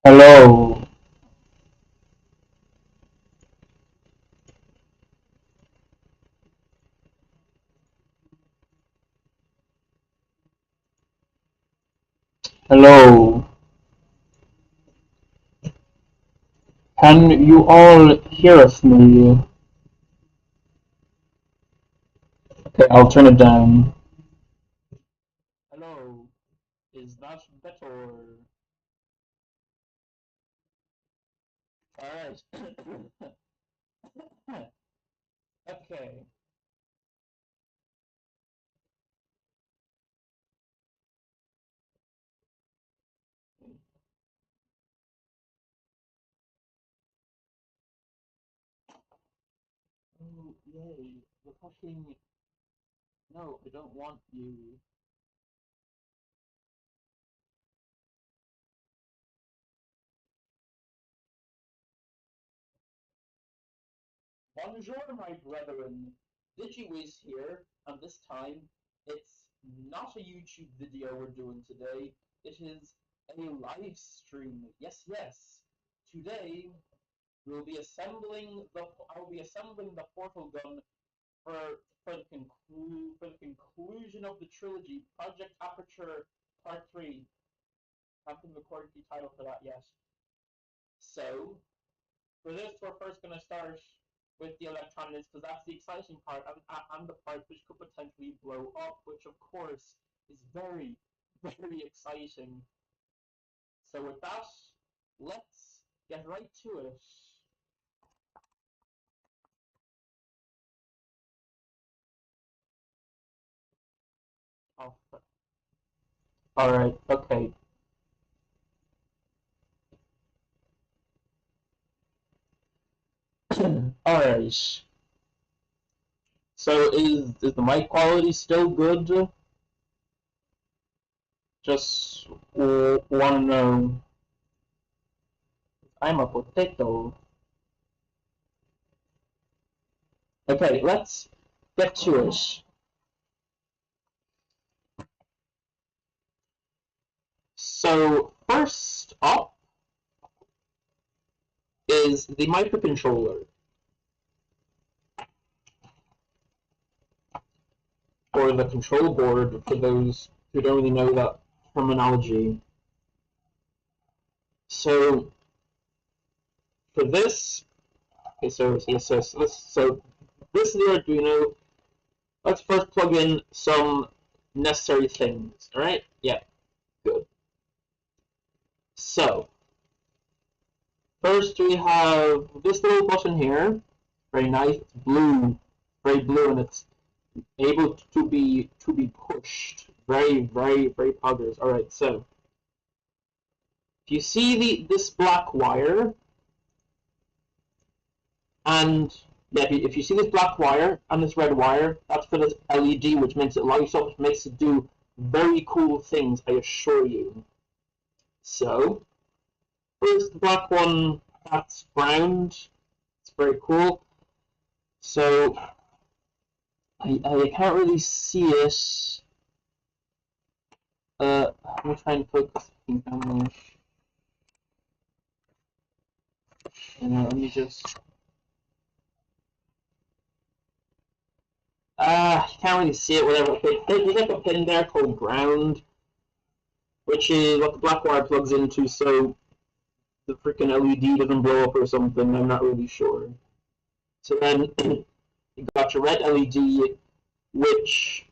Hello, hello. Can you all hear of me? Okay, I'll turn it down. Hello, is that better? Alright. Okay. Oh, yay. The fucking. No, I don't want you. Bonjour, my brethren. DigiWiz here, and this time it's not a YouTube video we're doing today. It is a live stream. Yes, yes. Today we'll be assembling the. I'll be assembling the portal gun for the conclusion of the trilogy, Project Aperture Part 3. Haven't recorded the title for that yet. So for this, we're first going to start with the electronics because that's the exciting part and the part which could potentially blow up, which of course is very, very exciting. So with that, let's get right to it. Oh, all right, okay. All right. So is the mic quality still good? Just want to know. I'm a potato. Okay, let's get to it. So first up is the microcontroller, or the control board for those who don't really know that terminology. So for this, okay, so this is the Arduino. Let's first plug in some necessary things. All right? Yeah, good. So first we have this little button here. Very nice. It's blue, very blue, and it's able to be pushed. Very, very, very poggers. All right, so if you see this black wire, and yeah, if you see this black wire and this red wire, that's for this LED, which makes it light up, which makes it do very cool things, I assure you. So first, the black one, that's ground. It's very cool. So I can't really see it. I'm gonna try and focus the camera. Let me just. You can't really see it. Whatever. There's like a pin there called ground, which is what the black wire plugs into, so the freaking LED doesn't blow up or something. I'm not really sure. So then you got your red LED, which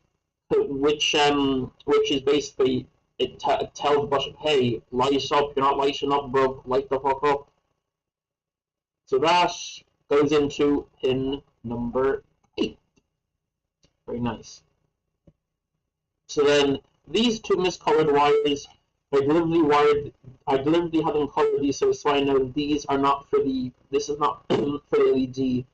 which is basically it tells the button, hey, light up. You're not lighting up, bro. Light the fuck up. So that goes into pin number 8. Very nice. So then these two miscolored wires, I deliberately have them colored these so I know these are not for this is not for the LED.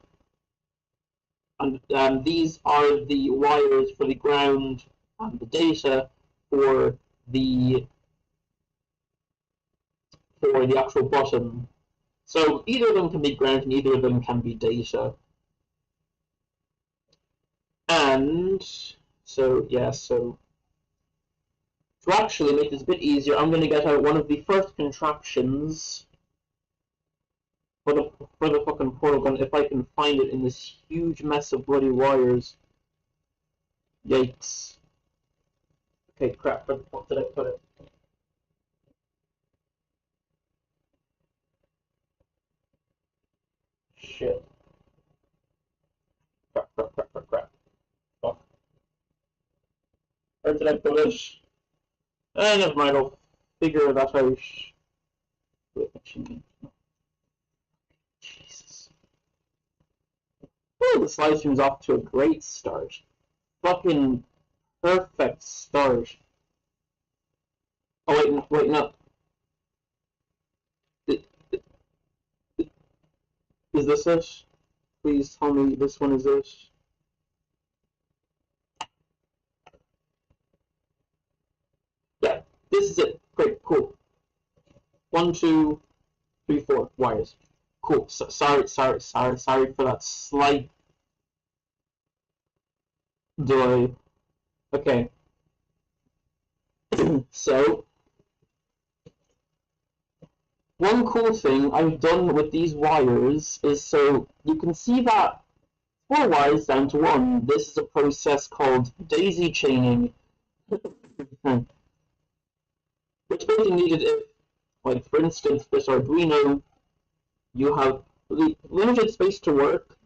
And these are the wires for the ground and the data for the for the actual button. So either of them can be ground and either of them can be data. And so yeah, so To actually make this a bit easier, I'm going to get out one of the first contraptions for the fucking portal gun if I can find it in this huge mess of bloody wires. Yikes. Okay, crap, where the fuck did I put it? Shit. Crap, crap, crap, crap, crap. Fuck. Where did I put it? Never mind, I'll figure that out. Wait, actually, Jesus. Oh, this live stream's off to a great start. Fucking perfect start. Oh, wait, no. Is this it? Please tell me this one is it. Yeah, this is it. Great, cool. 1, 2, 3, 4 wires. Cool. So, sorry for that slight delay. Okay. So, one cool thing I've done with these wires is so you can see that 4 wires down to 1. This is a process called daisy chaining. Which basically needed if, like for instance, this Arduino, you have limited space to work.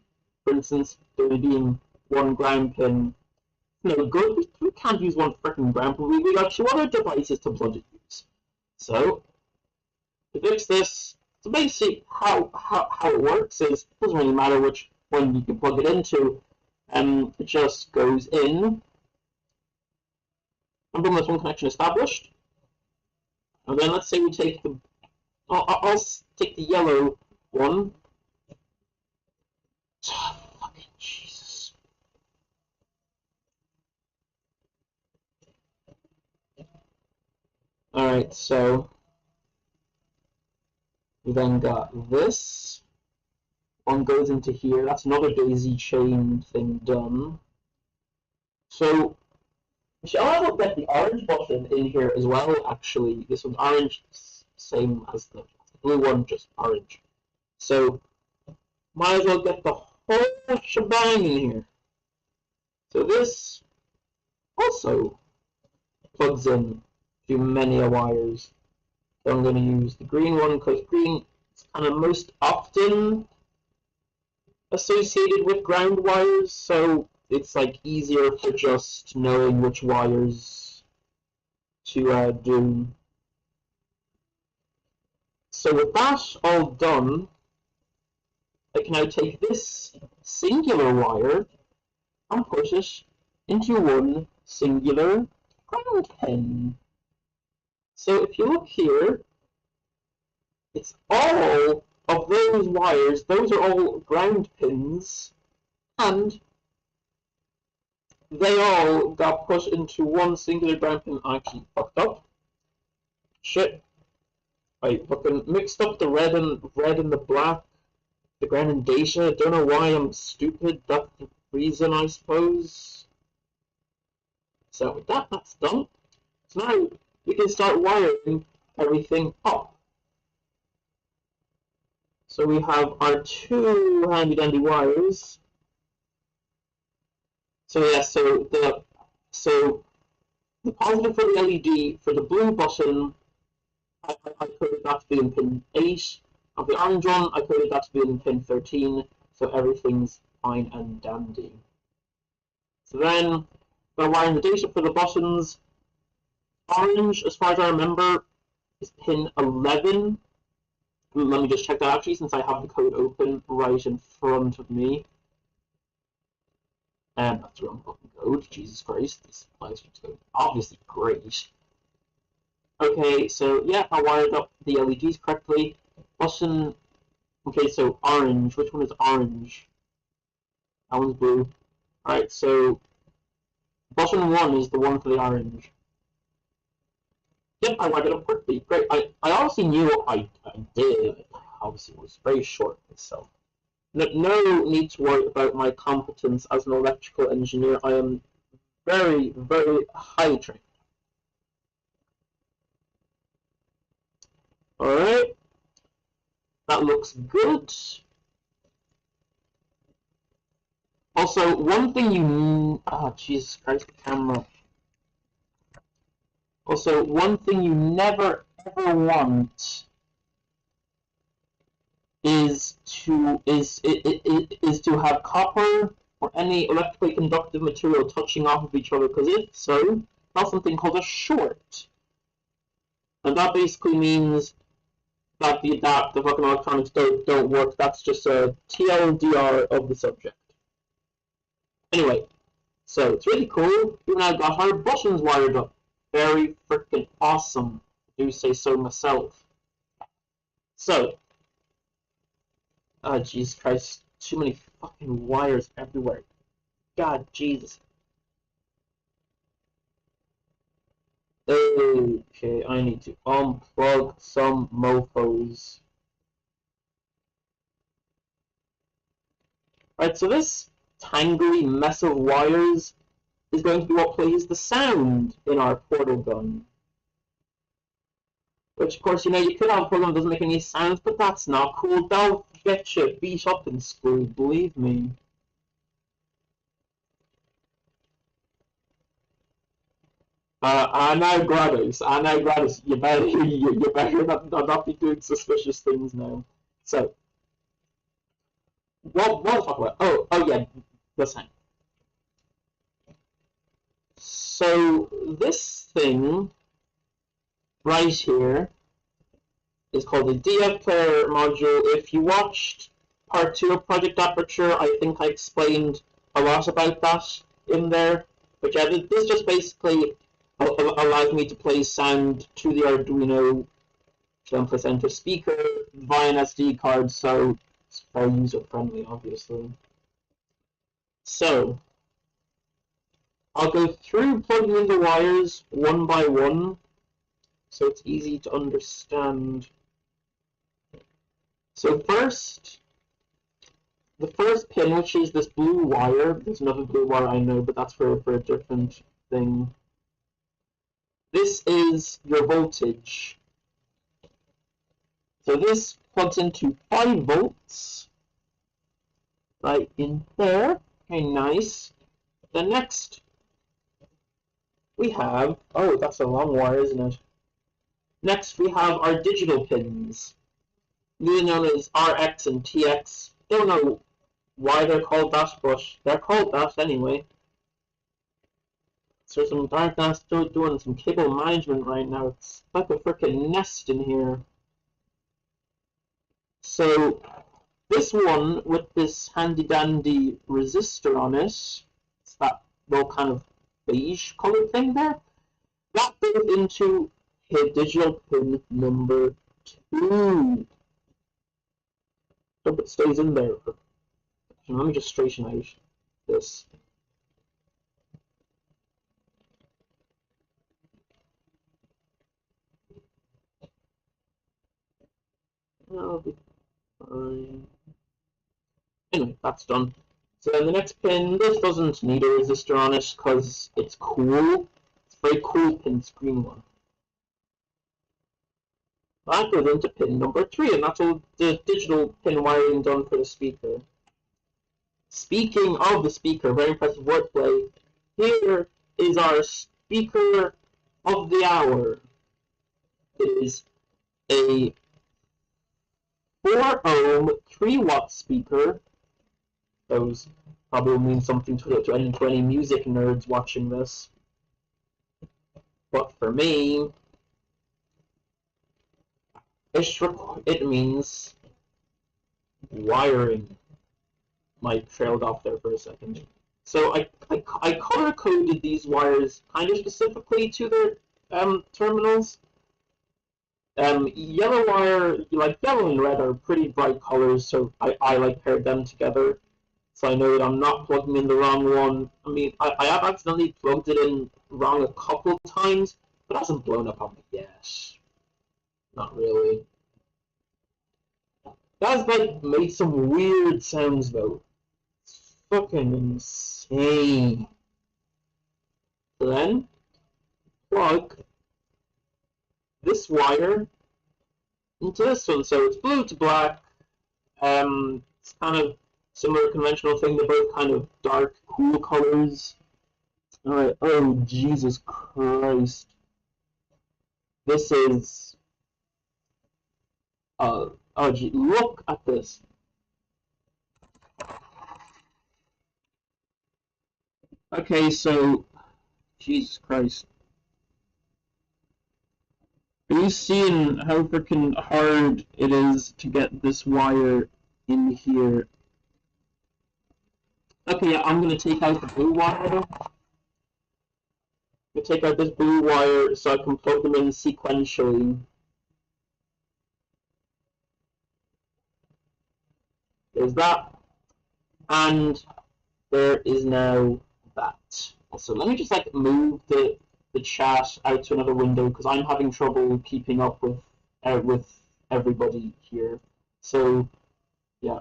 For instance, there being one ground pin. No good. We can't use one freaking ground pin. We got 2 other devices to bloody use. So to fix this, so basically how it works is it doesn't really matter which one you can plug it into. It just goes in. And boom, there's one connection established. And then let's say we take the I'll take the yellow one. Oh, fucking Jesus. Alright, so we then got this. One goes into here. That's another daisy chain thing done. So I'll also get the orange button in here as well, actually. This one's orange, same as the blue one, just orange. So might as well get the whole shebang in here. So this also plugs in to many wires. So I'm going to use the green one because green is kind of most often associated with ground wires, so it's like easier for just knowing which wires to do. So with that all done, I can now take this singular wire and put it into one singular ground pin. So if you look here, it's all of those wires, those are all ground pins, and they all got put into one singular ground pin. I actually fucked up. Shit. I fucking mixed up the red and the black, the ground and data. Don't know why I'm stupid. That's the reason, I suppose. So with that, that's done. So now we can start wiring everything up. So we have our 2 handy dandy wires. So yeah, so the positive for the LED for the blue button, I coded that to be in pin 8. Of the orange one, I coded that to be in pin 13. So everything's fine and dandy. So then we're wiring the data for the buttons. Orange, as far as I remember, is pin 11. Let me just check that actually, since I have the code open right in front of me. And that's the wrong fucking code. Jesus Christ, this live code obviously great. Okay, so yeah, I wired up the LEDs correctly. Button. Okay, so orange. Which one is orange? That one's blue. Alright, so button 1 is the one for the orange. Yep, I wired it up quickly. Great. I honestly knew what I did. Obviously, it was very short myself. No need to worry about my competence as an electrical engineer. I am very, very highly trained. Alright, that looks good. Also, one thing you... Oh, Jesus Christ, the camera. Also, one thing you never ever want is to have copper or any electrically conductive material touching off of each other, because if so, that's something called a short. And that basically means that the fucking electronics don't work. That's just a TLDR of the subject. Anyway, so it's really cool. We've now got our buttons wired up. Very freaking awesome. I do say so myself. So, Jesus Christ, too many fucking wires everywhere. God, Jesus. Okay, I need to unplug some mofos. Right, so this tangly mess of wires is going to be what plays the sound in our portal gun. Which, of course, you could have a program that doesn't make any sounds, but that's not cool. They'll get you beat up in school, believe me. Now Grados, you better, you better not be doing suspicious things now. So, what we'll talk about? Oh yeah, this thing. So this thing right here is called the DF Player module. If you watched part 2 of Project Aperture, I think I explained a lot about that in there. But yeah, this just basically allows me to play sound to the Arduino to then press enter speaker via an SD card, so it's very user friendly, obviously. So I'll go through plugging in the wires one by one, so it's easy to understand. So first, the first pin, which is this blue wire, there's another blue wire I know, but that's for a different thing. This is your voltage. So this plugs into 5 volts, right in there. Okay, nice. The next we have, oh, that's a long wire, isn't it? Next we have our digital pins, usually known as RX and TX. Don't know why they're called that, but they're called that anyway. So some darkness doing some cable management right now. It's like a freaking nest in here. So this one with this handy dandy resistor on it, it's that little kind of beige colored thing there, that goes into digital pin number 2. Hope it stays in there. Let me just straighten out this. That'll be fine. Anyway, that's done. So then the next pin, this doesn't need a resistor on it because it's cool. It's a very cool pin, screen one. That goes into pin number 3, and that's all the digital pin wiring done for the speaker. Speaking of the speaker, very impressive wordplay. Here is our speaker of the hour. It is a 4-ohm, 3-watt speaker. Those probably mean something to any music nerds watching this. But for me, it means wiring. I trailed off there for a second. So I color-coded these wires kind of specifically to their terminals. Yellow wire, like yellow and red are pretty bright colors, so I like paired them together. So I know that I'm not plugging in the wrong one. I mean, I have accidentally plugged it in wrong a couple times, but it hasn't blown up on me yet. Not really. That's like made some weird sounds though. It's fucking insane. So then, plug this wire into this one. So it's blue to black. It's kind of similar conventional thing. They're both kind of dark, cool colors. All right. Oh Jesus Christ! This is. Oh gee, look at this. Okay, so Jesus Christ. Are you seeing how freaking hard it is to get this wire in here? Okay, yeah, I'm gonna take out the blue wire. I'm gonna take out this blue wire so I can plug them in sequentially. There's that, and there is now that. Also, let me just like move the chat out to another window because I'm having trouble keeping up with everybody here. So yeah.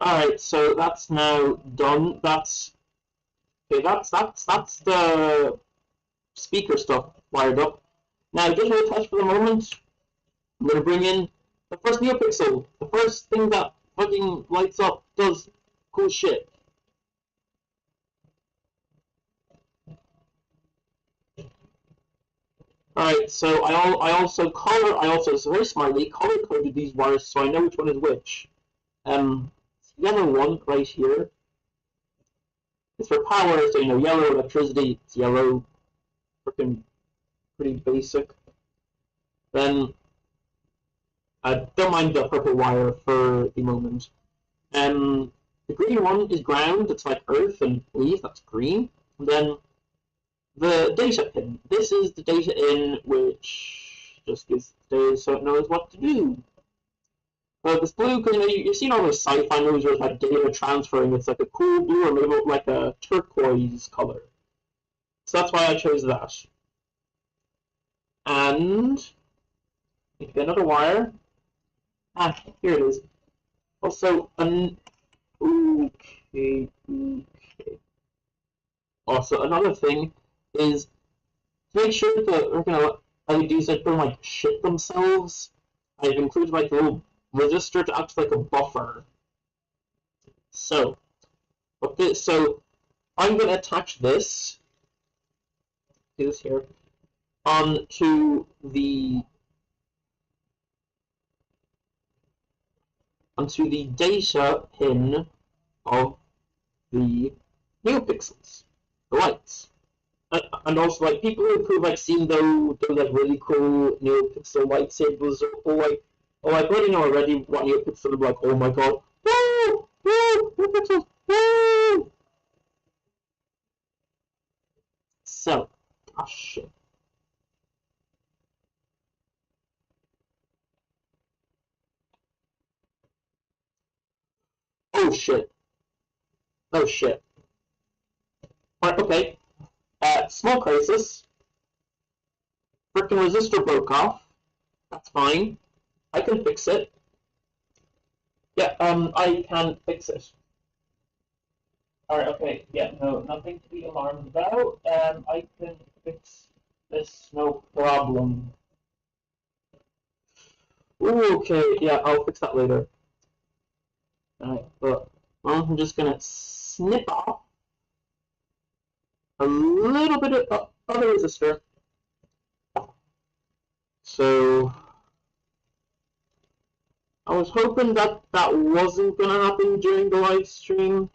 Alright, so that's now done. That's okay, that's the speaker stuff wired up. Now just hold touch for the moment. I'm gonna bring in the first NeoPixel. The first thing that fucking lights up does cool shit. Alright, so I also very smartly color coded these wires so I know which one is which. Yellow one right here. It's for power, so you know yellow electricity, it's yellow. Freaking pretty basic. Then I don't mind the purple wire for the moment. The green one is ground, it's like earth and leaf, that's green. And then the data pin. This is the data in which just gives data so it knows what to do. This blue, because you know, you've seen all those sci-fi movies where it's like data transferring, it's like a cool blue or maybe like a turquoise color. So that's why I chose that. And get another wire. Ah, here it is. Also, okay. Also, another thing is to make sure that we're gonna LEDs that don't like shit themselves. I've included like a little resistor to act like a buffer. So, so I'm gonna attach this here onto the data pin of the NeoPixels, the lights. And also, like, people who've like seen those like really cool NeoPixel lightsabers, or like, already know already what NeoPixel are like. Oh my god, woo, woo, NeoPixels, woo! So, oh shit. Oh shit. Oh shit. Alright, okay. Small crisis. Frickin' resistor broke off. That's fine. I can fix it. Yeah, I can fix it. Alright, okay. Yeah, no, nothing to be alarmed about. I can fix this, no problem. Ooh, okay, yeah, I'll fix that later. Alright, but I'm just gonna snip off a little bit of other resistor. So I was hoping that that wasn't gonna happen during the live stream,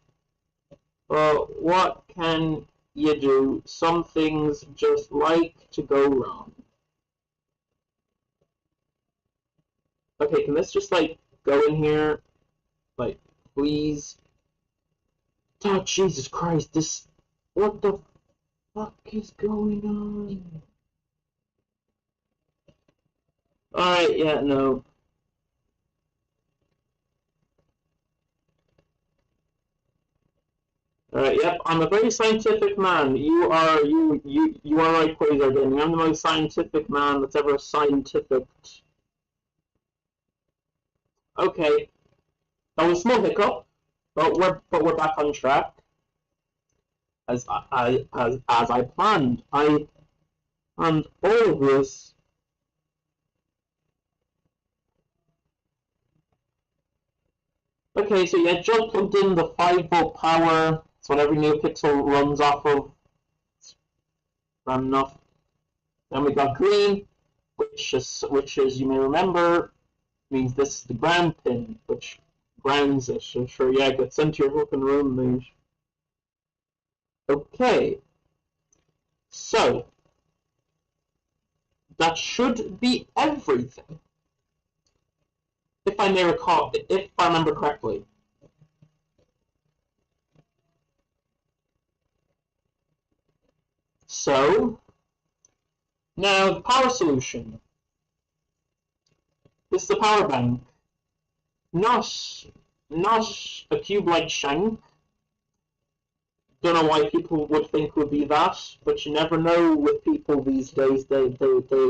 but what can you do? Some things just like to go wrong. Okay, can this just like go in here? Like, please? Oh, Jesus Christ, this. What the fuck is going on? Alright, yeah, no. Yep, I'm a very scientific man. You are right, Quasar Gaming. I'm the most scientific man that's ever scientific. Okay, that was a small hiccup, but we're back on track. as I planned. I planned all of this. Okay, so yeah, just plugged in the 5-volt power. That's what every NeoPixel runs off of. Run enough. Then we got green, which is you may remember means this is the ground pin, which grounds it. So sure, yeah, get sent to your fucking room, mate. Okay. So that should be everything. If I may recall, if I remember correctly. So now the power solution. This is the power bank. Not a cube-like shank. Don't know why people would think it would be that, but you never know with people these days. They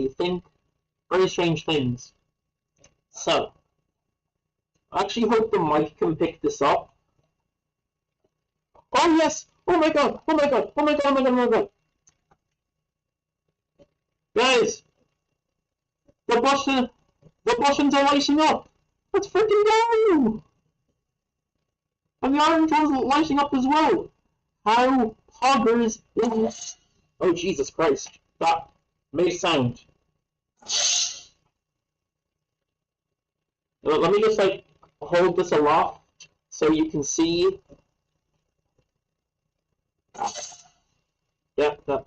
think very strange things. So, I actually hope the mic can pick this up. Oh yes! Oh my god! Oh my god! Oh my god! Oh my god! Oh my god! Guys, the buttons are lighting up. Let's freaking go! And the orange one's lighting up as well. How poggers is... Oh Jesus Christ! That made sound. Let me just like hold this aloft so you can see. Yep, that.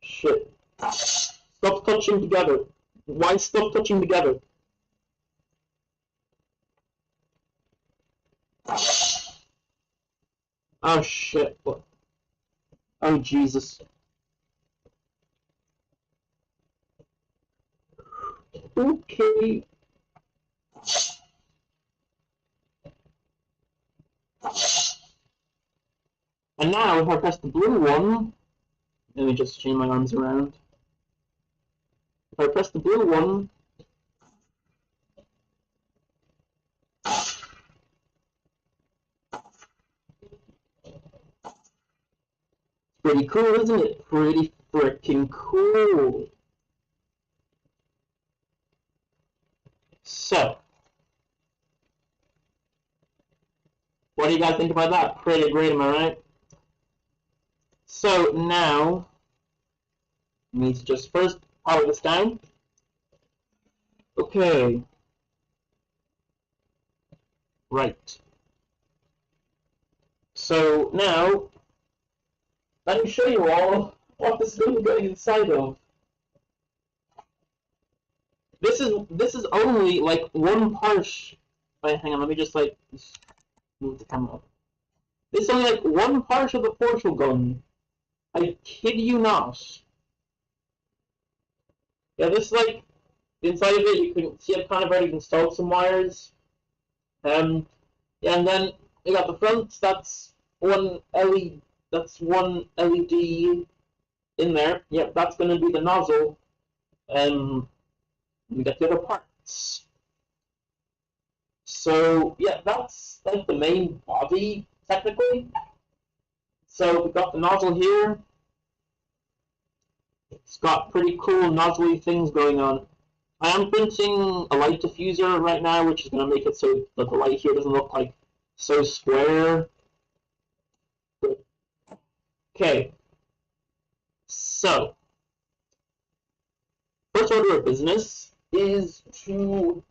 Shit. Stop touching together. Why stop touching together? Oh shit. What? Oh Jesus. Okay. And now if I press the blue one, let me just change my arms around. If I press the blue one, pretty cool, isn't it? Pretty freaking cool. So, what do you guys think about that? Pretty great, am I right? So now, we need to just first power this down. Okay. Right. So now, let me show you all what this is going to go inside of. This is only like one part. Wait, hang on, let me just like move the camera up. This is only like one part of the portal gun. I kid you not. Yeah, this is like inside of it. You can see I've kind of already installed some wires. Yeah, and then you got the front. That's one LED. That's one LED in there. Yeah, that's going to be the nozzle. We got the other parts. So yeah, that's like the main body technically. So we got the nozzle here. It's got pretty cool nozzly things going on. I am printing a light diffuser right now, which is going to make it so that the light here doesn't look like so square. Okay. So, first order of business is to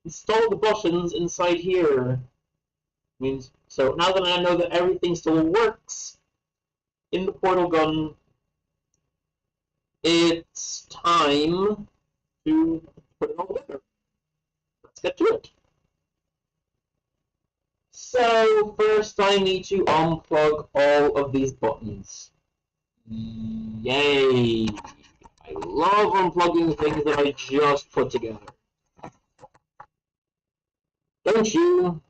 install the buttons inside here. Means so now that I know that everything still works in the portal gun, it's time to put it all together. Let's get to it. So first I need to unplug all of these buttons. Yay! I love unplugging things that I just put together. Don't you?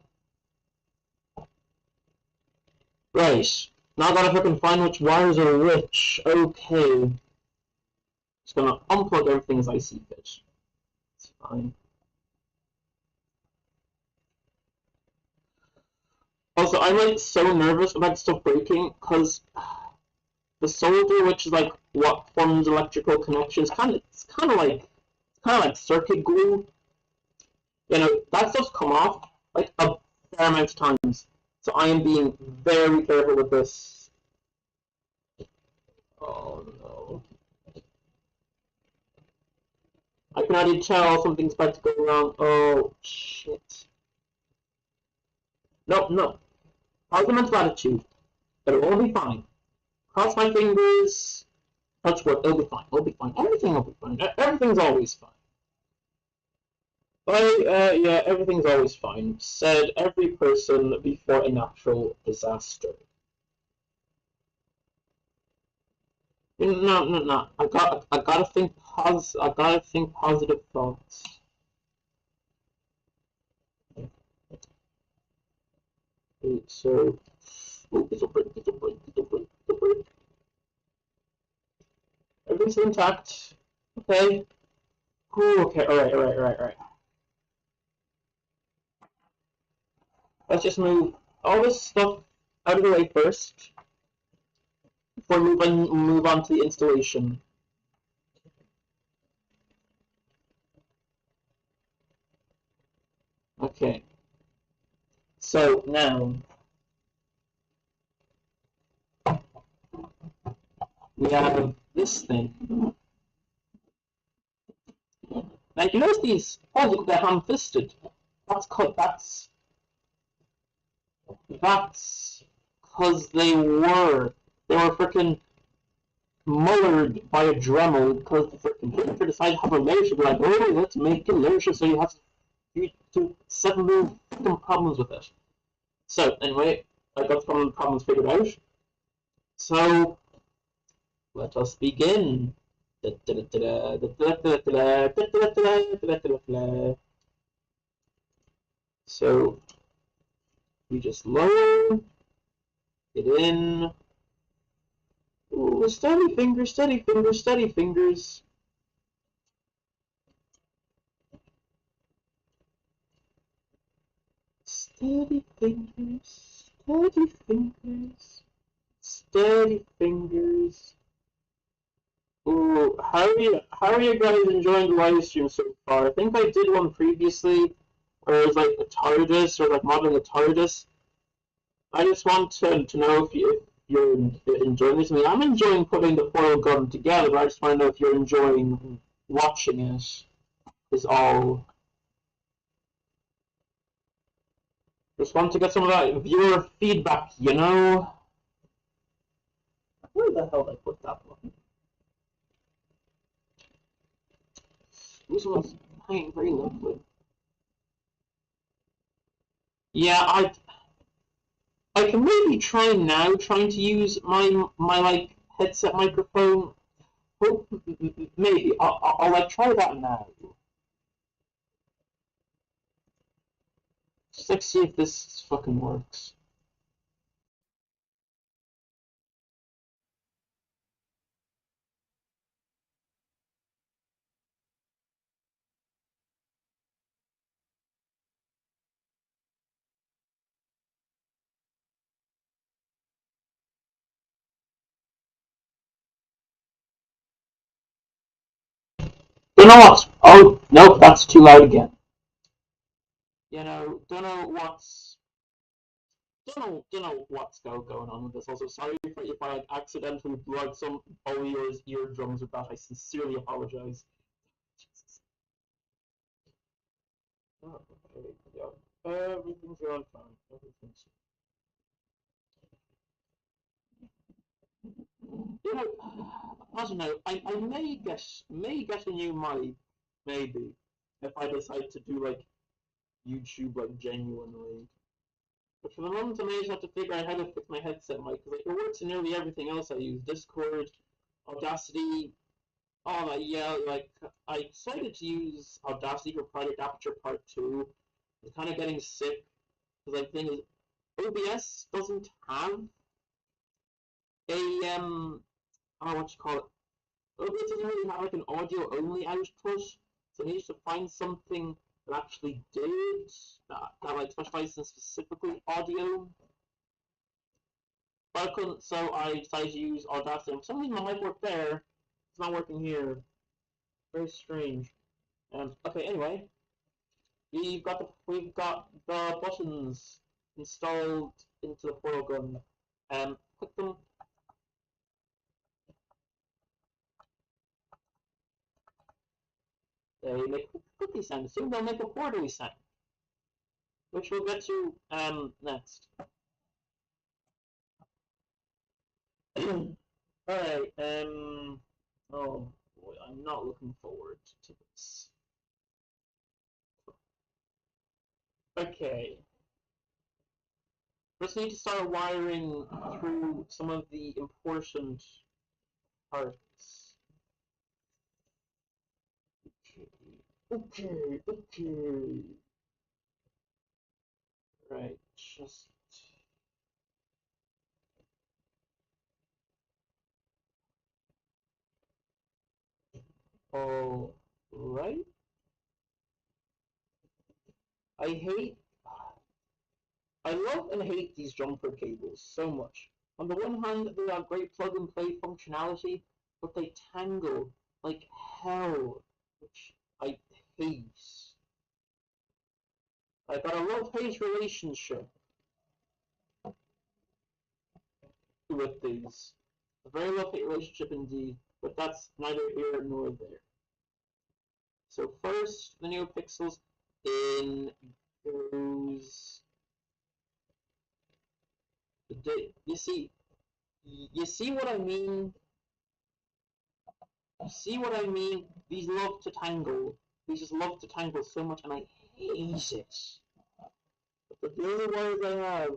Right. Now that if I can find which wires are which, okay. Just gonna unplug everything as I see fit. It's fine. Also, I'm like so nervous about stuff breaking because the solder, which is like what forms electrical connections, kind of like circuit glue. You know, that stuff's come off like a fair amount of times. So I am being very careful with this. Oh no. I can already tell something's about to go wrong. Oh shit. No, no. Positive mental attitude. It'll all be fine. Cross my fingers. Touch wood. It'll be fine. It'll be fine. Everything will be fine. Everything's always fine. Yeah, everything's always fine. Said every person before a natural disaster. No, no, no. I gotta think positive thoughts. Okay, so, oh, it's open, it's open, it's open, it's open. Everything's intact. Okay. Ooh, okay. All right, all right, all right, all right. Let's just move all this stuff out of the way first before move on to the installation. Okay. So now we have this thing. Now you notice these? Oh, look, they're ham-fisted. That's called. That's because they were freaking mullered by a Dremel because the freaking printer decided to have a layer sheet. Like, oh, let's make a layer sheet so you have to seven little freaking problems with it. So anyway, I got some of the problems figured out. So let us begin. So we just lower it in. Ooh, steady fingers, steady fingers, steady fingers. Steady fingers, steady fingers, steady fingers. Ooh, how are you guys enjoying the live stream so far? I think I did one previously where it was like a TARDIS or like modeling a TARDIS. I just want to know if you're enjoying this. I mean, I'm enjoying putting the foil gun together, but I just want to know if you're enjoying watching it. Is all. Just want to get some of that viewer feedback, you know? Where the hell did I put that one? This one's hanging very lovely. Yeah, I can maybe try now, trying to use my like headset microphone. Hope maybe I'll like try that now. Just like see if this fucking works. Don't know what. Oh nope, that's too loud again. You know, don't know what's going on with this. Also, sorry if I like, accidentally blew out some Olio's eardrums with that. I sincerely apologize. Jesus. Oh, okay, yeah. Everything's going fine. Everything's. You know, I don't know. I may get a new mic, maybe, if I decide to do like YouTube like genuinely. But for the moment, I may just have to figure out how to fix my headset mic because like, it works in nearly everything else I use. Discord, Audacity, all that. Yeah, like I decided to use Audacity for Project Aperture Part 2. I'm kind of getting sick because the thing is, OBS doesn't have a oh, what you call it? OBS doesn't really have like an audio only output, so I need to find something that actually did that like specialized in specifically audio. But I couldn't, so I decided to use Audacity. For some reason, my mic worked there. It's not working here. Very strange. Okay, anyway, we've got the buttons installed into the portal gun. Click them. They make clicky sounds. Soon they'll make a portally sound, which we'll get to next. Alright, oh boy, I'm not looking forward to this. Okay. First, we need to start wiring through some of the important parts. Okay. Right, just... All right. I love and hate these jumper cables so much. On the one hand, they have great plug-and-play functionality, but they tangle like hell, which I hate. I got a love-hate relationship with these. A very love-hate relationship indeed, but that's neither here nor there. So first, the NeoPixels in goes you see what I mean? You see what I mean? These love to tangle. These just love to tangle so much, and I hate it. But the only wires I have.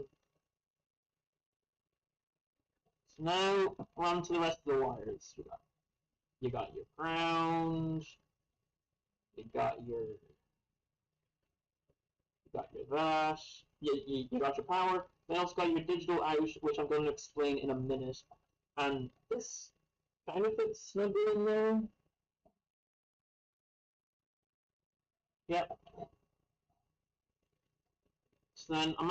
So now we're on to the rest of the wires. You got your ground. You got your that. You got your power. Then also got your digital out, which I'm going to explain in a minute. And this kind of fits snugly in there. Yep. So then I'm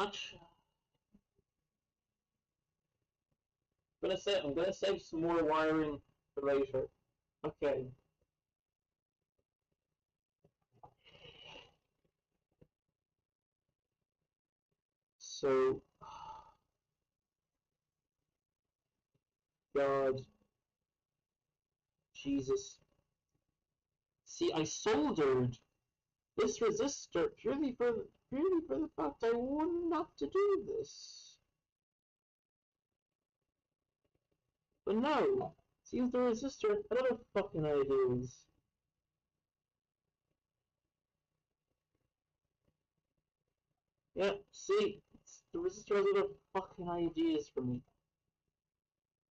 gonna save some more wiring for later. Okay. So, God, Jesus. See, I soldered this resistor purely for the fact I wouldn't have to do this. But no, seems the resistor had other fucking ideas. Yep, see, the resistor has other fucking ideas for me.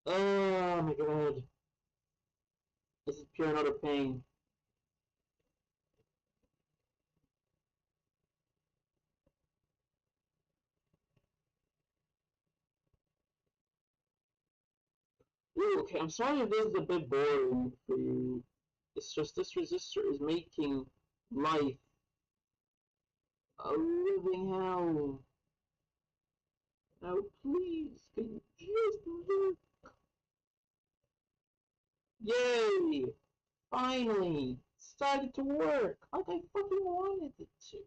Oh my god. This is pure and utter pain. Ooh, okay, I'm sorry if this is a bit boring for you. It's just this resistor is making life a living hell. Now please, can you just look? Yay! Finally! It started to work! Like I fucking wanted it to.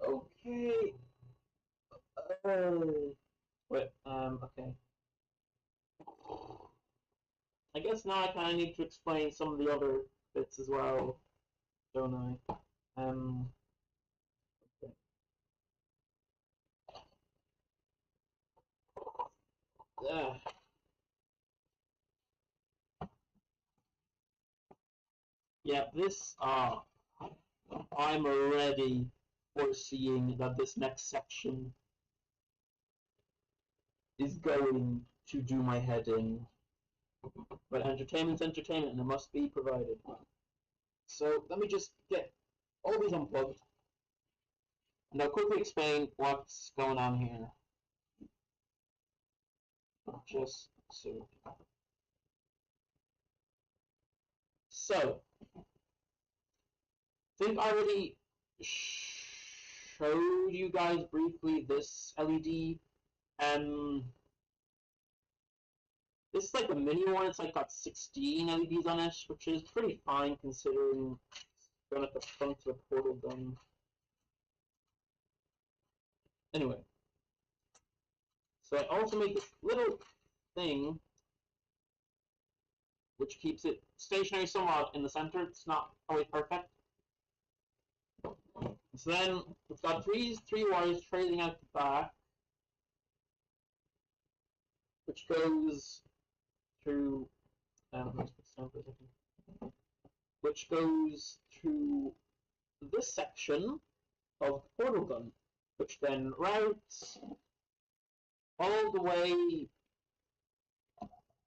Okay. Okay. I guess now I kinda need to explain some of the other bits as well, don't I? Okay. Ugh. Yeah, I'm already foreseeing that this next section is going to do my head in. But entertainment's entertainment and it must be provided. So let me just get all these unplugged and I'll quickly explain what's going on here. Just so. So, think I already showed you guys briefly this LED. This is like a mini one. It's like got 16 LEDs on it, which is pretty fine considering it's going at the front of the portal gun. Anyway, so I also make this little thing which keeps it stationary somewhat in the center. It's not always perfect. So then it's got three wires trailing out the back, which goes through. Let's put this down for a second. Which goes through this section of the portal gun, which then routes all the way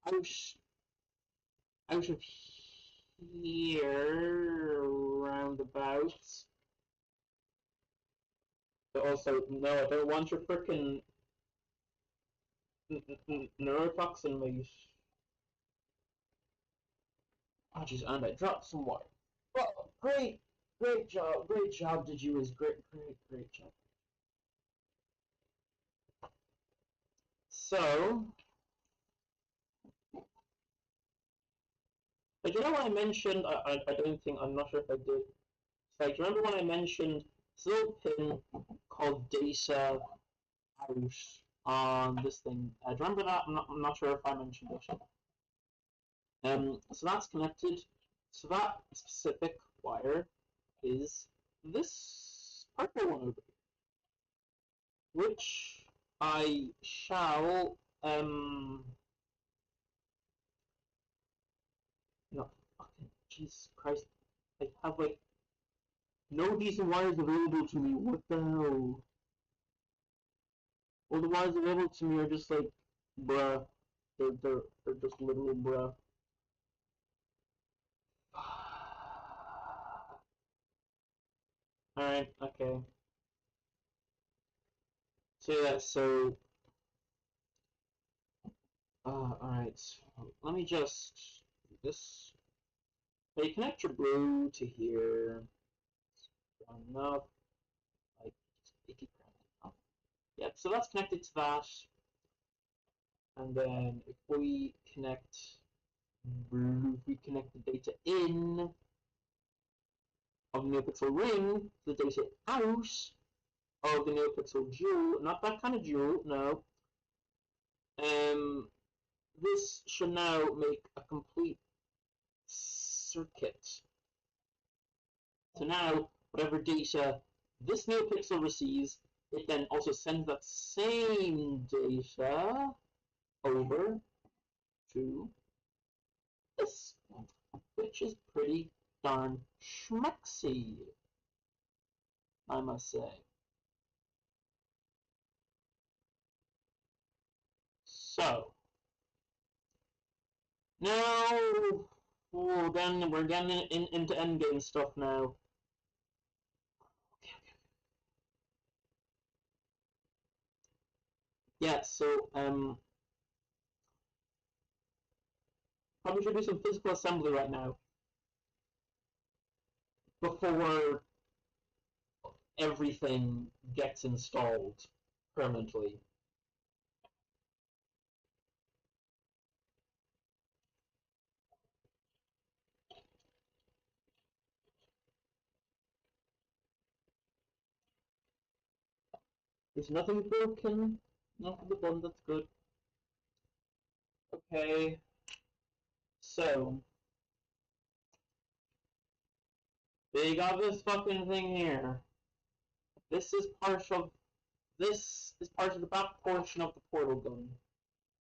out of here roundabouts. But also, no, I don't want your frickin' neurotoxin, mate. Oh, jeez, and I dropped some wire. Well, great job, DigiWiz, great job. So, but you know what I mentioned? I don't think, I'm not sure if I did. It's like, remember when I mentioned this little pin called data out on this thing? Do you remember that? I'm not sure if I mentioned it. So that's connected. So that specific wire is this purple one over here, which I shall no, fucking Jesus Christ, I have like no decent wires available to me. What the hell? All the wires available to me are just like bruh. They're just literal bruh. Alright, okay. So yeah, so alright. Let me just do this. So you connect your blue to here. Enough. Like icky crap. Yep, so that's connected to that. And then if we connect the data in of the NeoPixel ring, the data out of the NeoPixel jewel, not that kind of jewel, no. This should now make a complete circuit. So now, whatever data this NeoPixel receives, it then also sends that same data over to this, which is pretty darn schmexy, I must say. So, now, then we're getting into endgame stuff now. Yeah, so, probably should do some physical assembly right now before everything gets installed permanently. There's nothing broken, not the one that's good. Okay, so they got this fucking thing here. This is part of the back portion of the portal gun.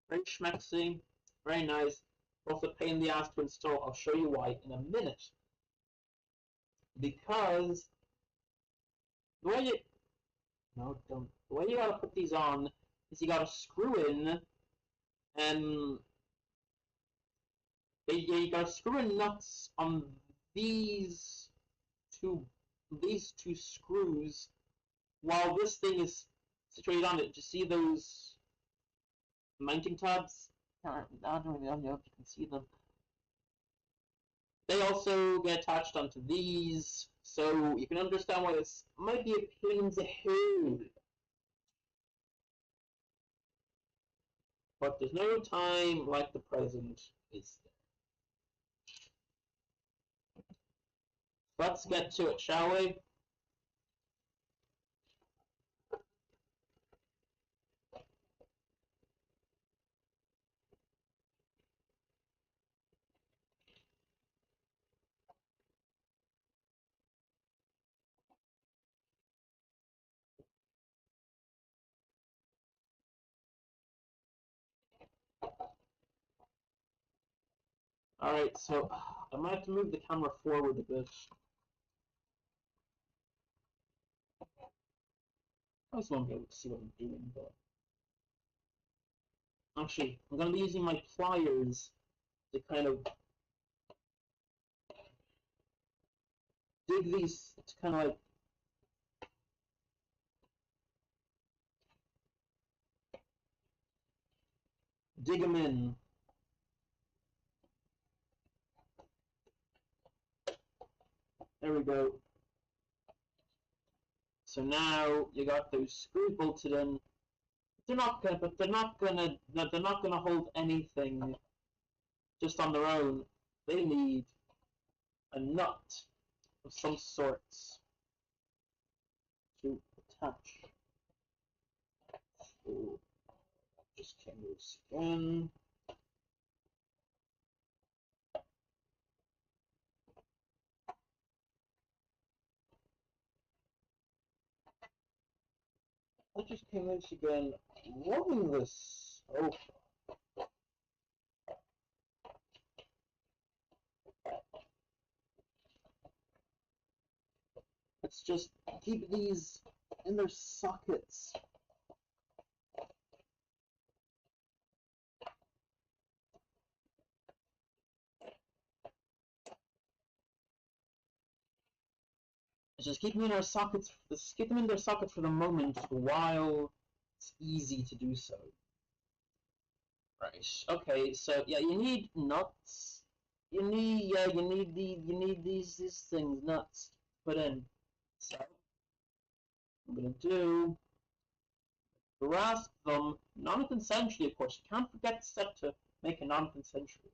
Very schmexy, very nice. Also a pain in the ass to install. I'll show you why in a minute. Because the way you the way you gotta put these on is you gotta screw in and you gotta screw in nuts on these two screws while this thing is situated on it. Do you see those mounting tabs? I don't know if you can see them. They also get attached onto these So you can understand why this might be a pain to hold. But there's no time like the present, is there? Let's get to it, shall we? Alright, so I might have to move the camera forward a bit. I just won't be able to see what I'm doing, but... Actually, I'm going to be using my pliers to kind of dig these, to kind of like dig them in. There we go. So now you got those screws bolted in. They're not gonna hold anything just on their own. They need a nut of some sorts to attach. So just came loose again. I just came loose again. Loving this. Oh. Let's just keep these in their sockets. Just keep them in their sockets. Just keep them in their sockets for the moment while it's easy to do so. Right. Okay. So yeah, you need nuts. You need these things nuts to put in. So what I'm gonna do, grasp them non-consensually. Of course, you can't forget the step to make a non-consensual.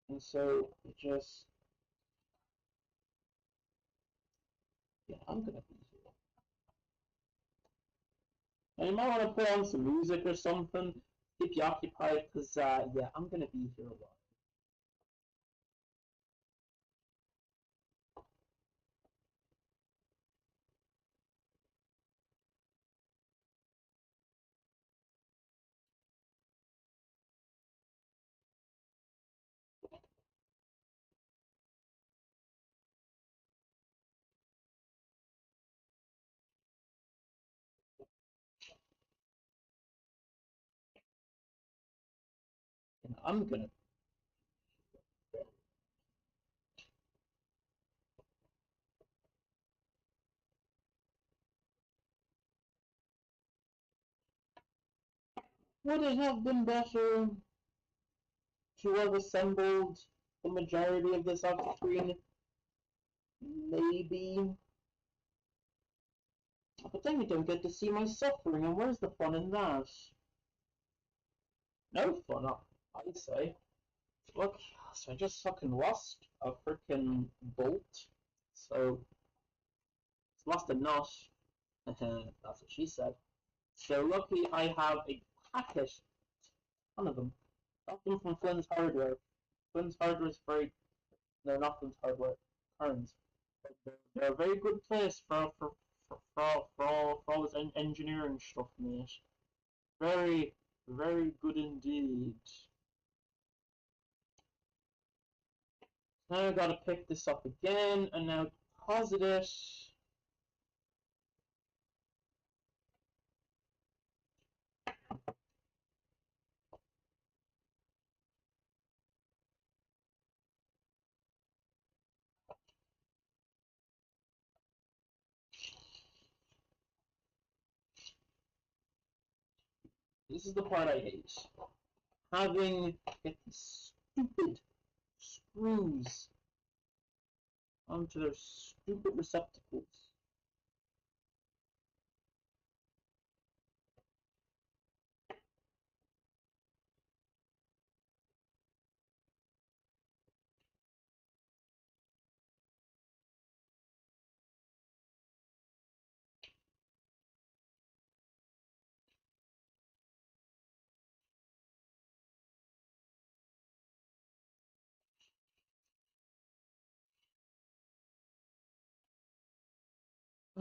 And so you just, yeah, I'm gonna be here. And you might want to put on some music or something, keep you occupied, because, yeah, I'm going to be here a while. And I'm going to... Would it have been better to have assembled the majority of this off screen? Maybe. But then you don't get to see my suffering, and where's the fun in that? No fun, I'd say. Look, so I just fucking lost a frickin' bolt. So, it's lost a nut. That's what she said. So lucky I have a packet, one of them. Got them from Flynn's Hardware. Flynn's Hardware is very, no, not Flynn's Hardware, Kearns. They're a very good place for all this engineering stuff, mate. Very, very good indeed. Now I gotta pick this up again, and now deposit it. This is the part I hate. Having to get these stupid screws onto their stupid receptacles.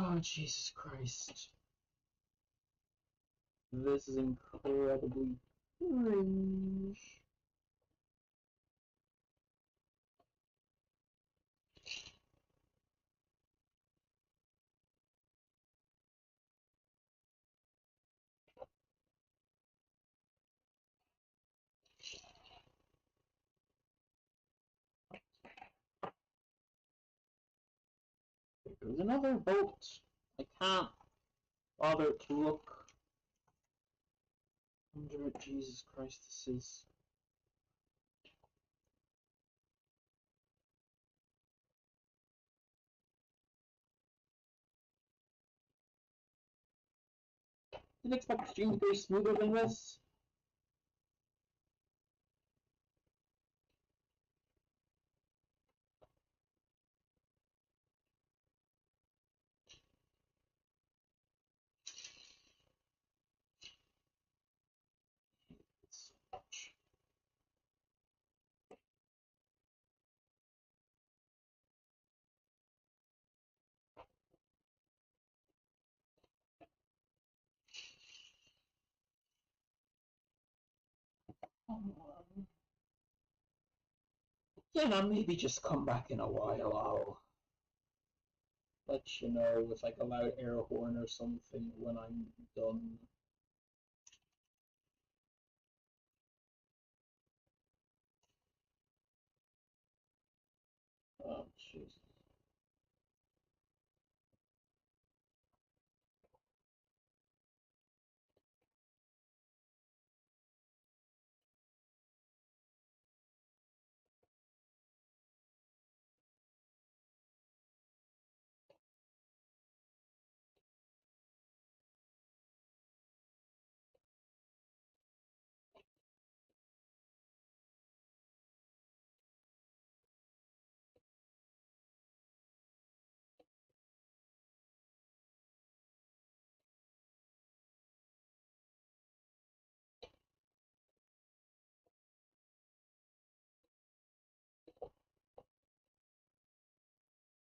Oh, Jesus Christ. This is incredibly cringe. There's another boat. I can't bother to look under it. Jesus Christ, this is. Didn't expect the stream to go smoother than this. So much. Yeah, now maybe just come back in a while. I'll let you know with like a loud air horn or something when I'm done. Oh, jeez.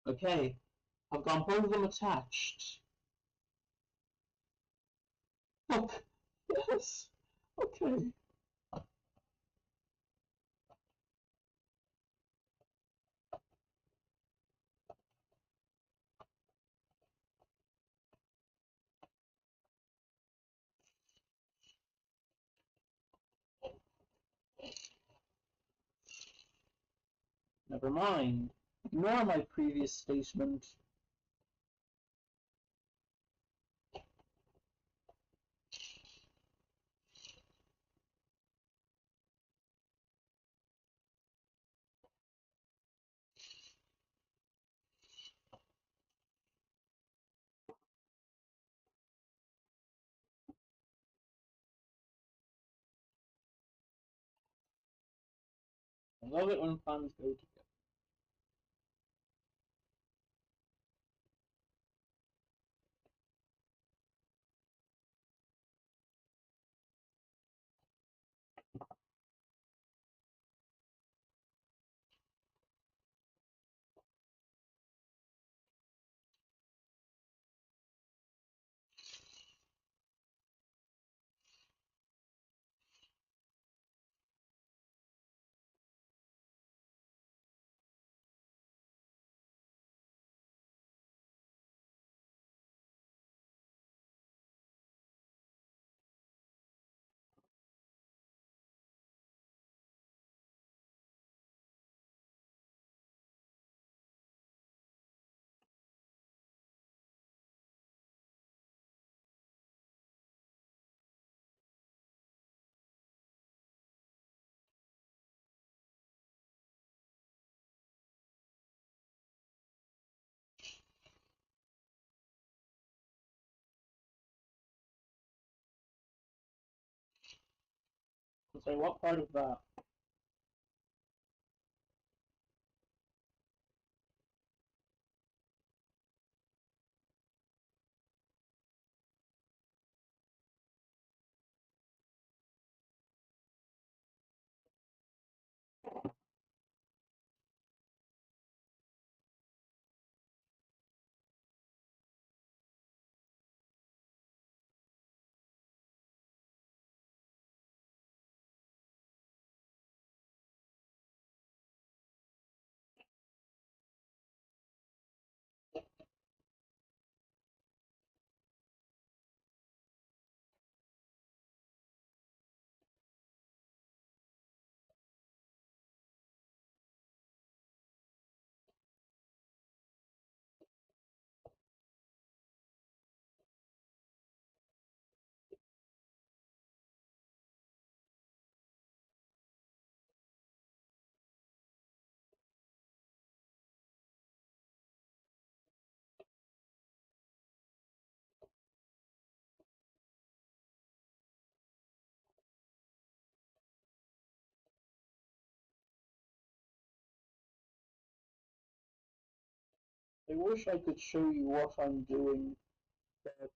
Okay, I've got both of them attached. Look, yes. Okay. Never mind. Ignore my previous statement. I love it when plans go together. So what part of that? I wish I could show you what I'm doing, but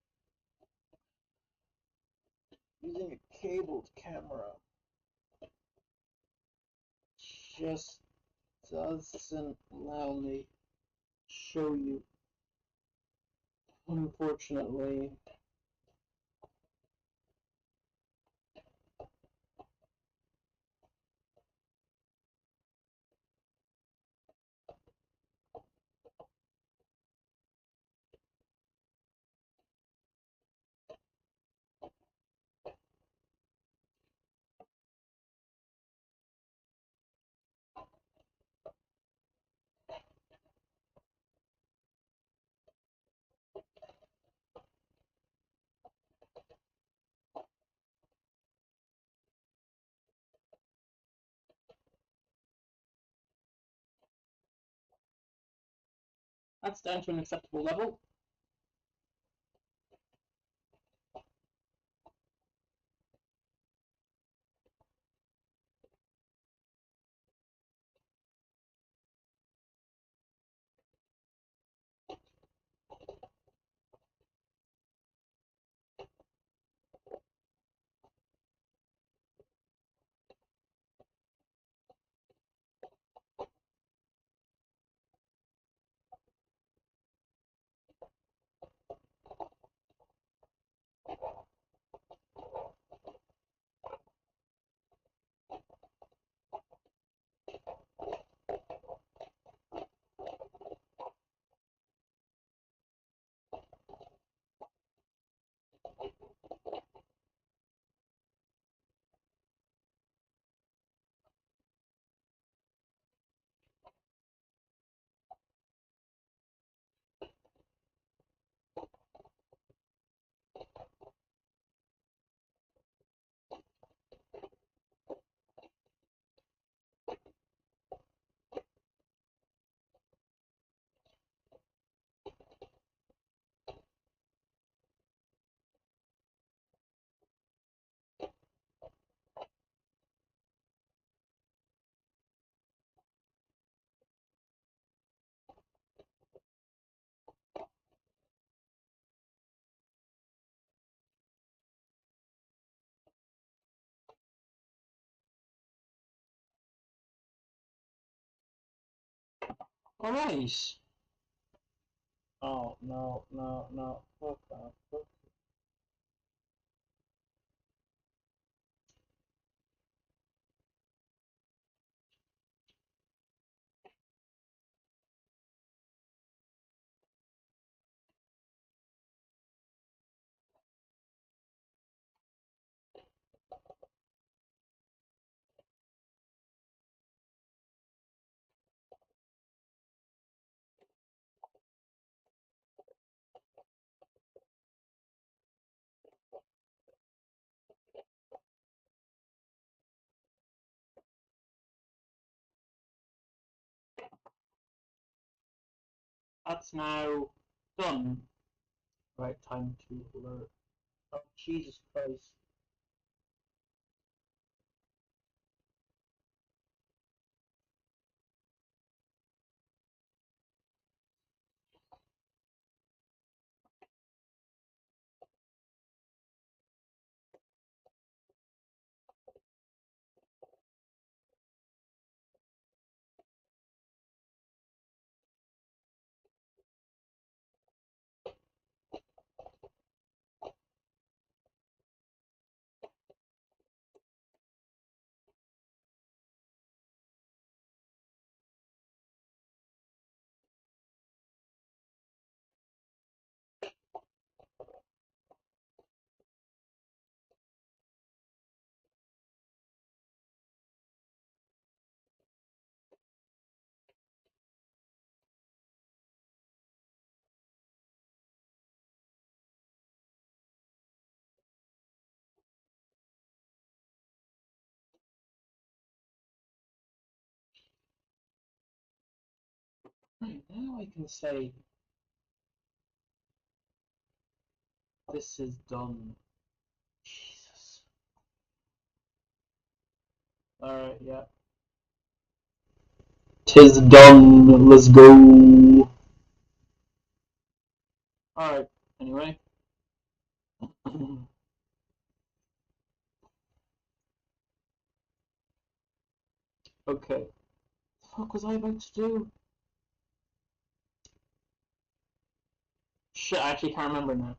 using a cabled camera just doesn't allow me to show you. Unfortunately, that's down to an acceptable level. Alright. Oh, no, no, no. Fuck that. Fuck. That's now done. Right, time to alert. Oh, Jesus Christ. Right, now I can say this is done. Jesus. Alright, yeah. Tis done. Let's go. Alright, anyway. Okay. The fuck was I about to do? Shit, I actually can't remember now.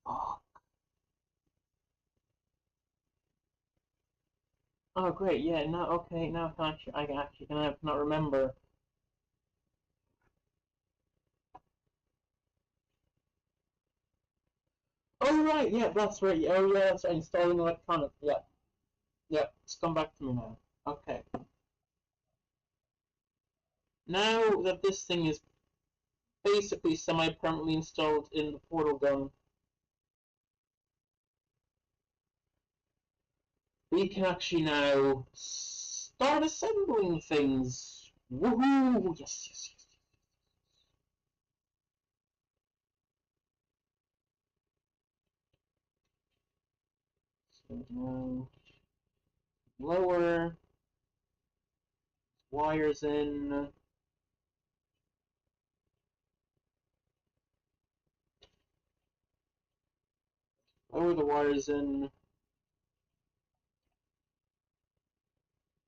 Oh, oh great, yeah, now okay, now I can actually cannot remember. Oh right, yeah, that's right. Oh yeah, that's right. Installing electronic. Yeah, yeah. It's come back to me now. Okay. Now that this thing is basically semi-permanently installed in the portal gun, we can actually now start assembling things. Woohoo! Yes, yes, yes. So now lower wires in. Lower the wires in.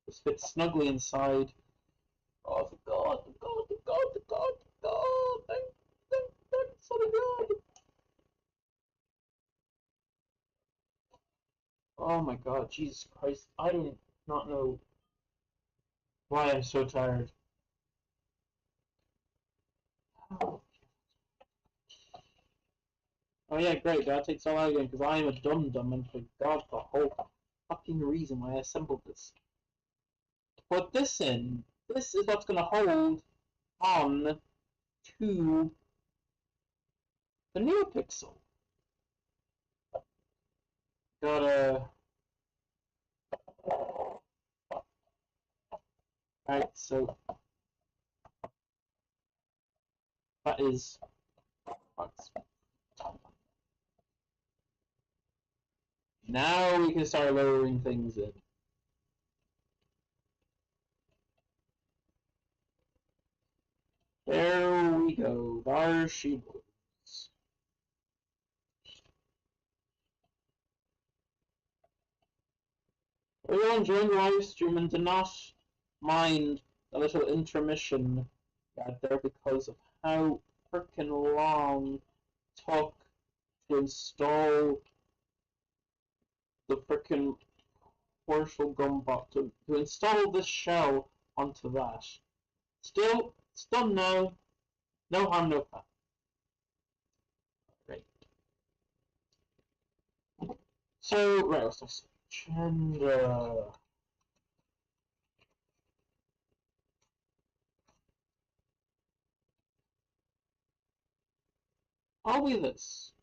This fits snugly inside. Oh, the God, the God, the God, the God, the God! Thank, Son of God! Oh my God, Jesus Christ! I do not know why I'm so tired. Oh, oh yeah, great. That takes all out again because I am a dum dum and forgot the whole fucking reason why I assembled this. To put this in, this is what's gonna hold on to the NeoPixel. Gotta. Alright, so that is. Now we can start lowering things in. There we go. There she goes. Are you enjoying the live stream and do not mind the little intermission there because of how freaking long it took to install the freaking Portal Gumbot to install this shell onto that. Still, it's done now. No harm, no foul. Right. So, right, what's this? Agenda. I'll be this.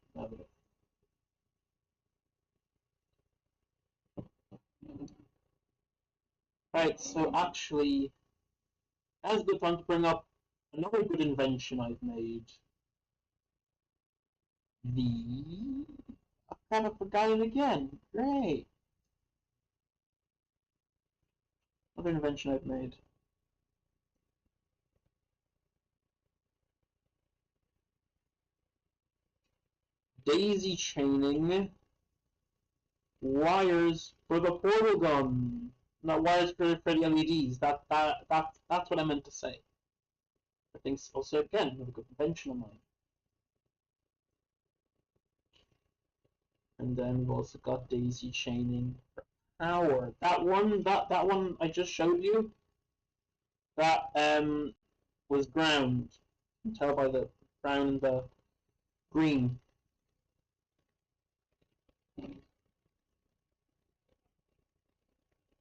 Right, so actually, now's a good time to bring up another good invention I've made. I kind of forgot it again. Great. Another invention I've made. Daisy chaining wires for the portal gun. Not wires for the LEDs. That's what I meant to say. I think also again another good invention of mine. And then we've also got daisy chaining for power. That one I just showed you. That was ground. You can tell by the brown and the green.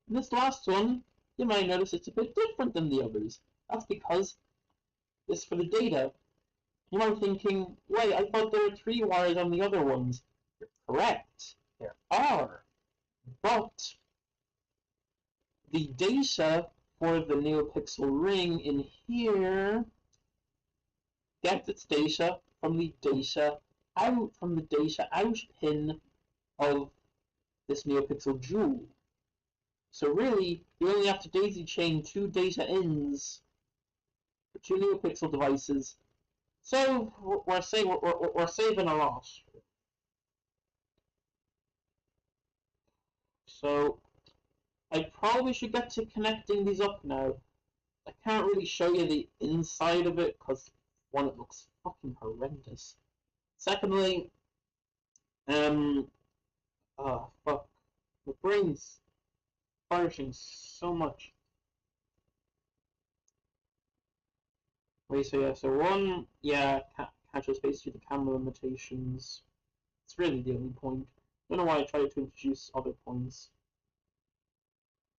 And this last one, you might notice it's a bit different than the others. That's because this for the data. You might be thinking, wait, I thought there were 3 wires on the other ones. You're correct. There are. But the data for the NeoPixel ring in here, get its data from the data out pin of this NeoPixel jewel. So really, you only have to daisy chain 2 data ins for 2 NeoPixel devices. So we're saving a lot. So I probably should get to connecting these up now. I can't really show you the inside of it because one, it looks fucking horrendous. Secondly, fuck, my brain's farting so much. Wait, so yeah, so one, yeah, capture space due to camera limitations. It's really the only point. I don't know why I tried to introduce other points.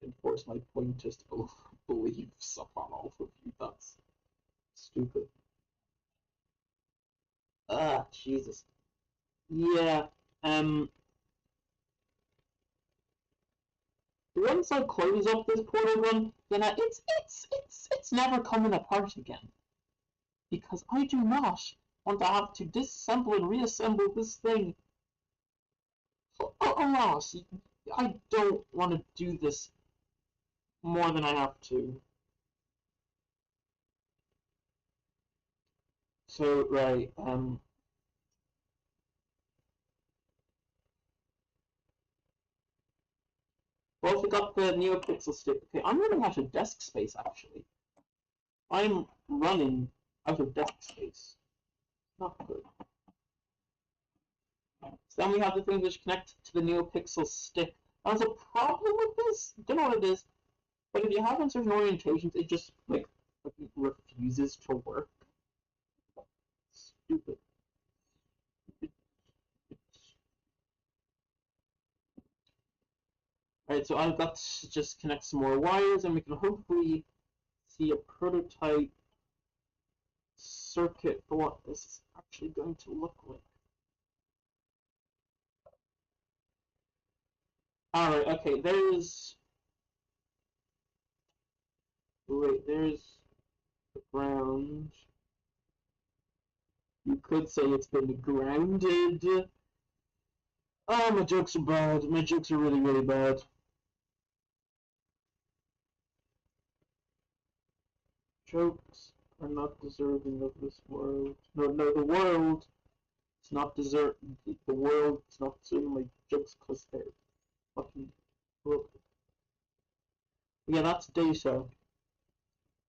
Enforce my pointers to believe stuff on all of you. That's stupid. Ah, Jesus. Yeah. Once I close up this portal run, then it's never coming apart again. Because I do not want to have to disassemble and reassemble this thing. Alas, I don't want to do this more than I have to. So, right, well, we got the NeoPixel stick. Okay, I'm running out of desk space, actually. I'm running out of desk space. Not good. So then we have the thing which connects to the NeoPixel stick. Now, there's a problem with this. Don't know what it is, but if you have in certain orientations, it just like refuses to work. Stupid. Alright, so I've got to just connect some more wires, and we can hopefully see a prototype circuit for what this is actually going to look like. Alright, okay, there's the ground. You could say it's been grounded. Oh, my jokes are bad. My jokes are really, really bad. Jokes are not deserving of this world. No, the world is not deserving. The world is not deserving my jokes because they're fucking broken. Yeah, that's data.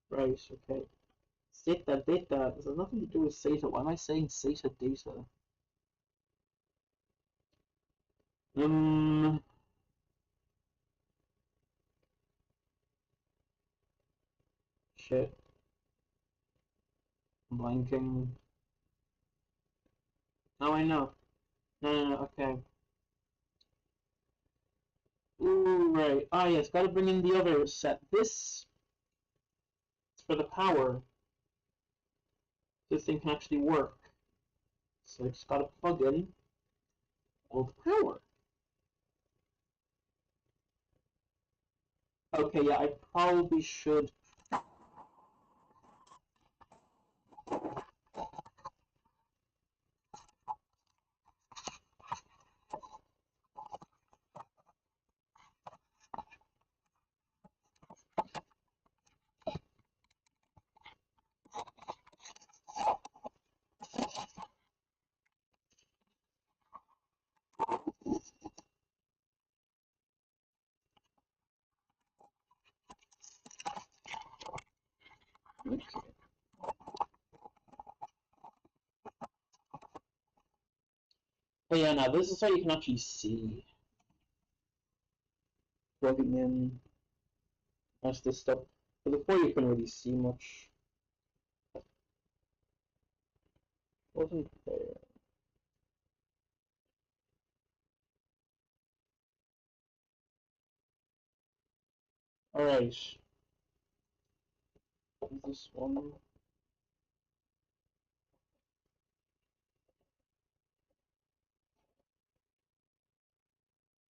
Right, okay. SATA data. This has nothing to do with SATA. Why am I saying SATA data? Shit. I'm blanking. Oh, I know. No, okay. Ooh, right. Ah, yes, gotta bring in the other set. This is for the power. This thing can actually work. So I just gotta plug in all the power. Okay, yeah, I probably should. Okay. But yeah, now this is how you can actually see. Plugging in most of this stuff. But before you can really see much. Wasn't there. Alright. Is this one?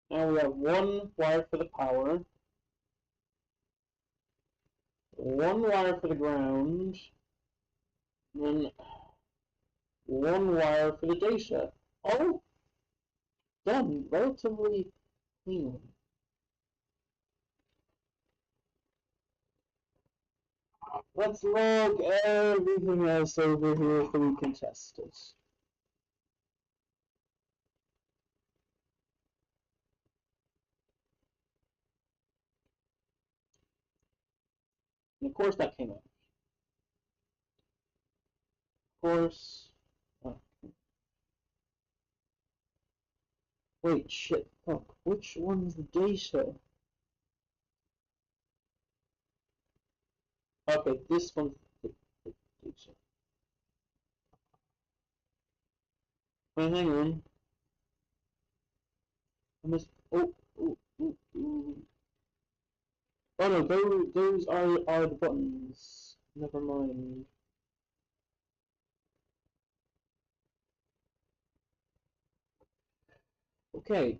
Now we have one wire for the power. one wire for the ground, and then one wire for the data. All done relatively cleanly. Let's log everything else over here so we can test it. And of course that came out. Of course. Oh. Wait, shit. Fuck. Which one's the data? Okay, this one's the data. Wait, hang on. I must. Oh, oh, oh, oh. Oh no, those are the buttons. Never mind. Okay.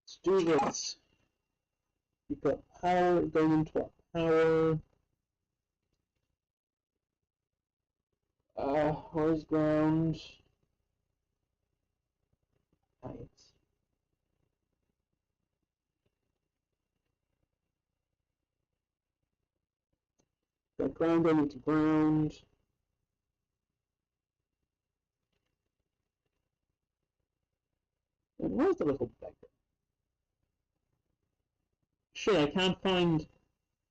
Let's do this. We've got power going into our power. Where's ground? Right. Got ground going into ground. And where's the little beggar? Shit, I can't find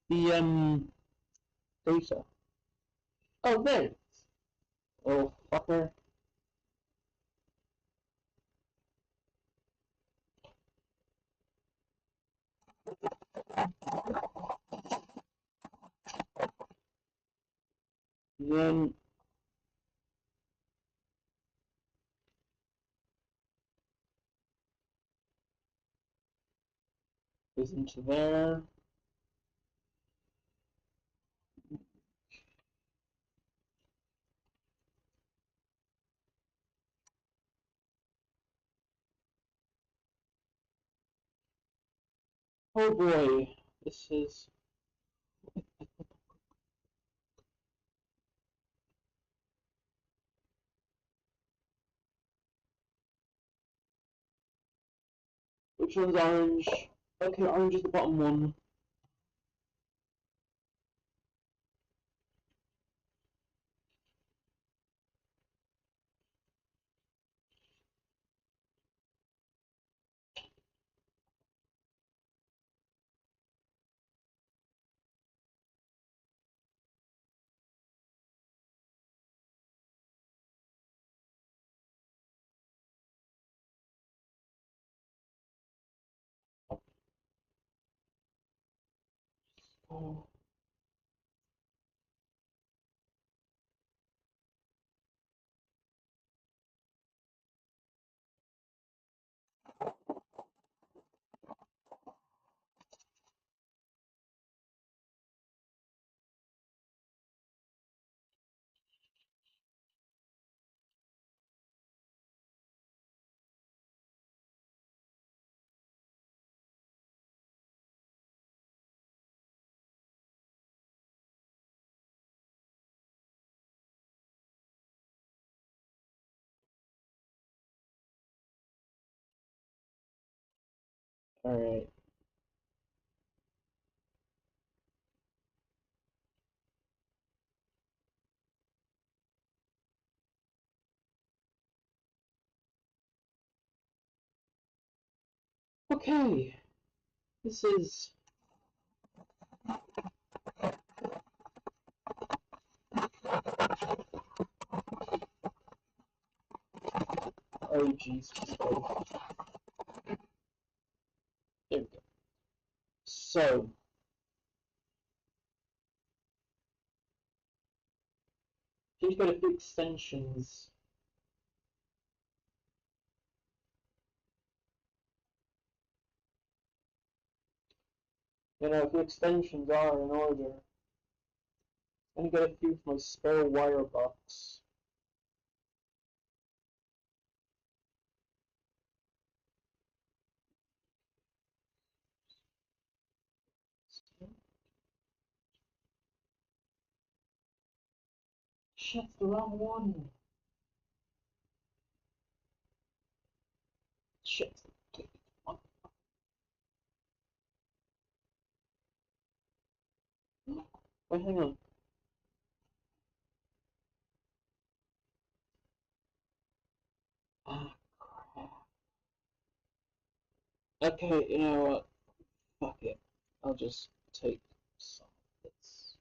the data. Oh, there it is. Oh, fucker. And then goes into there. Oh boy, this is. Which one's orange? Okay, orange is the bottom one. Oh. Alright. Okay. This is. Oh, jeez. There we go. So. She's got a few extensions. You know, if the extensions are in order. I'm gonna get a few from my spare wire box. shit, the wrong one. Shit. Okay, come on. Wait, hang on. Ah, crap. Okay, you know what? Fuck it. I'll just take some of this.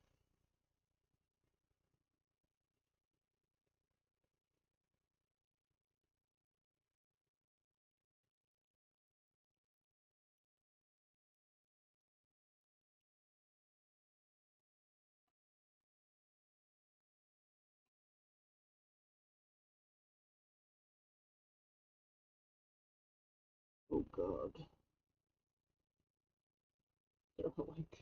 Oh god. They're like...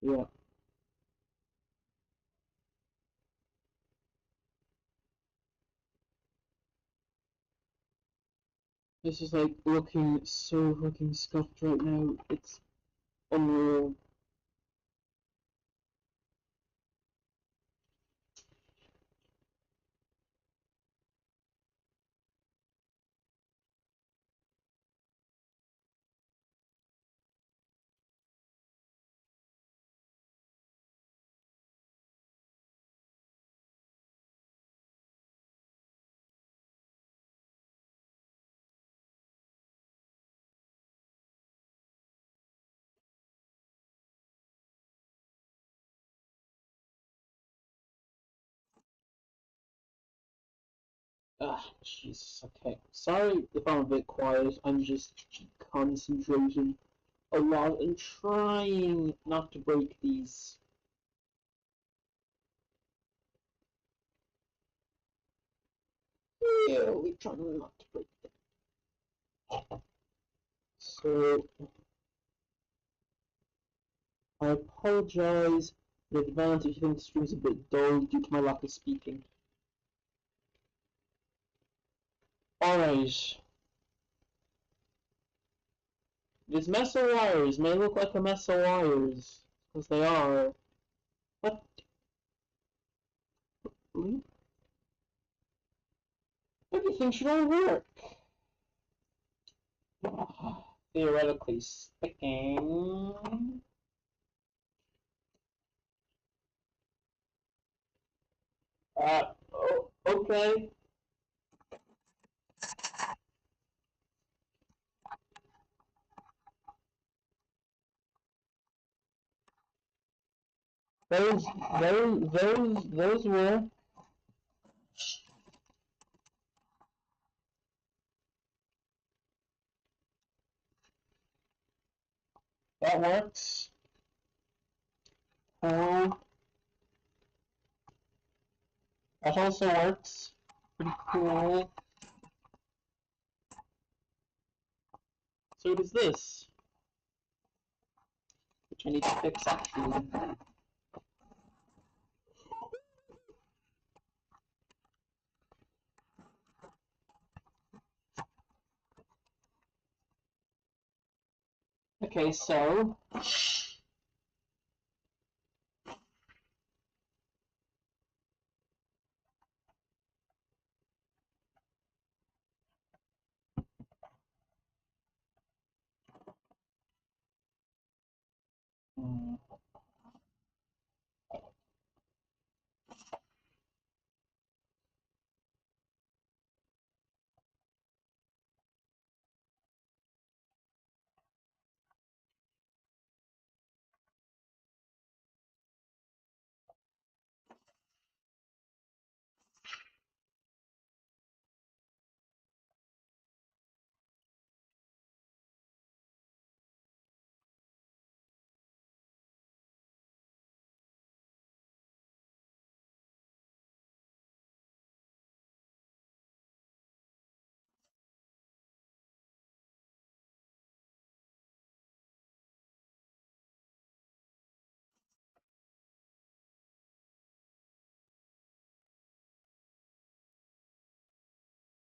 Yeah. This is like looking so fucking scuffed right now. It's unreal. Ah, Jesus, okay. Sorry if I'm a bit quiet, I'm just concentrating a lot and trying not to break these. Really trying not to break them. So, I apologize in advance if you think the stream is a bit dull due to my lack of speaking. Alright. This mess of wires may look like a mess of wires, because they are. But everything should all work. Theoretically speaking. Oh, okay. Those were. That works. Cool. That also works. Pretty cool. So does this, which I need to fix actually. Okay, so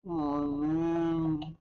Oh man.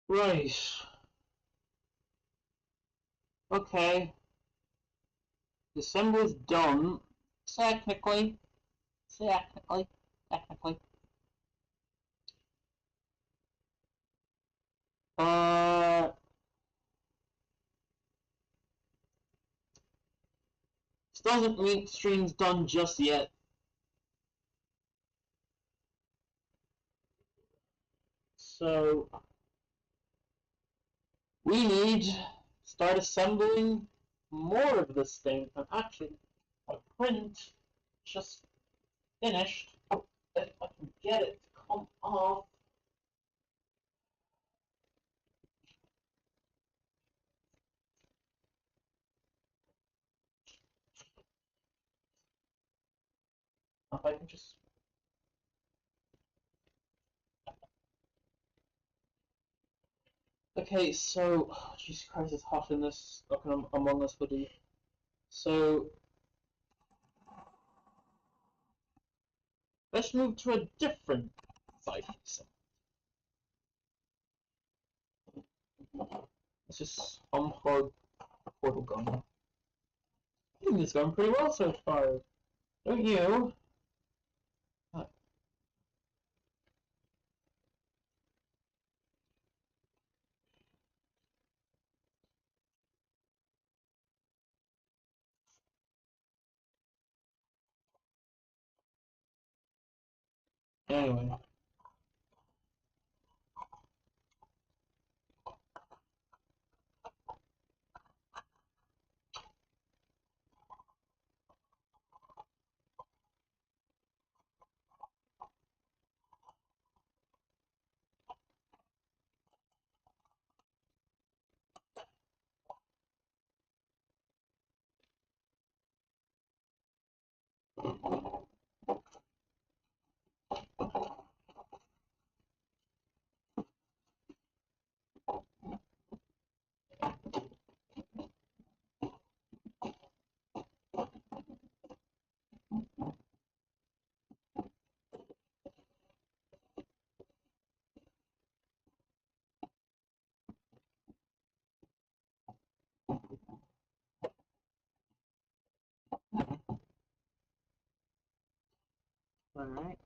Right. Okay. The assembly's done. Technically. Technically. Technically. Uh, this doesn't mean stream's done just yet. So, we need to start assembling more of this thing. And actually, my print just finished. If I can get it to come off. If I can just. Okay, so. Oh, Jesus Christ, it's hot in this fucking Among Us hoodie. So, let's move to a different sci-fi. Let's just unplug portal gun. I think it's going pretty well so far. Don't you? Anyway. Alright.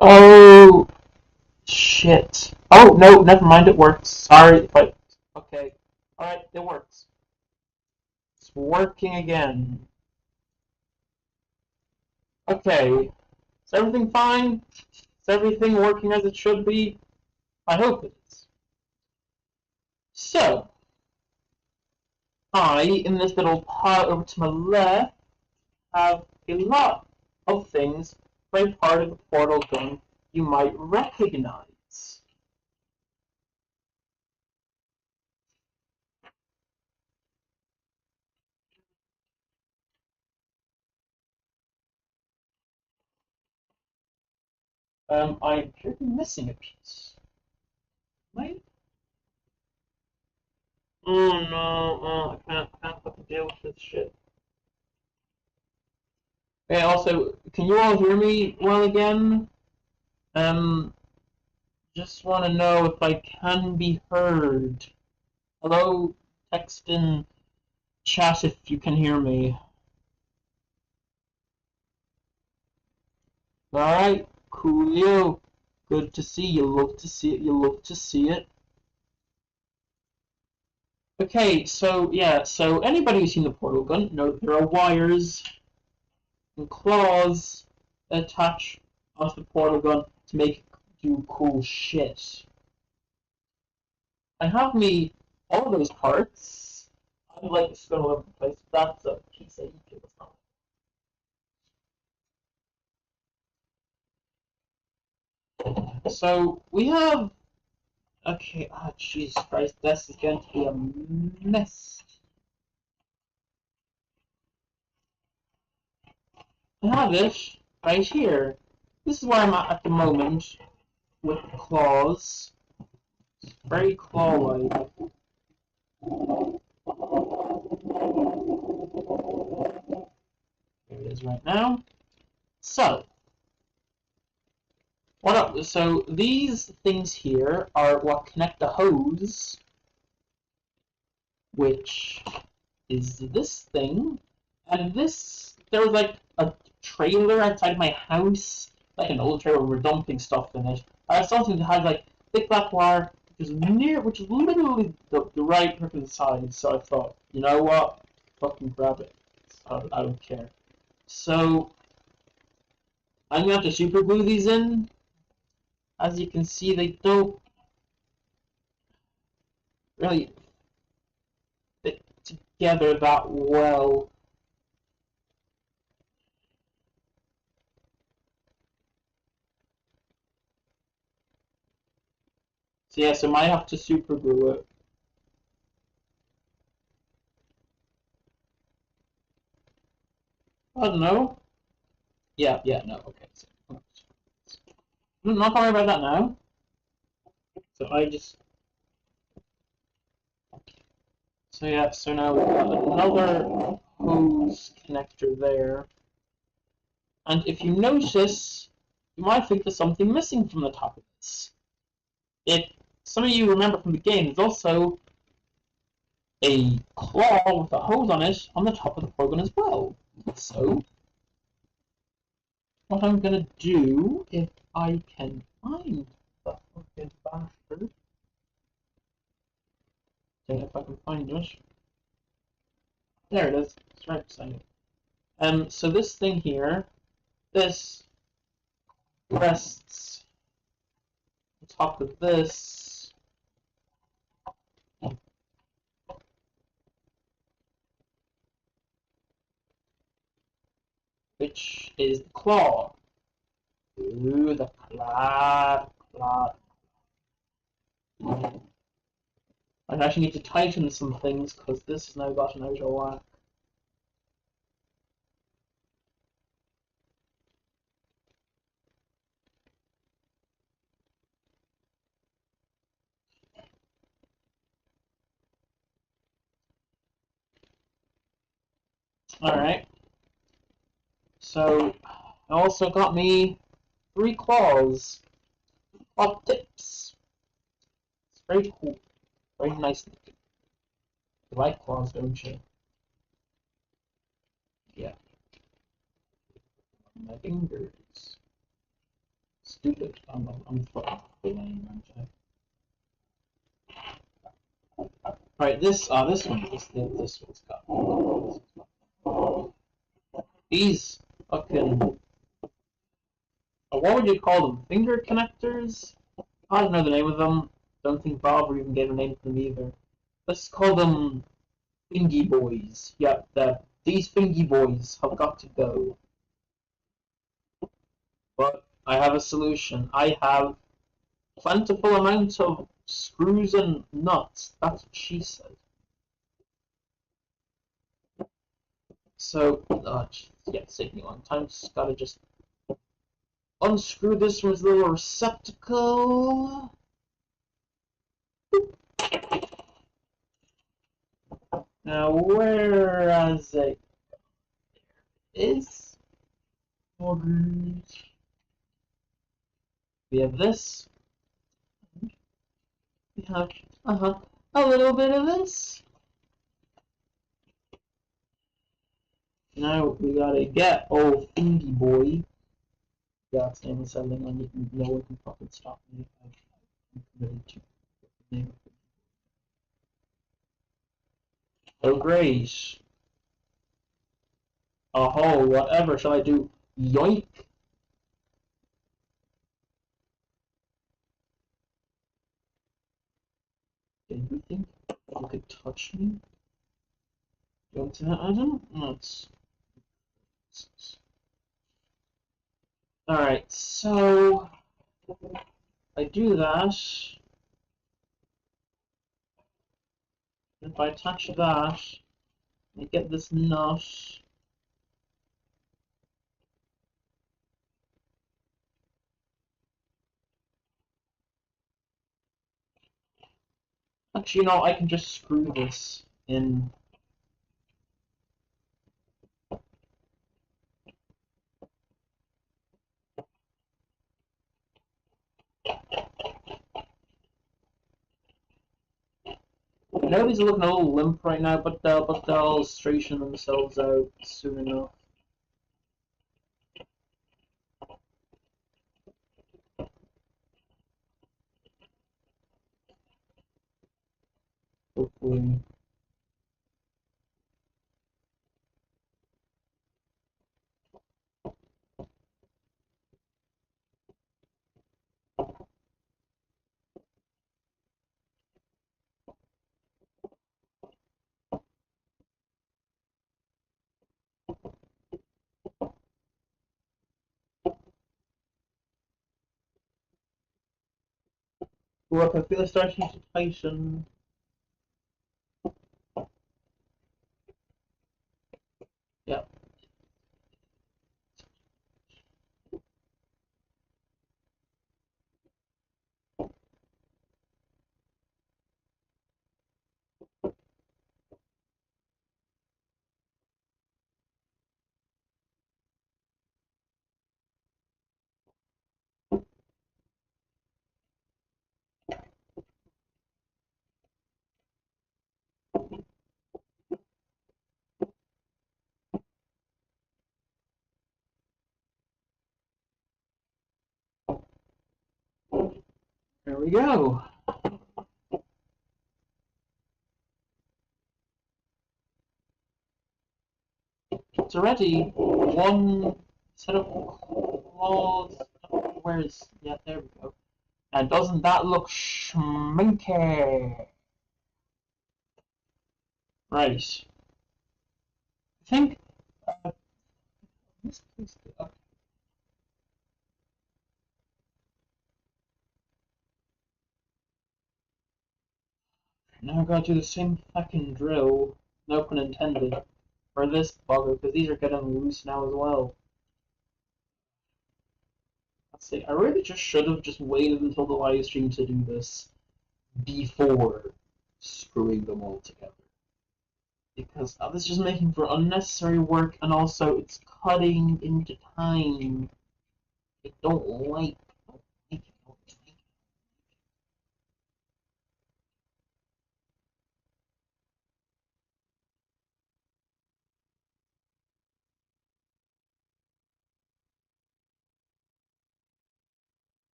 Oh, shit. Oh, no, never mind, it works. Sorry, but... Okay. Alright, it works. It's working again. Okay. Is everything fine? Is everything working as it should be? I hope it is. So, in this little pile over to my left, have a lot of things for a part of the portal gun you might recognize. I appear to be missing a piece. Right? Oh no, I can't fucking deal with this shit. Okay, also, can you all hear me well again? Um, just want to know if I can be heard. Hello, text in chat if you can hear me. Alright, coolio. Good to see you. Love to see it. You love to see it. Okay, so yeah, so anybody who's seen the portal gun knows there are wires and claws that attach onto the portal gun to make it do cool shit. I have me all of those parts. I'm like spin all over the place. That's a piece of EQ. So we have okay. Ah, Jesus Christ, this is going to be a mess. I have it right here. This is where I'm at the moment with the claws. It's very claw-like. There it is right now. So, so these things here are what connect the hose, which is this thing, and this there was like a trailer outside my house, like an old trailer. We were dumping stuff in it. I saw something that had like thick black wire, which is literally the right freaking size. So I thought, you know what, fucking grab it. I don't care. So I'm gonna have to super glue these in. As you can see, they don't really fit together that well. So yeah, so I might have to super glue it. I don't know. Yeah, no, okay. So, I'm not worry about that now. So I just so yeah, so now we've got another hose connector there. And if you notice, you might think there's something missing from the top of this. It some of you remember from the game, there's also a claw with a hose on it on the top of the program as well. So what I'm gonna do, if I can find the fucking bastard, if I can find it. There it is. It's right beside it. So this thing here, this rests on top of this, which is the claw. Ooh, the claw. I actually need to tighten some things because this has now gotten out of whack. Alright. So, I also got me 3 claws. Claw tips. It's very cool. Very nice looking. You like claws, don't you? Yeah. My fingers. stupid. I'm fucking lame, aren't I? Right, this one's got these fucking what would you call them? Finger connectors? I don't know the name of them. Don't think Bob even gave a name to them either. Let's call them Fingy Boys. Yeah, these Fingy Boys have got to go. But I have a solution. I have plentiful amount of screws and nuts. That's what she said. So, yeah, it's taking a long time. Just gotta just unscrew this from its little receptacle. Now, whereas it is, we have this. We have a little bit of this. Now we gotta get old Fingy Boy. God, stainless settling on it. No one can fucking stop me. I'm committed to the name of it. Oh, great. Oh, whatever shall I do? Yoink! Did you think you could touch me? Don't I don't know. Alright, so I do that. If I touch that, I get this nut. Actually, I can just screw this in. I know these are looking a little limp right now, but they'll straighten themselves out soon enough. Hopefully. Look, I feel it's starting to tighten. Yeah. There we go. It's already one set of claws. Where's yeah? There we go. And doesn't that look schminky? Right. I think this place. Okay. Now I gotta do the same fucking drill. No pun intended. For this bugger, because these are getting loose now as well. Let's see. I really just should have just waited until the live stream to do this before screwing them all together. Because this is just making for unnecessary work, and also it's cutting into time. I don't like.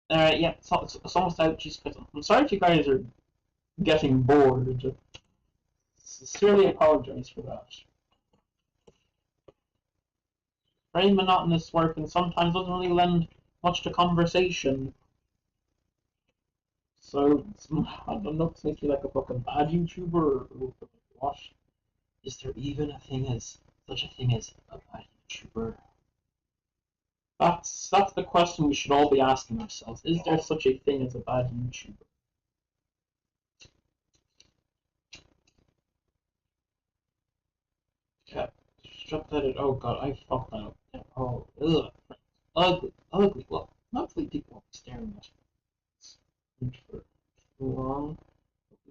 Yeah, it's almost out. Jeez, I'm sorry if you guys are getting bored. Sincerely apologize for that. Very monotonous work and sometimes doesn't really lend much to conversation. So, I don't know, it makes you like a fucking bad YouTuber or what? Is there even such a thing as a bad YouTuber? That's the question we should all be asking ourselves. Is there such a thing as a bad YouTuber? Yeah, shut that. Oh god, I fucked that up. Yeah, oh, ugh, ugly, ugly. Well, hopefully people won't be staring at it for too long.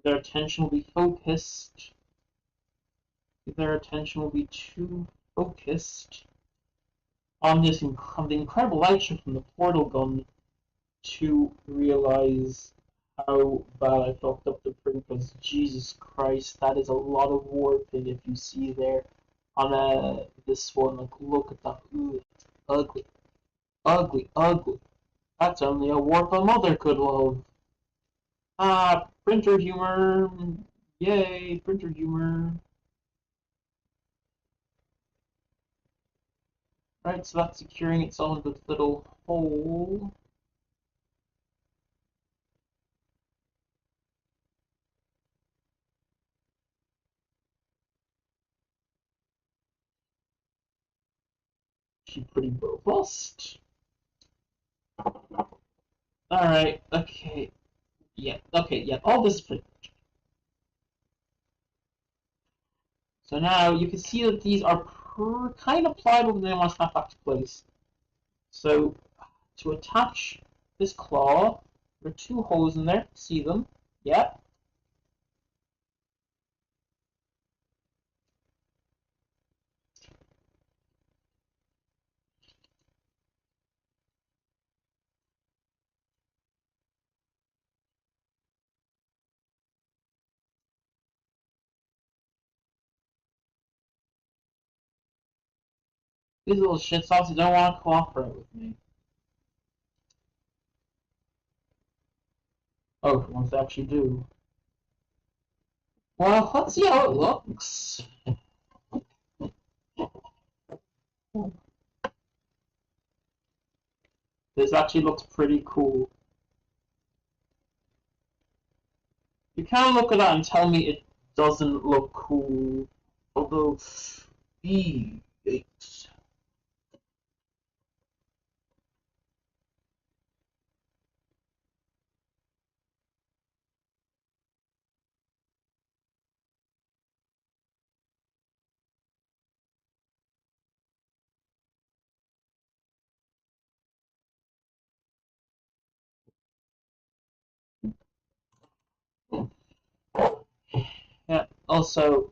Their attention will be focused. Their attention will be too focused on on the incredible light show from the portal gun to realize how bad I fucked up the print. Because Jesus Christ, that is a lot of warping. If you see there on this one, like look at that, ooh, ugly, ugly, ugly. That's only a warp a mother could love. Ah, printer humor, yay, printer humor. Right, so that's securing itself into this little hole. She's pretty robust. Alright, okay. Yeah, all this is pretty much. So now you can see that these are kind of pliable, but they want to snap back to place. So to attach this claw, there are two holes in there. See them? Yeah. These little shits obviously don't want to cooperate with me. Oh, for once they actually do. Well, let's see how it looks. This actually looks pretty cool. You can't look at that and tell me it doesn't look cool. Although, yikes. Yeah, also,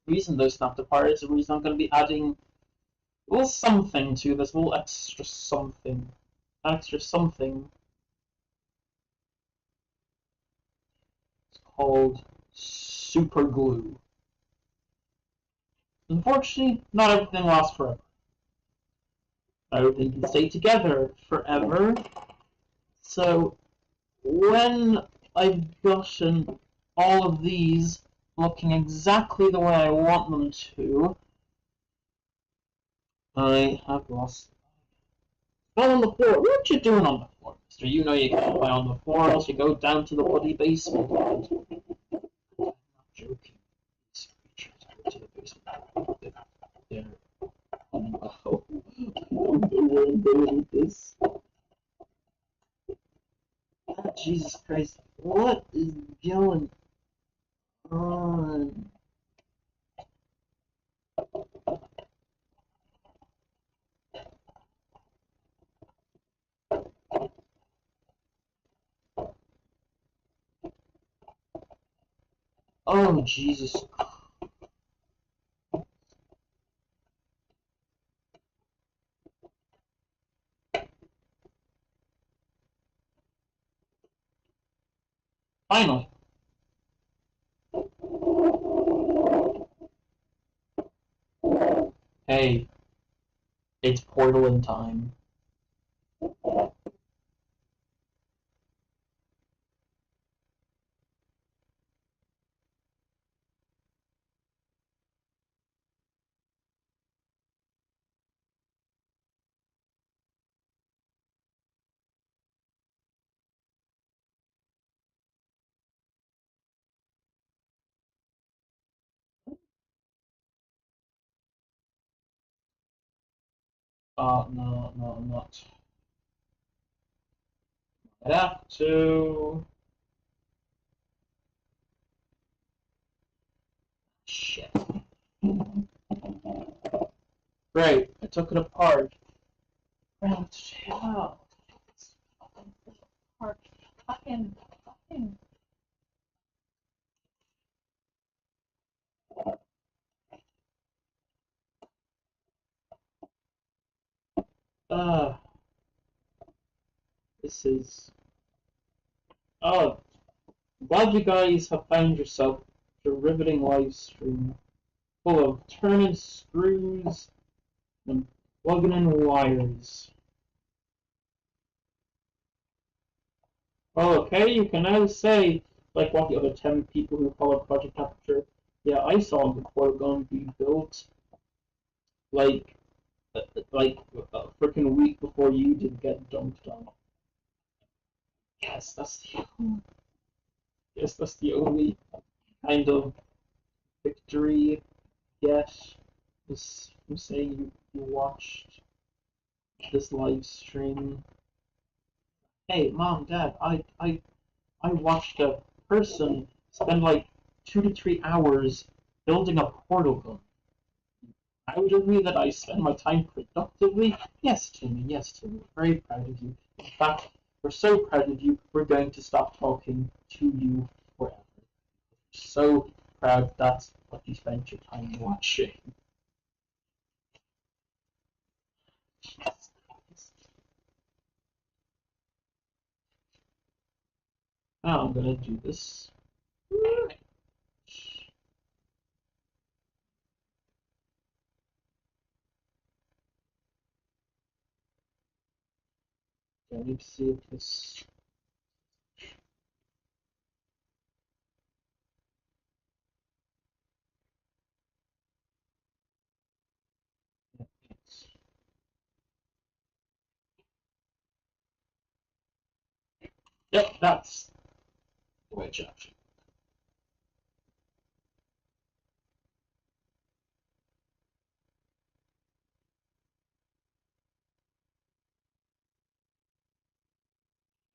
the reason those snapped apart is the reason I'm going to be adding a little something to this, a little extra something. Extra something. It's called super glue. Unfortunately, not everything lasts forever. Everything can stay together forever. So when I've gotten all of these looking exactly the way I want them to, I have lost. Fell on the floor. What you doing on the floor, mister? You know you can't lie on the floor, else you go down to the bloody basement. I'm not joking. These creatures go to the basement. They're. Oh no. I don't know where I'm going with this. Oh, Jesus Christ. What is going on? Oh, Jesus. Finally. Hey, it's portal in time. No, no, I'm not. I have to. Shit. Great, I took it apart. Right, yeah. Fucking apart. Fucking. Uh, this is. Oh, glad you guys have found yourself a riveting live stream full of turning screws and plugging in wires. Well, okay, you can now say, like what the other 10 people who followed Project Aperture, yeah, I saw the portal gun be built like like a freaking week before you did get dumped on. Yes, that's the only kind of victory yet. Is from saying you watched this live stream. Hey, mom, dad, I watched a person spend like 2 to 3 hours building a portal gun. I would agree that I spend my time productively. Yes, Timmy, very proud of you. In fact, we're so proud of you, we're going to stop talking to you forever. So proud that's what you spent your time watching. Now I'm gonna do this. I need to see if this. Yep, that's the way it should actually.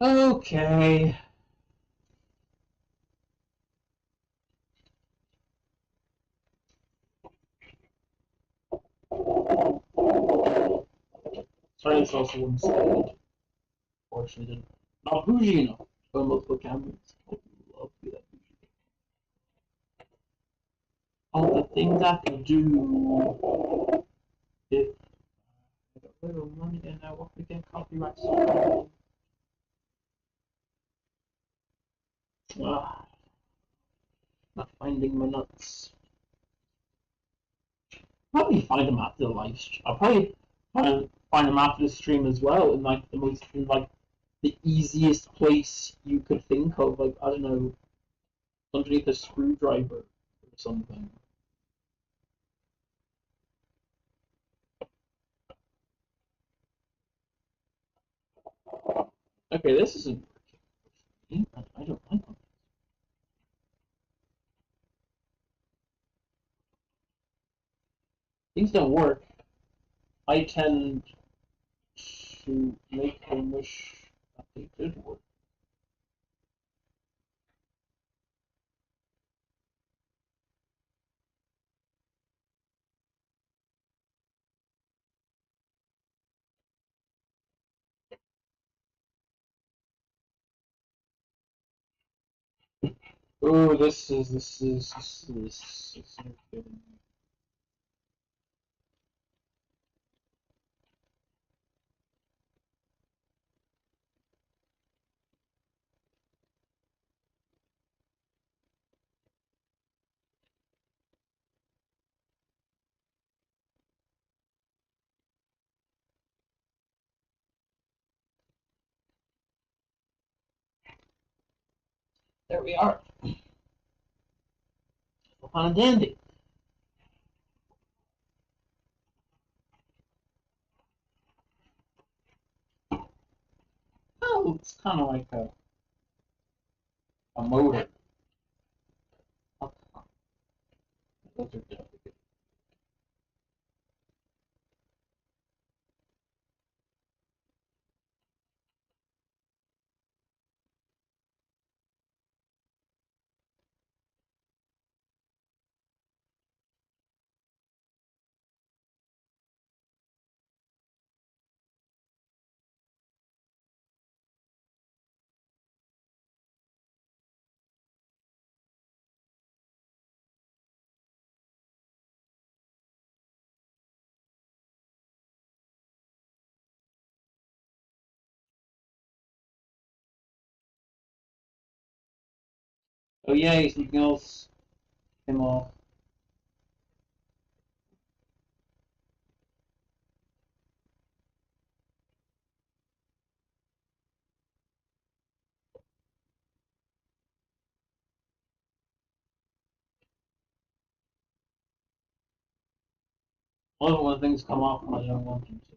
Okay. Sorry, it's also one side. Fortunately, didn't. Not bougie enough for multiple cameras. I love to be that bougie. All the things I could do if I got a little money and I want to get copyright song. Ah, not finding my nuts. Probably find them after the live stream. I'll probably find them after the stream as well, in like the easiest place you could think of, like I don't know, underneath a screwdriver or something. Okay, this isn't working. I don't like them. Things don't work. I tend to make them wish that they did work. Oh, this is there we are. Fun and dandy. Oh, it's kind of like a motor. Oh, those are delicate. Oh yay, something else came off. I love it when things come off when I don't want them to.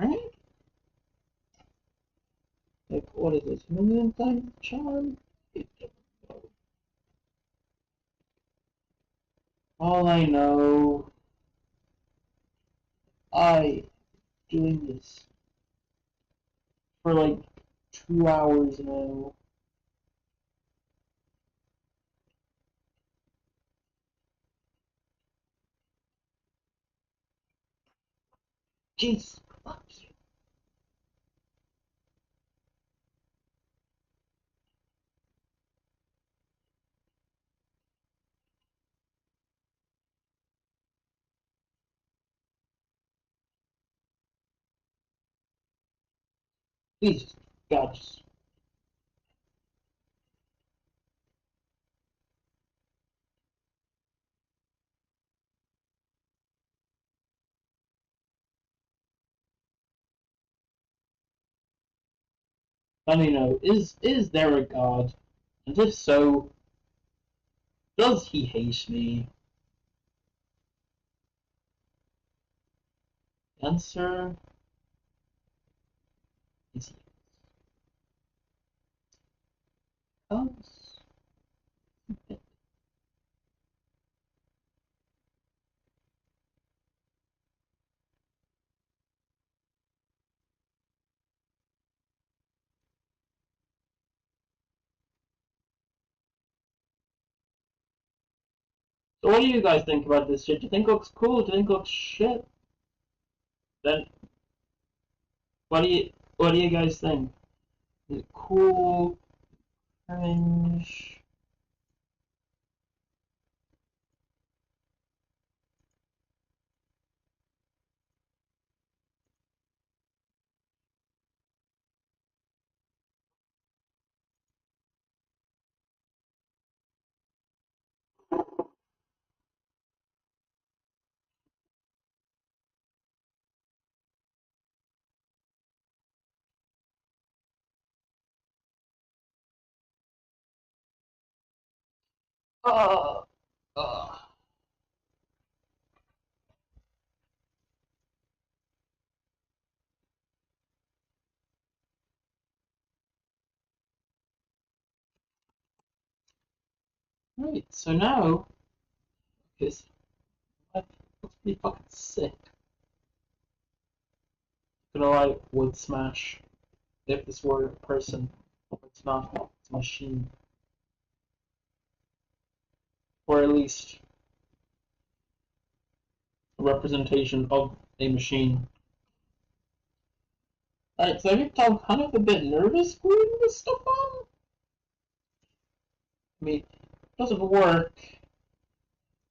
Alright. Like, what is this? Million time charm? All I know, I doing this for like 2 hours now. Jeez. Jesus. God. Just, let me know. Is there a God? And if so, does he hate me? Answer is yes. So what do you guys think about this shit? Do you think it looks cool? Do you think it looks shit? Then what do you guys think? Is it cool? Cringe? Uh, uh. Right, so now, because that's pretty fucking sick. Gonna like wood smash if this were a person. It's not, it's a machine. Or at least a representation of a machine. Alright, so I think I'm kind of a bit nervous gluing this stuff on. I mean, it doesn't work.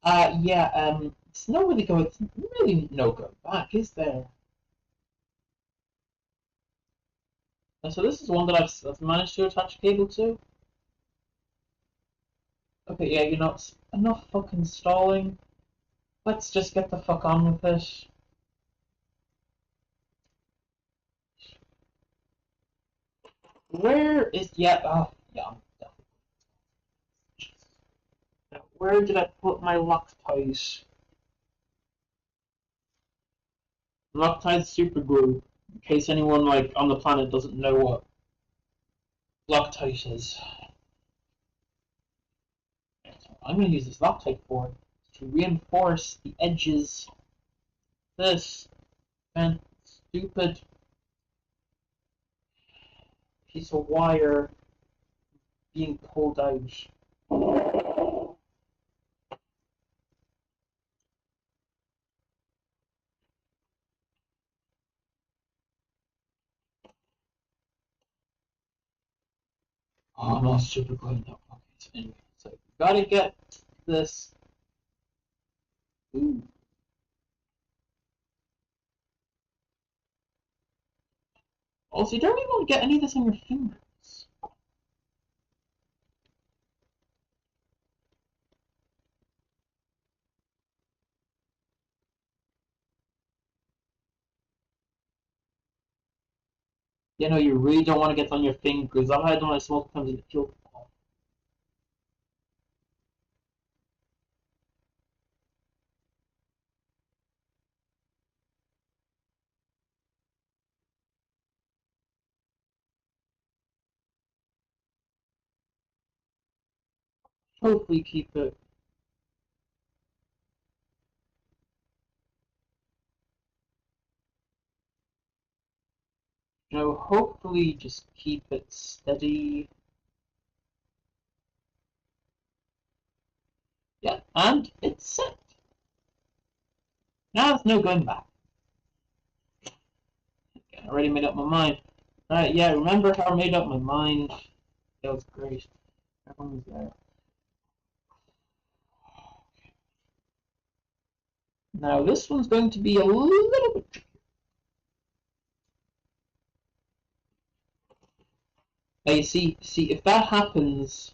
Yeah, it's not really going, it's really no going back, is there? And so this is one that I've managed to attach a cable to. Okay, yeah, you know, enough fucking stalling. Let's just get the fuck on with it. Where is, yeah, oh, yeah, now, where did I put my Loctite? Loctite super glue. In case anyone like on the planet doesn't know what Loctite is. I'm going to use this Loctite for to reinforce the edges. This stupid piece of wire being pulled out. Oh, I'm not super good. No. Okay, so anyway, so we gotta get this. Ooh. Also, you don't really want to get any of this on your fingers. You know, you really don't want to get on your fingers. I've had it on my multiple times and it feels awful. Hopefully keep it. You know, hopefully just keep it steady. Yeah, and it's set. Now there's no going back. Okay, I already made up my mind. Right, yeah, remember how I made up my mind? That was great. Everyone was there. Now this one's going to be a little bit tricky. Now you see, if that happens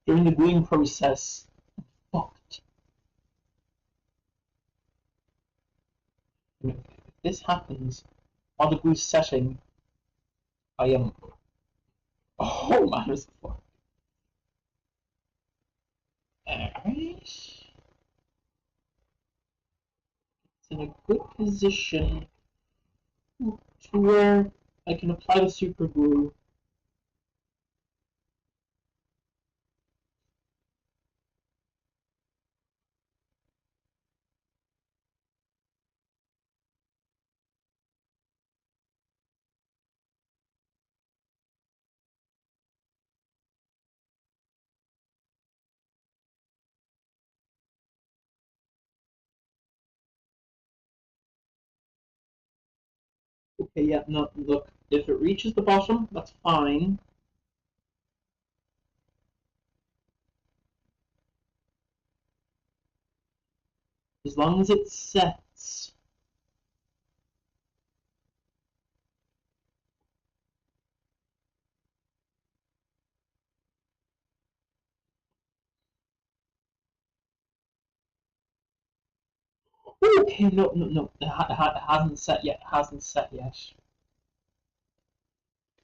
during the gluing process, fucked. If this happens while the glue's setting, I am. Oh man, it's fucked. Alright. It's in a good position to where I can apply the super glue. Okay, yeah, no, look, if it reaches the bottom, that's fine. As long as it sets. Okay, no, it hasn't set yet, hasn't set yet.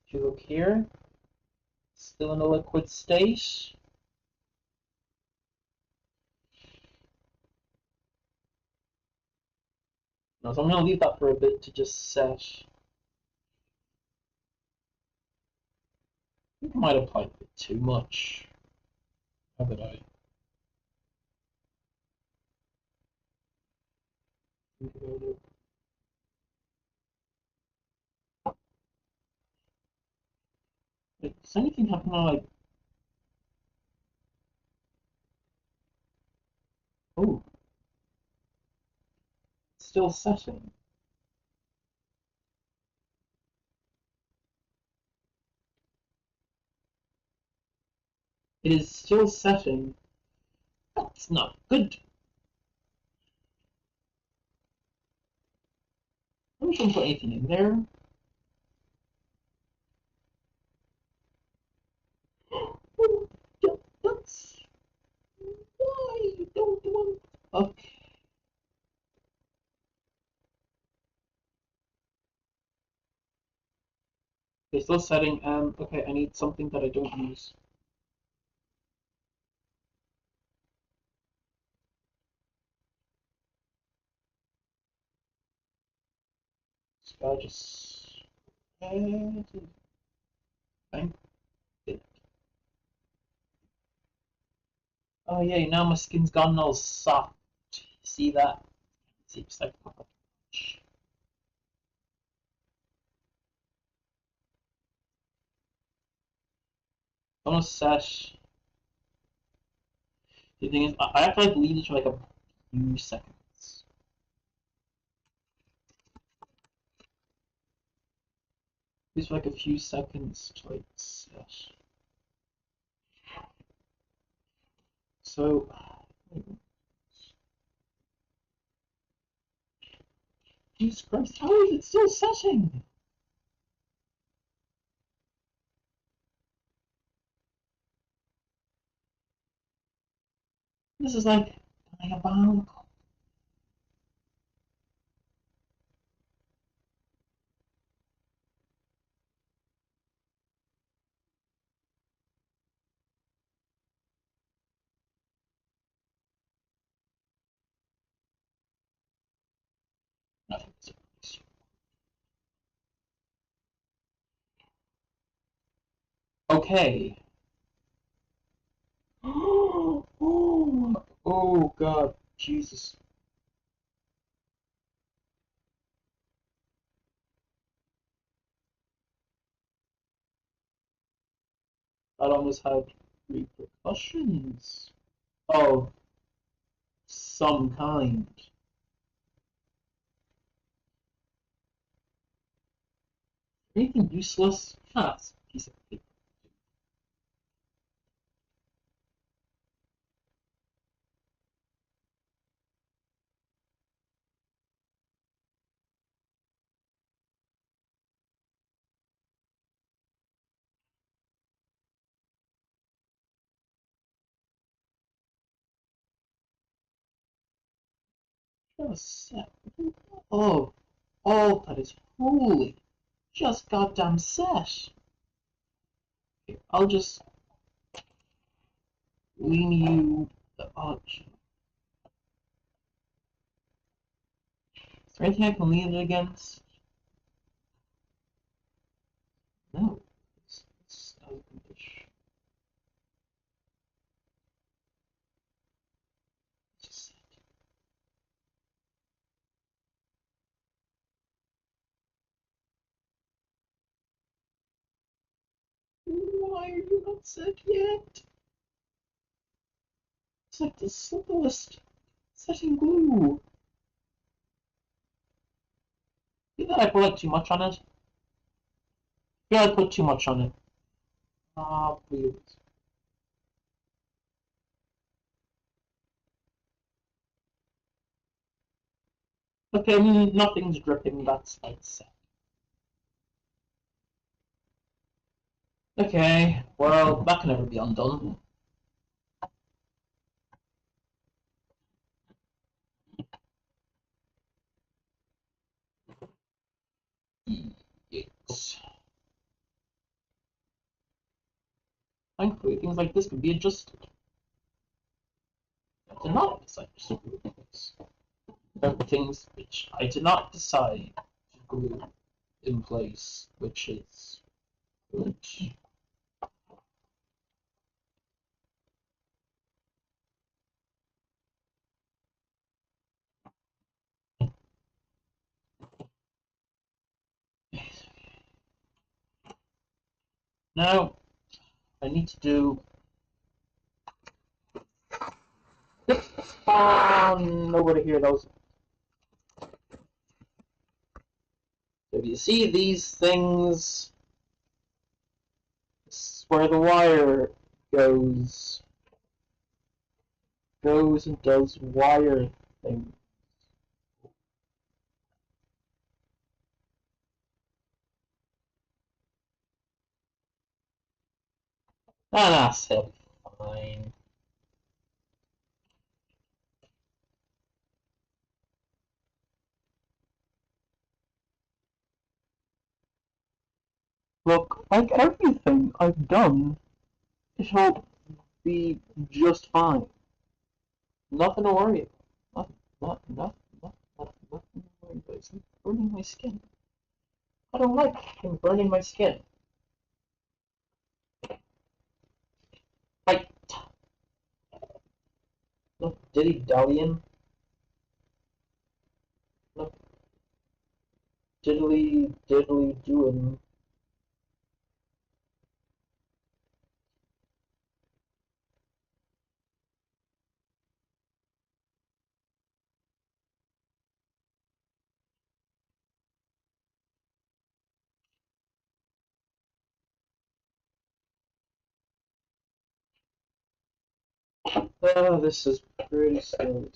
If you look here, still in a liquid state. No, so I'm going to leave that for a bit to just set. I think I might have applied a bit too much. How did I? Does anything happen when I? Oh, it's still setting. It is still setting. That's not good. I'm not put anything in there. Oh, that's why you don't want. Okay. Okay, still setting. Okay, I need something that I don't use. I just thank it. Oh yeah, now my skin's gone all soft. See that? Seems like I'm gonna set. The thing is, I have to like leave it for like a few seconds. Just for like a few seconds to like set. So, Jesus Christ, how is it still setting? This is like diabolical. Nothing. Okay. Oh God, Jesus. That almost had repercussions of some kind. Anything useless? That's a piece of paper. Just set. Oh, all that is holy. Just goddamn set. Okay, I'll just lean you the option. Is there anything I can lean it against? No. It's out of condition. Just why are you not set yet? It's like the simplest setting glue. You think I put like too much on it? I feel I put too much on it. Ah, please. Okay, nothing's dripping, that's set. Okay, well, that can never be undone. Yikes. Thankfully, things like this can be adjusted. I did not decide to glue things. There are things which I did not decide to glue in place, which is good. Now, I need to do over to here. Those. So if you see these things, this is where the wire goes and does wire things. That's fine. Look, like everything I've done, it'll be just fine. Nothing to worry about. Nothing to worry about. It's like burning my skin. I don't like him burning my skin. Fight! No dilly-dallying. No diddly-doing. Oh, this is pretty slow.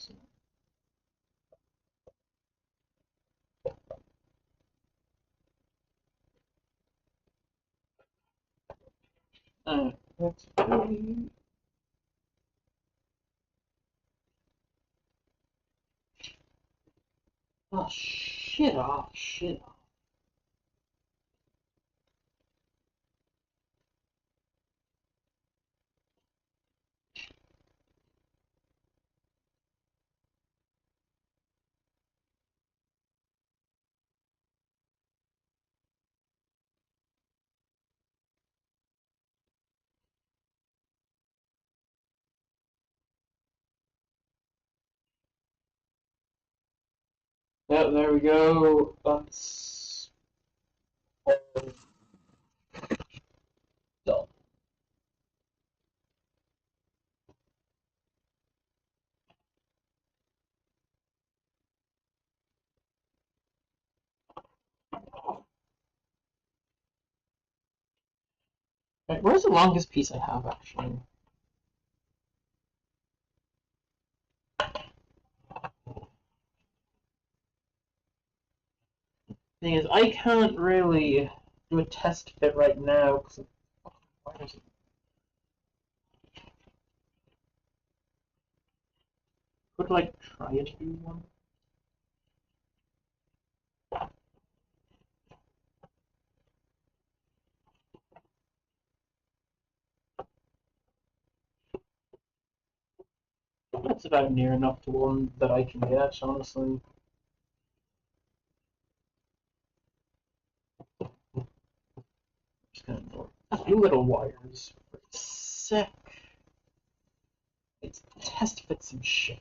That's pretty... Oh, shit off, shit off. Yeah, there we go. That's all done. Right, where's the longest piece I have, actually? Thing is, I can't really do a test fit right now because of wires. Could like try and do one. That's about near enough to one that I can get, honestly. Just gonna ignore a few little wires for a sec. Let's test fit some shit.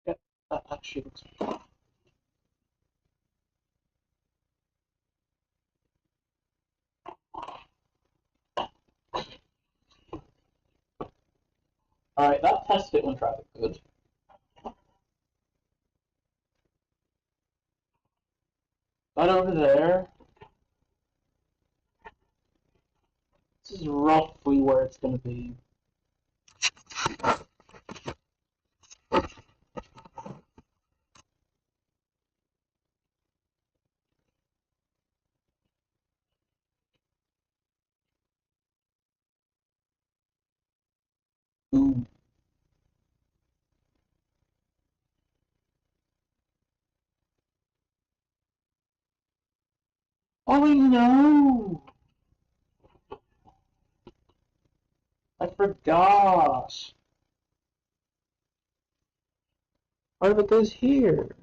Yeah, that actually looks. Alright, that test fit went rather good. That over there. This is roughly where it's gonna be. Ooh. Oh, I know! I forgot! What if it goes here?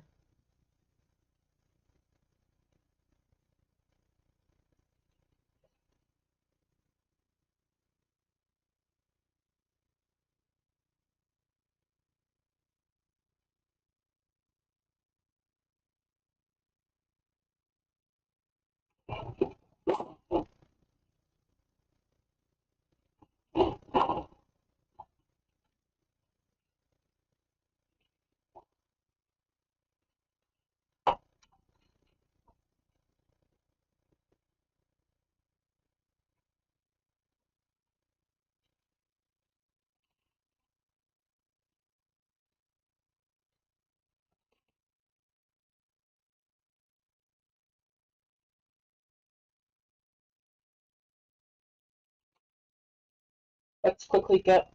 Let's quickly get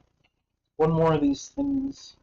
one more of these things.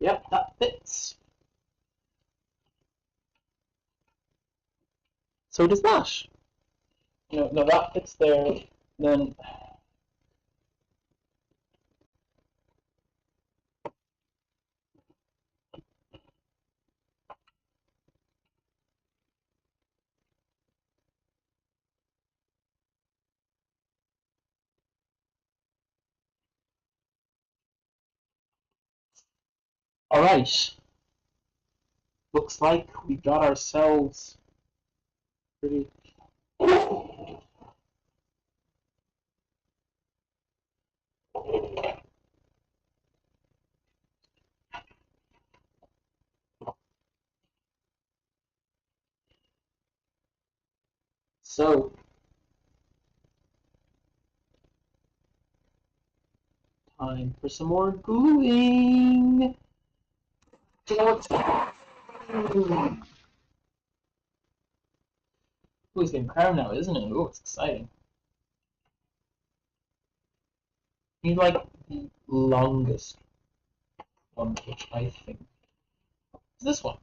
Yep, that fits. So does that. No, that fits there. Then alright. Looks like we got ourselves pretty. So time for some more gluing. Ooh, it's getting crowded now, isn't it? Oh, it's exciting. Need like the longest one, which I think is this one.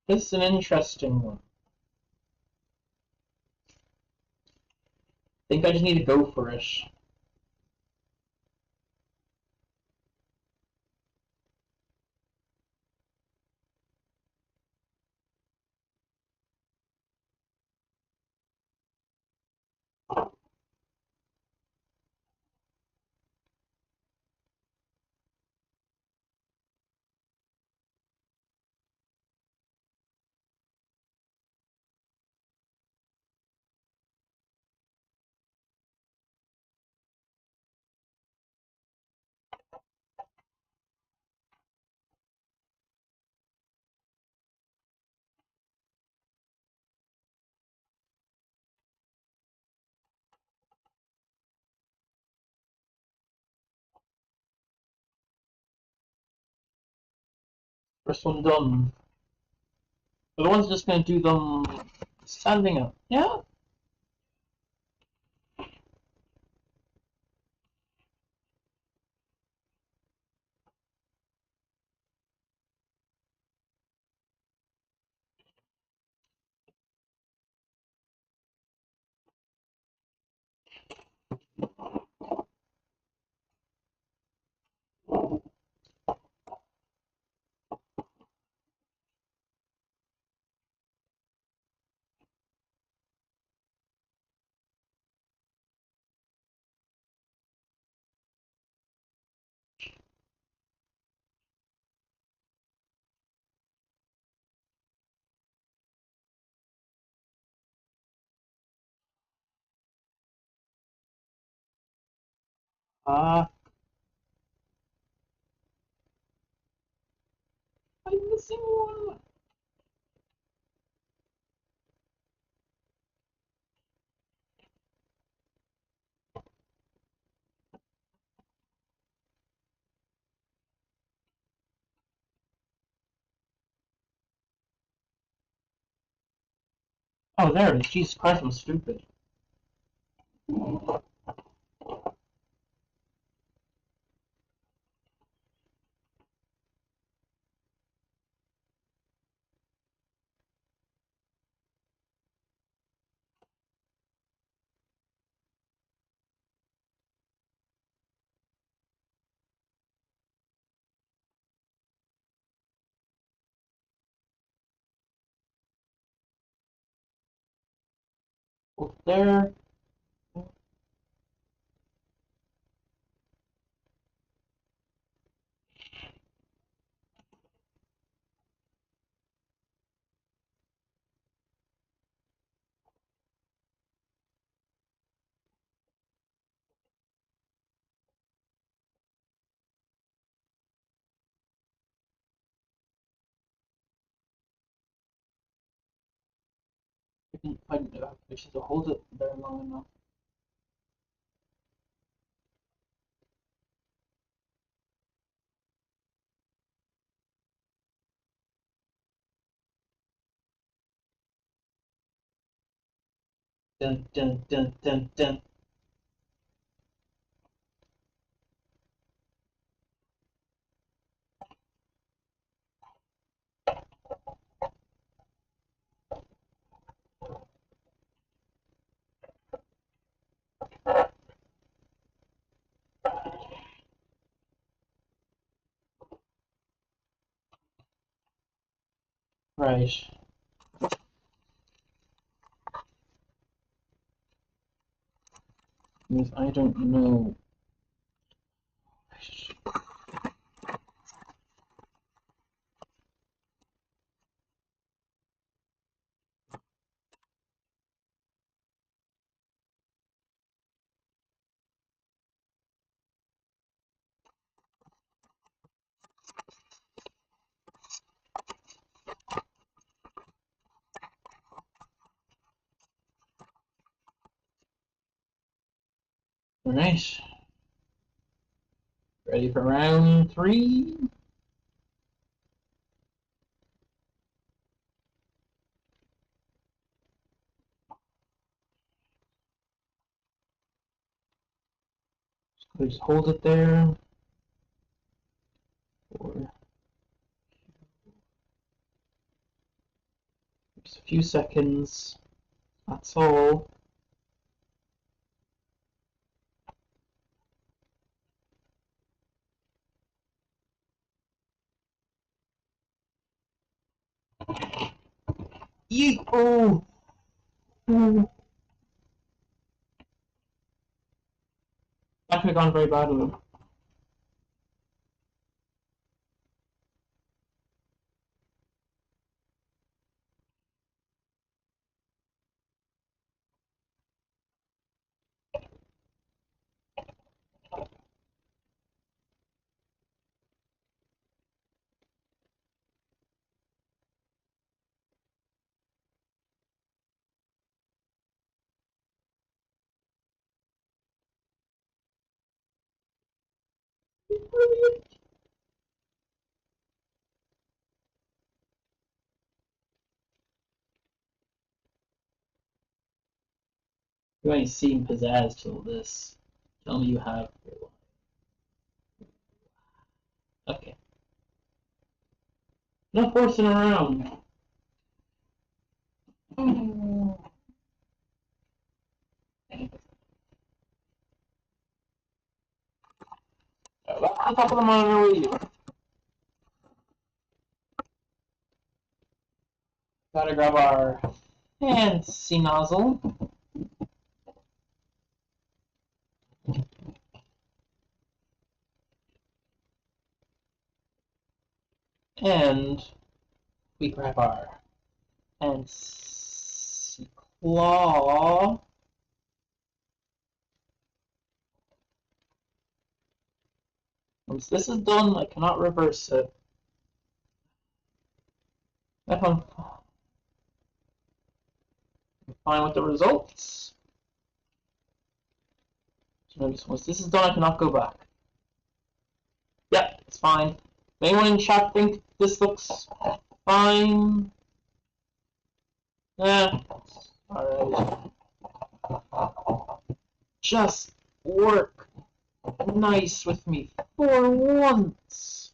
This is an interesting one. I think I just need to go for it. First one done. The other one's just going to do them standing up. Yeah? Ah, I'm missing one. Oh, there it is. Jesus Christ, I'm stupid. Hold there. I should hold it there long enough. Dun dun dun dun dun. Right. Because I don't know. Alright. Ready for round 3? Just hold it there. For just a few seconds. That's all. Yeet! Oh! That could have gone very badly. You ain't seen pizzazz till this. Tell me you have. Okay. No forcing around. On top of the monitor with you. Gotta grab our fancy nozzle. And we grab our fancy claw. Once this is done, I cannot reverse it. If I'm fine with the results. So once this is done, I cannot go back. Yep, it's fine. Anyone in chat think this looks fine? Yeah. Alright. Just work nice with me for once.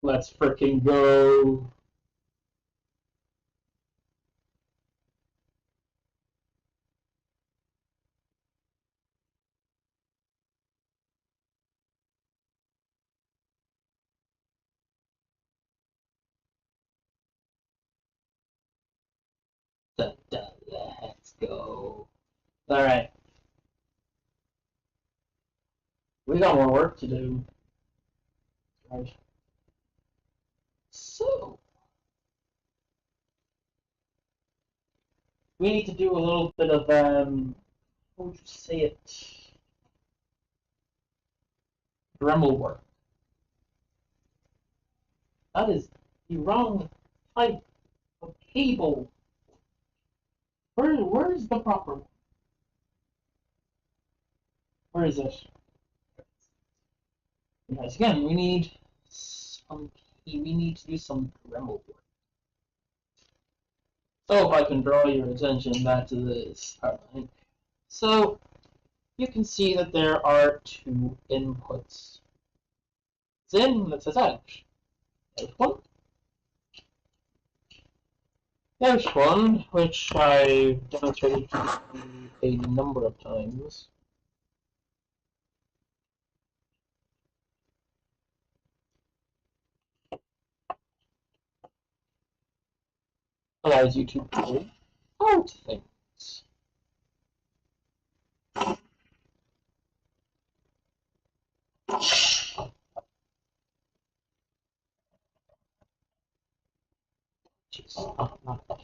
Let's frickin' go. Let's go. Alright. We got more work to do. Right. So, we need to do a little bit of, how would you say it? Dremel work. That is the wrong type of cable. Where is the proper one? Where is it? Yes, again, we need to do some Dremel work. So if I can draw your attention back to this outline. So you can see that there are two inputs. It's in, that says out. There's one. There's one, which I've demonstrated a number of times. Allows you to pull out things. Jeez. Oh, not that.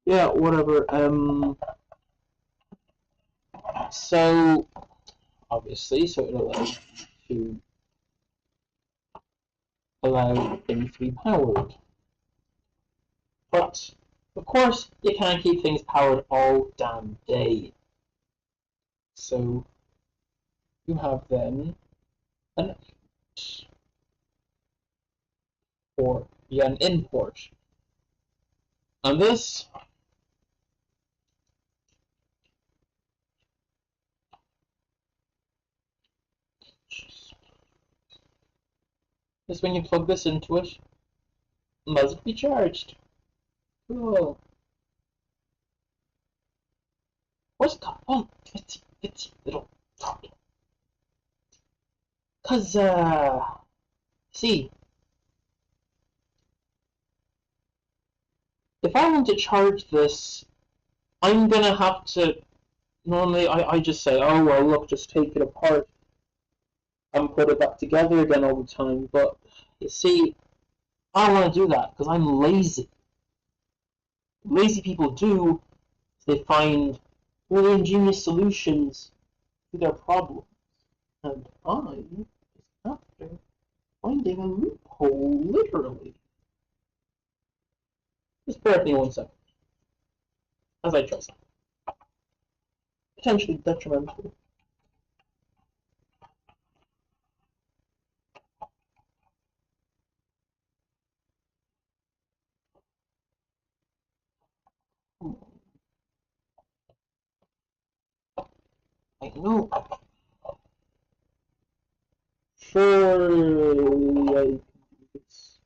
Yeah, whatever. So obviously, so it allows you to allow things to be powered. But of course, you can't keep things powered all damn day. So you have then an out, or an import. And this is when you plug this into it, must be charged. Cool. What's going on? It's little talking. Cause see, if I want to charge this, I'm gonna have to. Normally, I just say, oh well, look, just take it apart and put it back together again all the time. But you see, I don't want to do that because I'm lazy. Lazy people do. They find really ingenious solutions to their problems, and I is after finding a loophole, literally. Just bear with me 1 second, as I trust. Potentially detrimental. I know. Surely I can do this.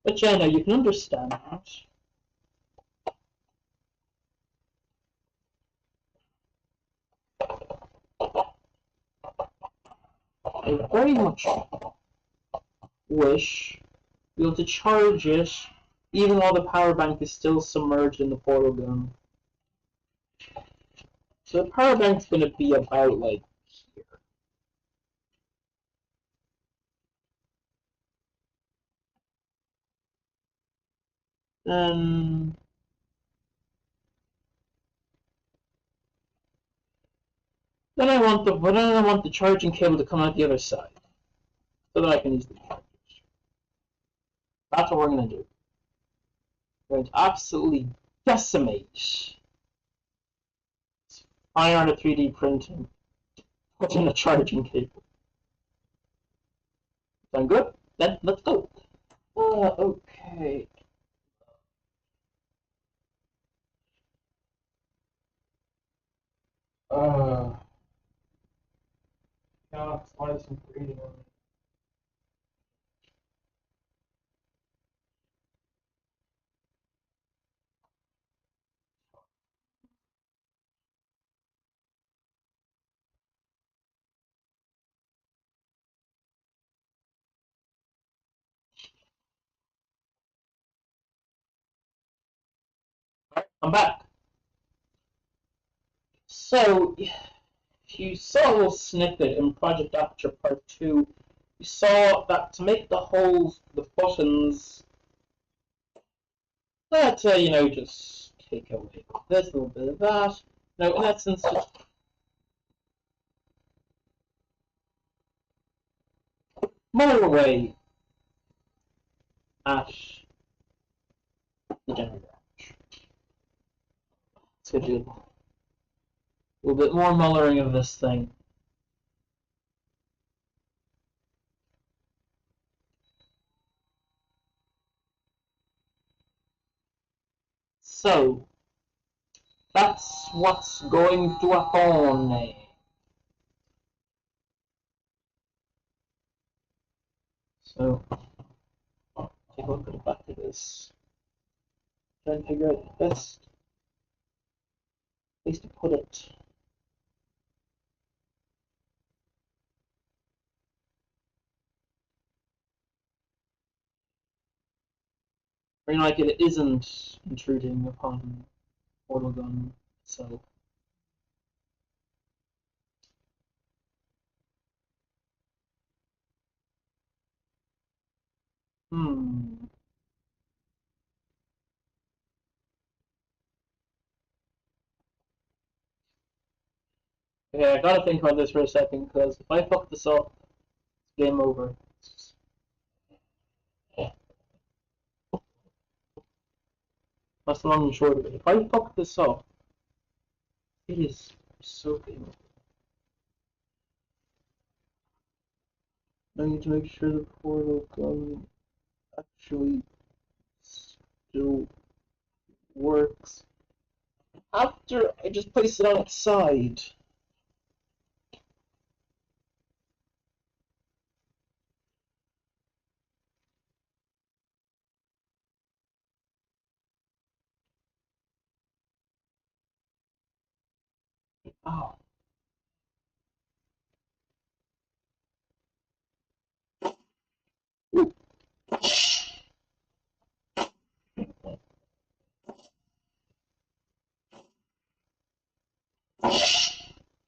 But yeah, no, you can understand that. I very much wish be able to charge it even while the power bank is still submerged in the portal gun. So the power bank's going to be about like here. Then I want the charging cable to come out the other side so that I can use the chargers. That's what we're going to do. We're going to absolutely decimate iron 3D printing, put in a charging cable. Sound good? Then let's go. Okay. God, why is some breathing on me? I'm back. So, if you saw a little snippet in Project Aperture Part 2, you saw that to make the holes, the buttons, that, just take away this, a little bit of that. Now, in essence, just muller away at the generator. Let's go do a little bit more mullering of this thing. So, that's what's going to happen. So, take a look at the back of this. Try and figure out the best place to put it. Or, like it isn't intruding upon portal gun itself. Hmm. Okay, I gotta think about this for a second, because if I fuck this up, it's game over. That's the long and short of it. If I fuck this up, it is so game over. I need to make sure the portal gun actually still works after I just place it on its side. Oh. Ooh.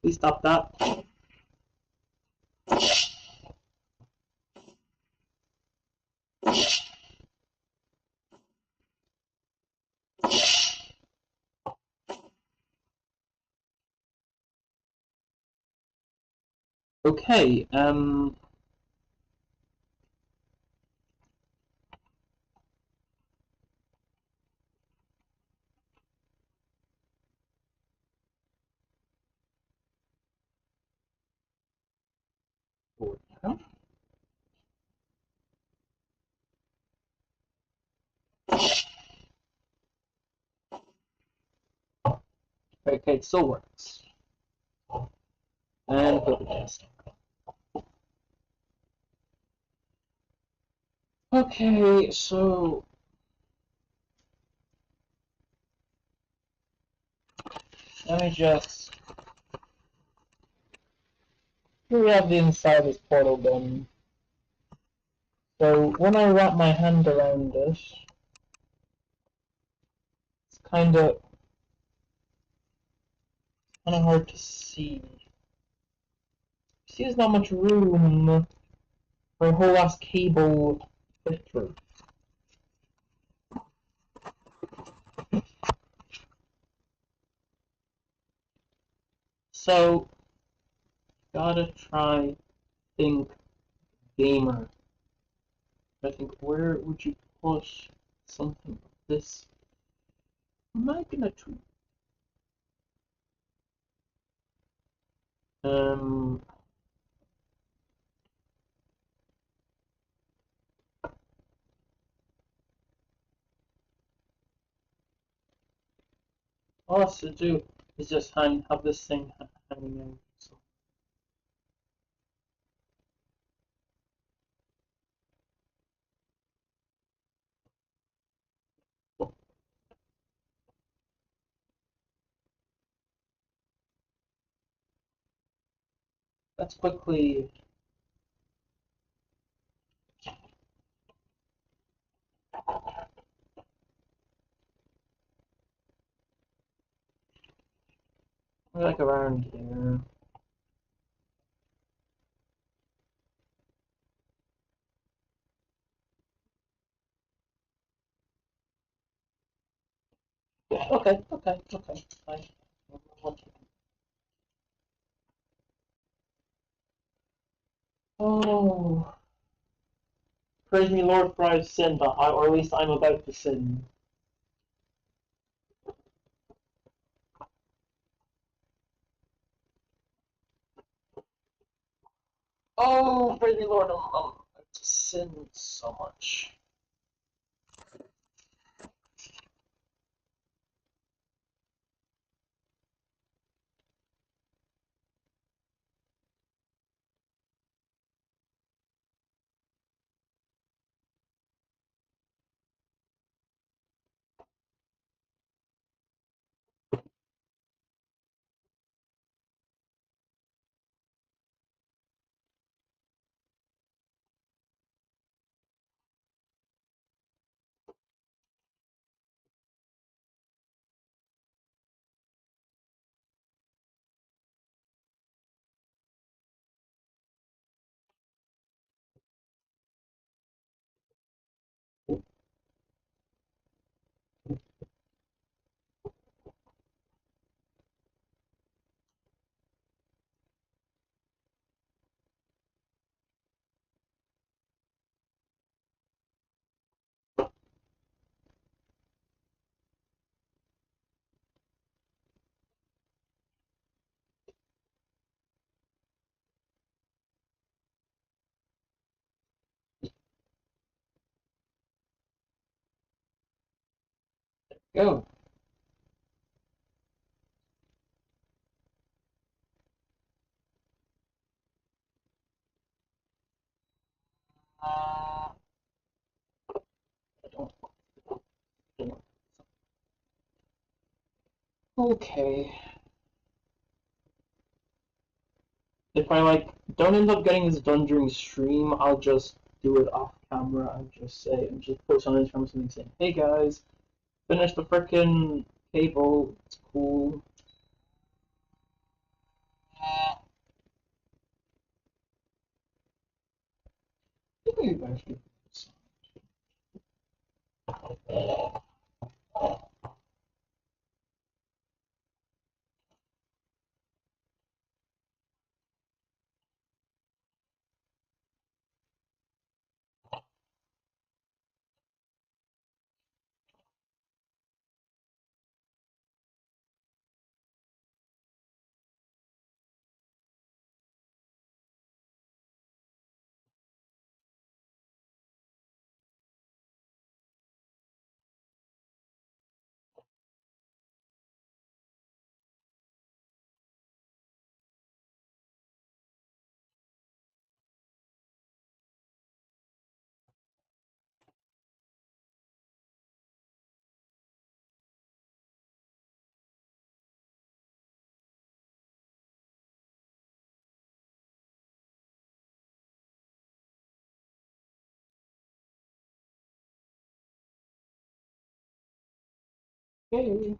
Please stop that. Okay, okay, it still works. And put the test. Okay, so let me just. Here we have the inside of this portal gun. So when I wrap my hand around it, it's kind of hard to see. See, there's not much room for a whole ass cable to fit through. So, gotta try think gamer. I think where would you put something like this magnitude. Um, all I have to do is just have this thing hanging out. So. Let's quickly like around here. Yeah, okay. Fine. Oh, praise me, Lord, for I've sinned, or at least I'm about to sin. Oh, praise me, Lord, I'm about to sin so much. Go. Okay. If I don't end up getting this done during stream, I'll just do it off camera and just post on Instagram something saying, "Hey guys, finish the frickin' cable. It's cool." I think I actually. Okay.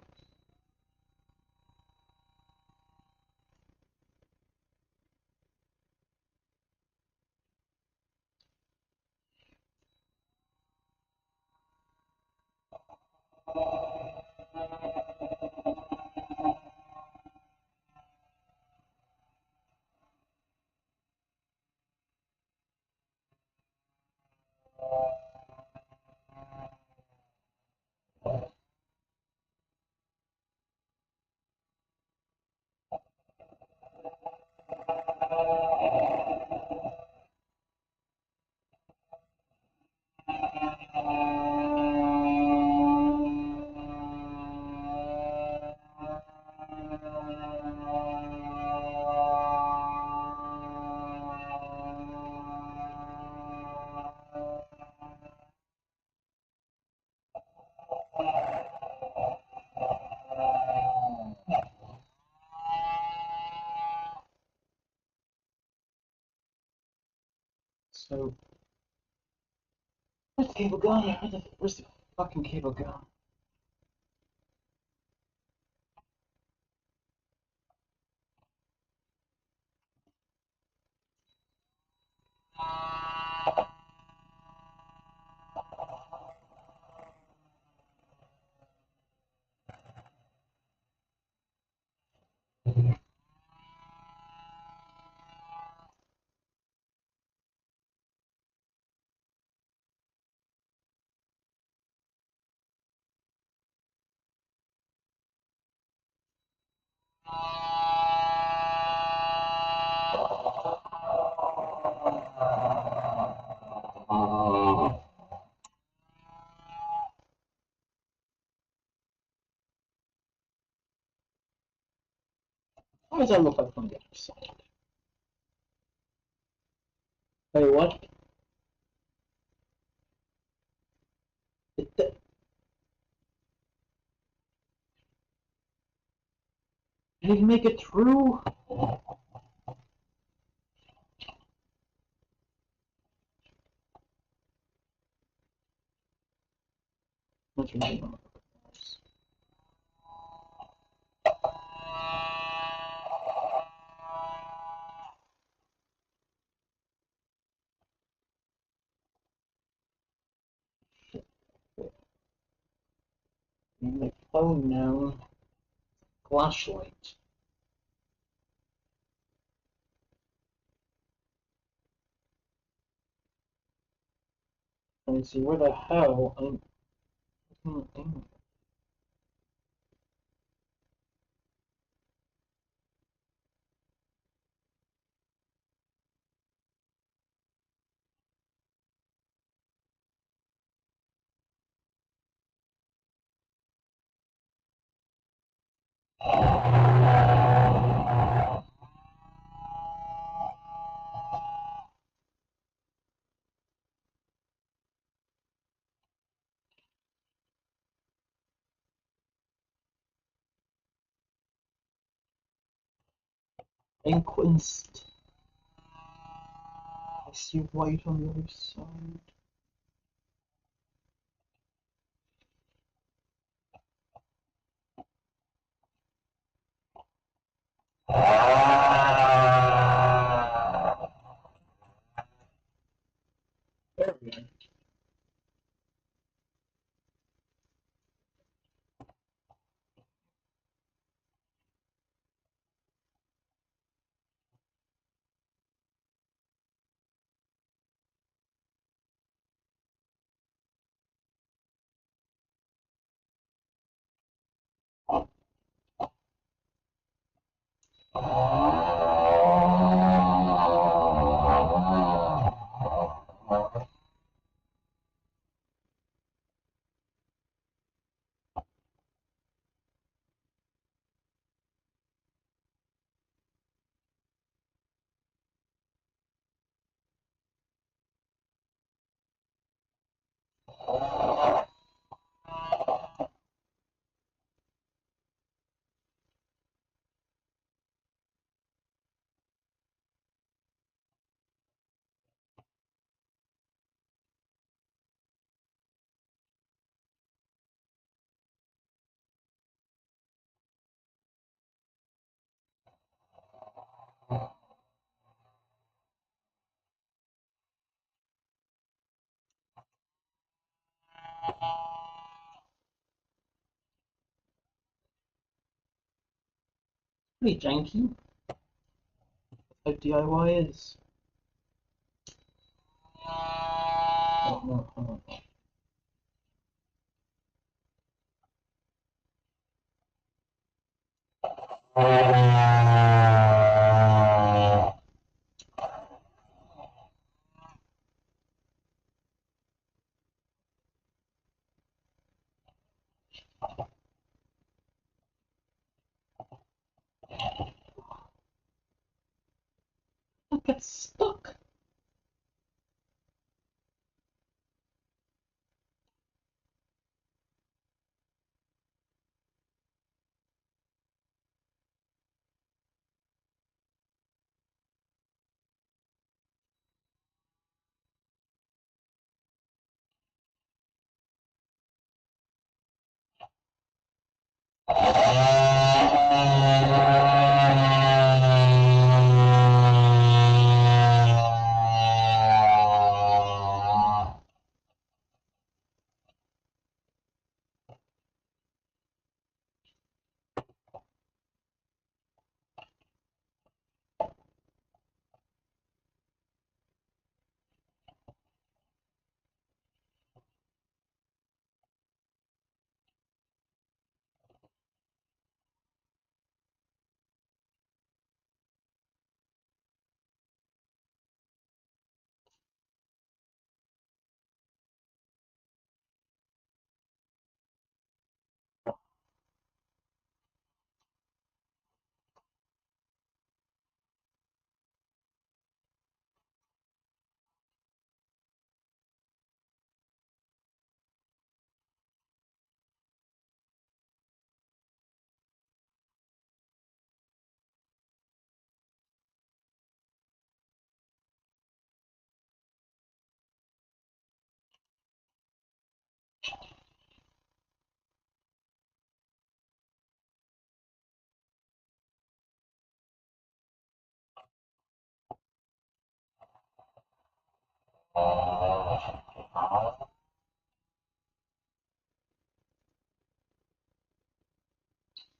So, where's the cable gone? Where's the fucking cable gone? How does that look like from the other side? Hey, what? Did he make it through? That's really nice. My phone now. Flashlight. Let me see, where the hell I'm... Inquest. I see white on the other side. There we go. Pretty janky. That's how DIY is. I got stuck.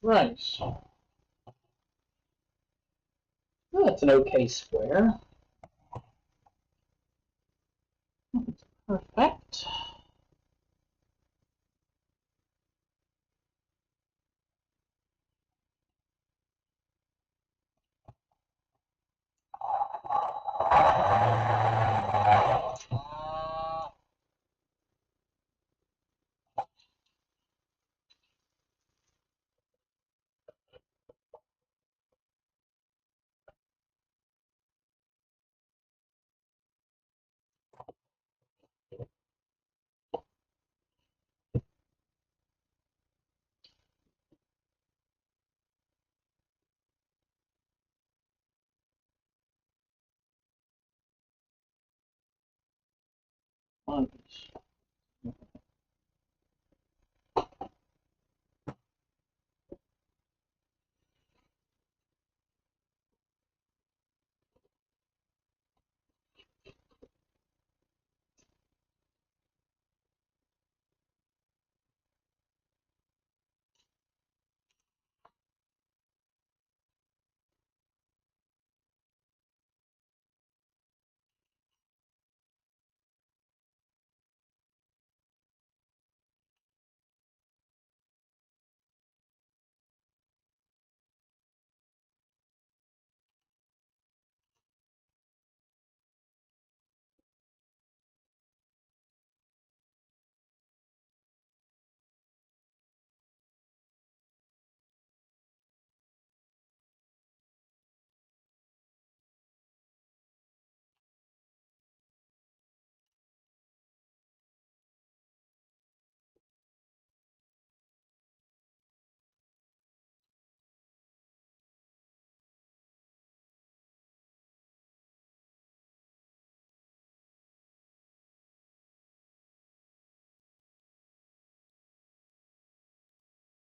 Right. Well, that's an okay square. Perfect.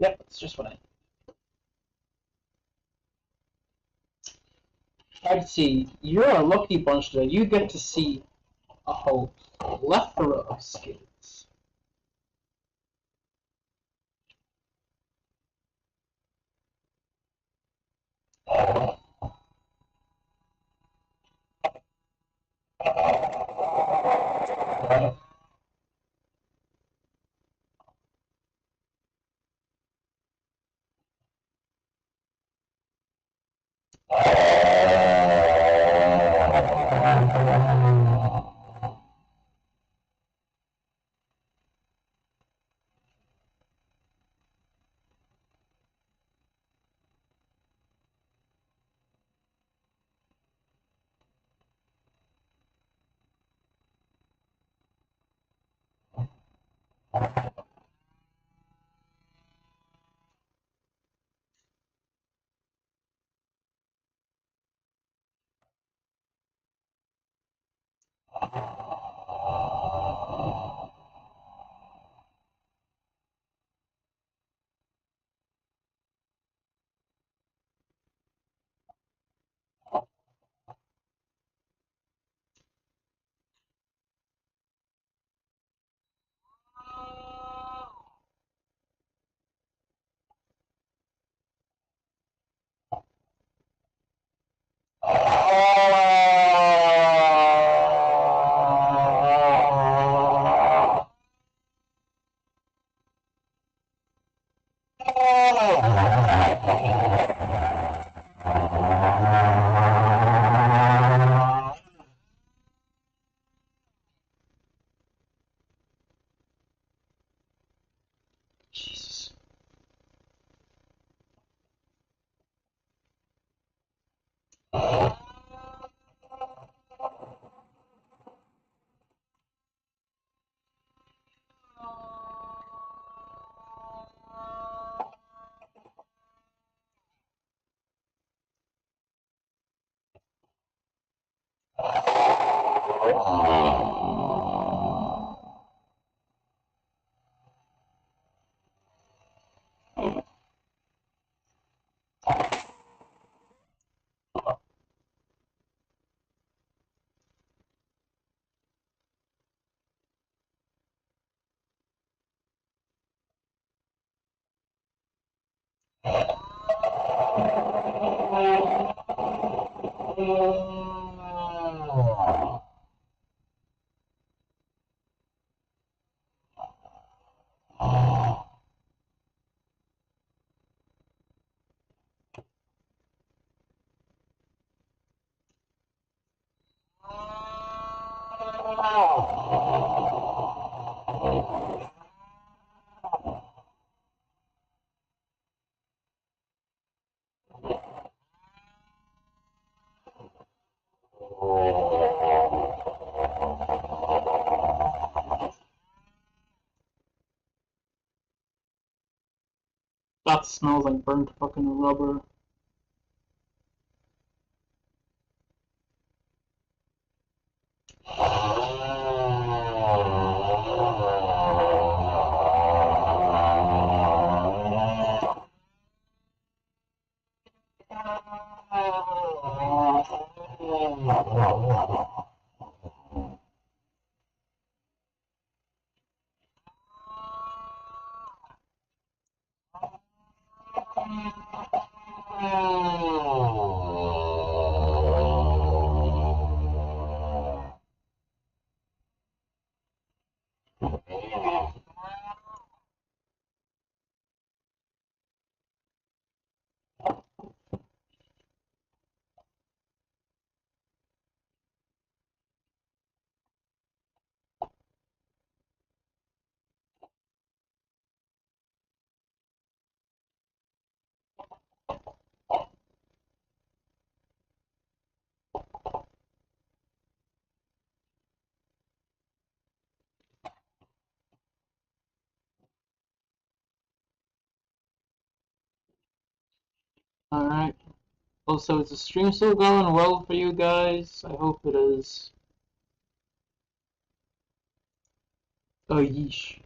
Yep, it's just what I'd see. You're a lucky bunch today. You get to see a whole plethora of skills. Jesus. That smells like burnt fucking rubber. Alright. Also, is the stream still going well for you guys? I hope it is. Oh, yeesh.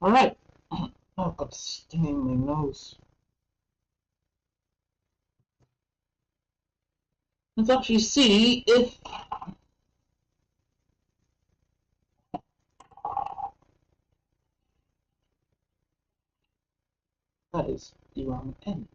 Alright. Oh, God, stinging my nose. Let's actually see if that is the wrong end.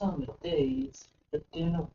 Summer days for dinner.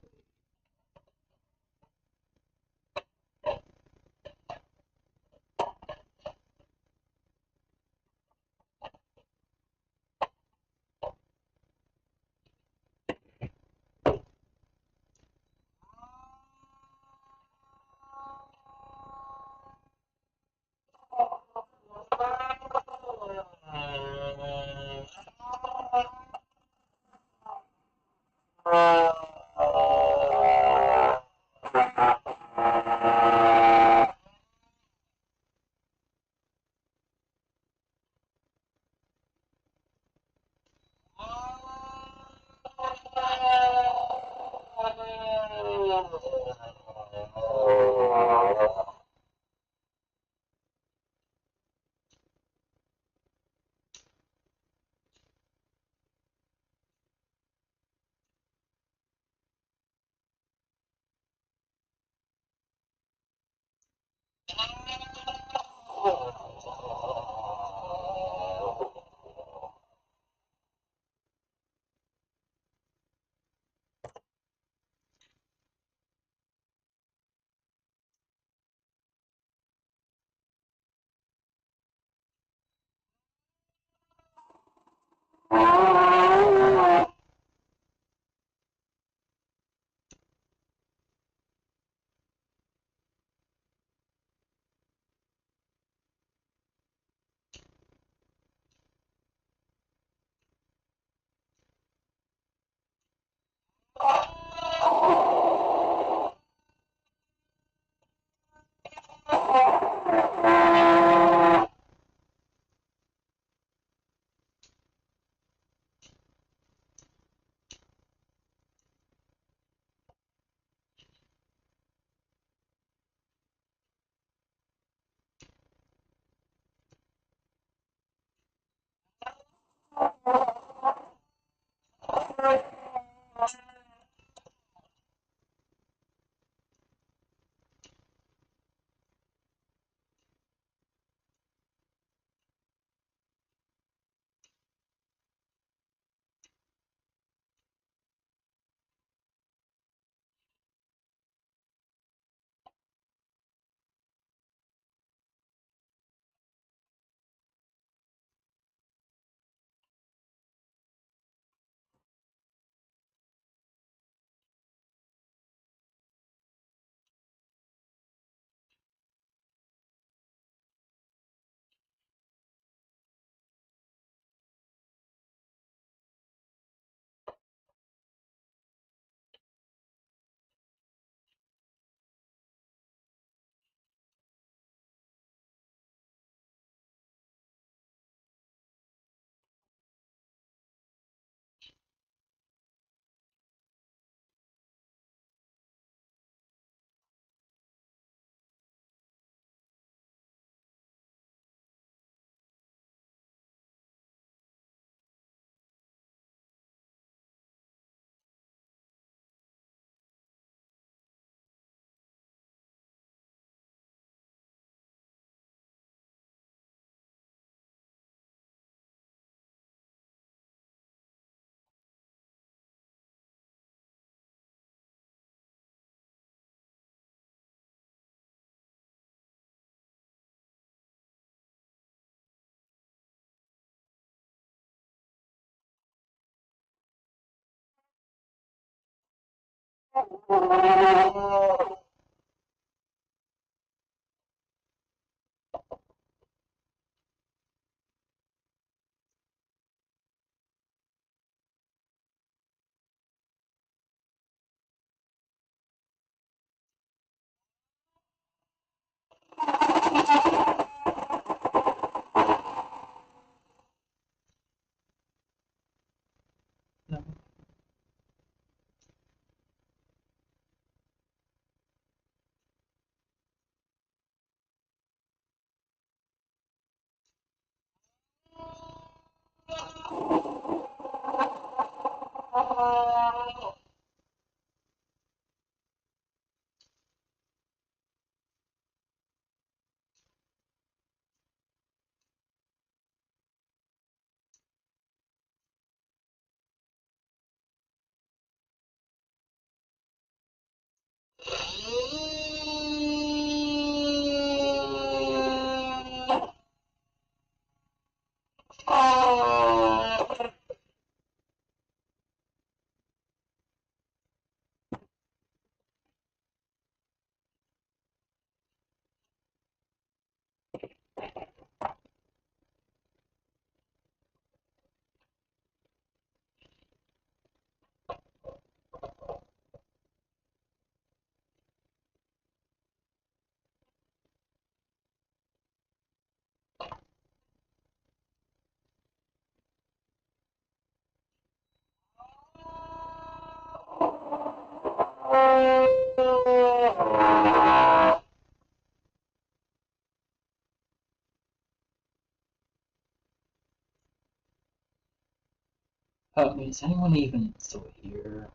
Is anyone even still here?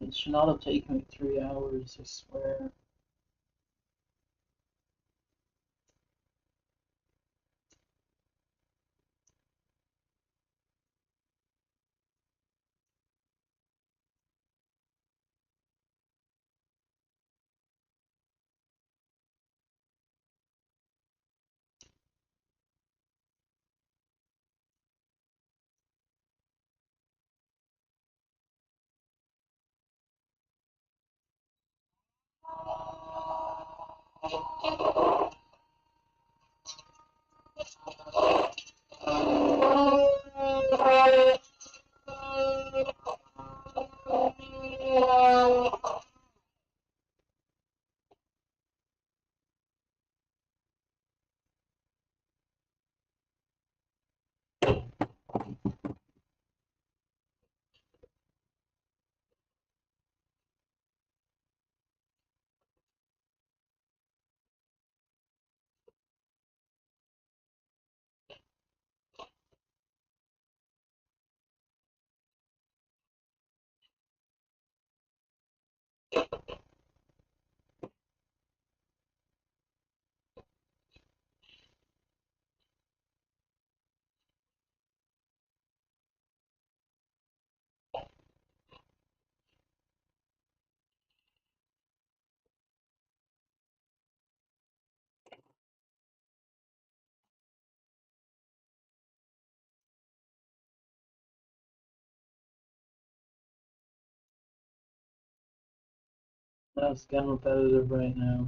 It should not have taken me 3 hours, I swear. That's getting repetitive right now.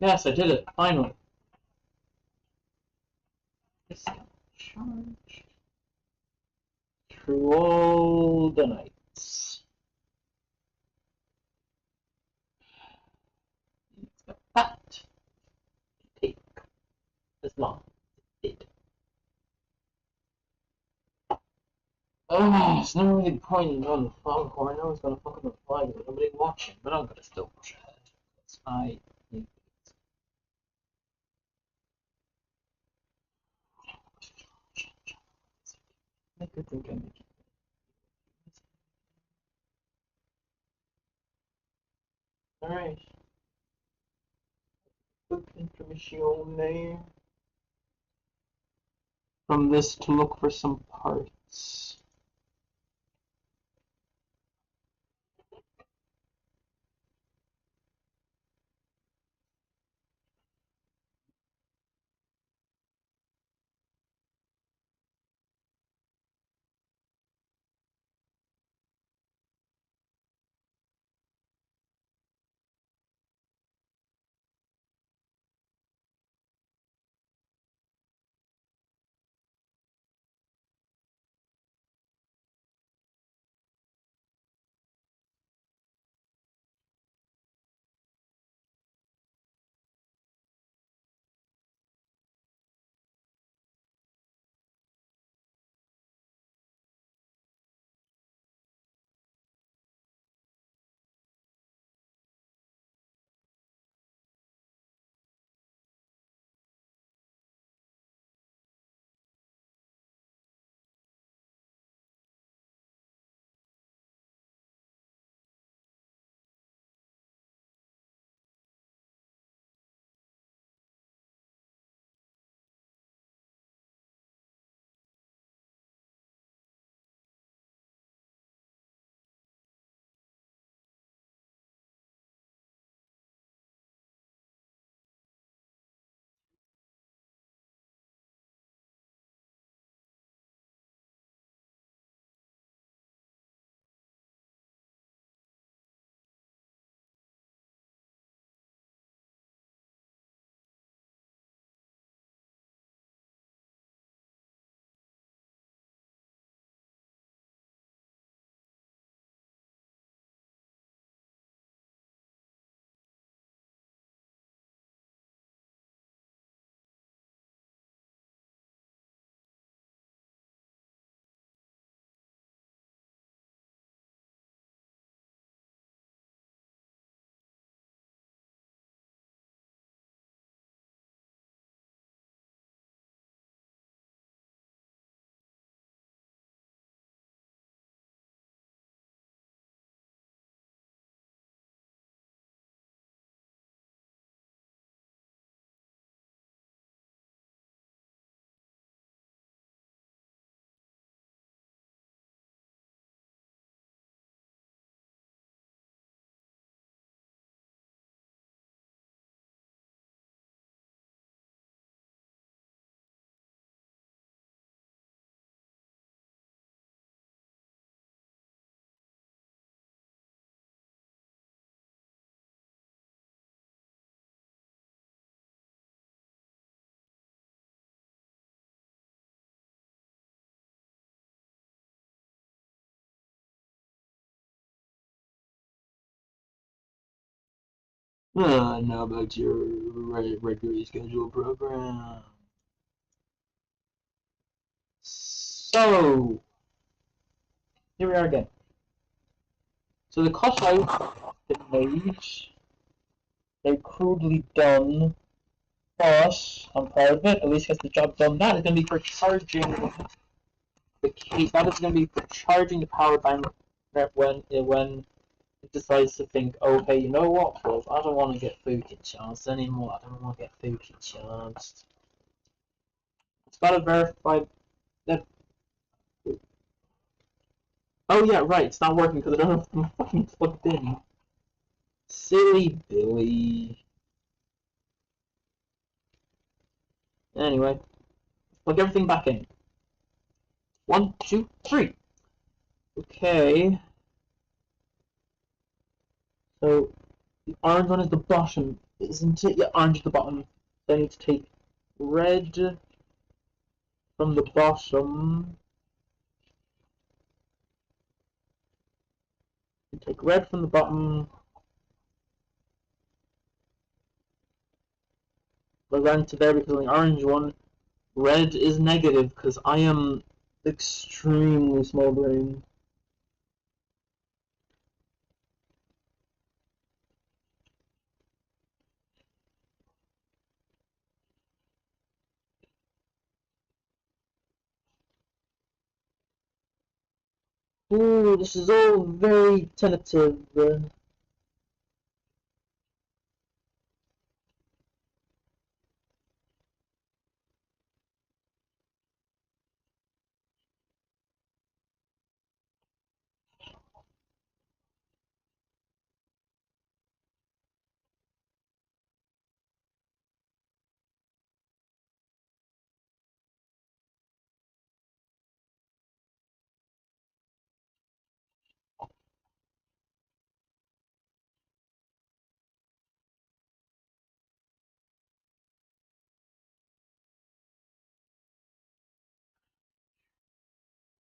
Yes, I did it, finally. It's charged through all the nights. That take as long as it did. Oh, there's no really point on the foghorn. No one's gonna fucking reply because nobody watching, but I'm gonna still push ahead. Because I need it. I could think I make it. Alright. Quick intermission there. From this to look for some parts. Now back to your regularly scheduled program. So, here we are again. So the cutout been made, they're crudely done, but I'm proud of it. At least gets the job done. That is going to be for charging the case. That is going to be for charging the power bank when it decides to think, oh hey, you know what, Wolf? I don't want to get Fuki charged anymore. I don't want to get Fuki charged. It's got to verify that. Oh yeah, right. It's not working because I don't have them fucking plugged in. Silly Billy. Anyway, plug everything back in. 1, 2, 3. Okay. So the orange one is the bottom, isn't it? Yeah, orange is the bottom. So I need to take red from the bottom. Take red from the bottom. Go down to there because on the orange one, red is negative because I am extremely small brain. Ooh, this is all very tentative.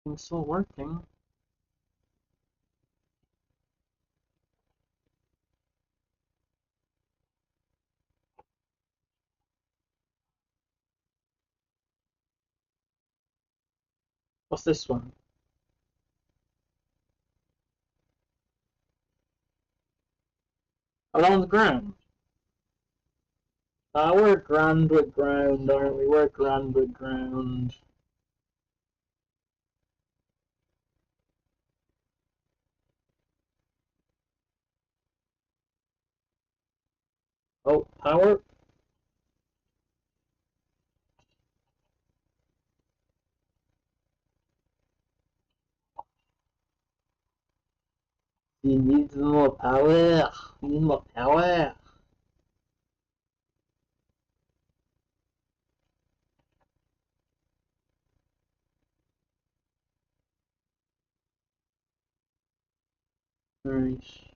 It's still working. What's this one? Oh, that one's ground. We're grand with ground, aren't we? We're grand with ground. Oh, power. You need more power. You need more power. Alright.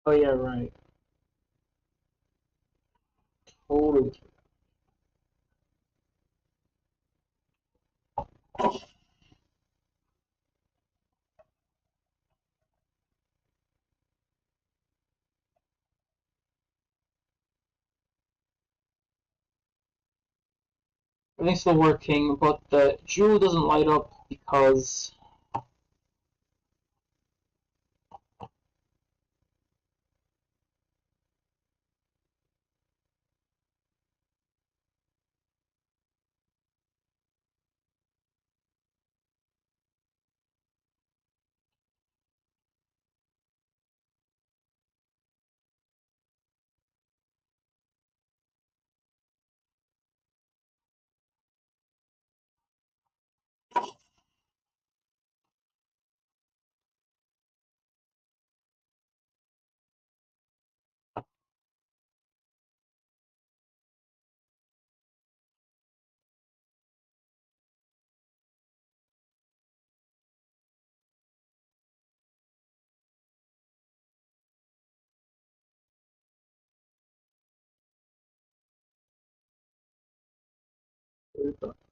Oh yeah, right. Totally. Everything's still working, but the jewel doesn't light up because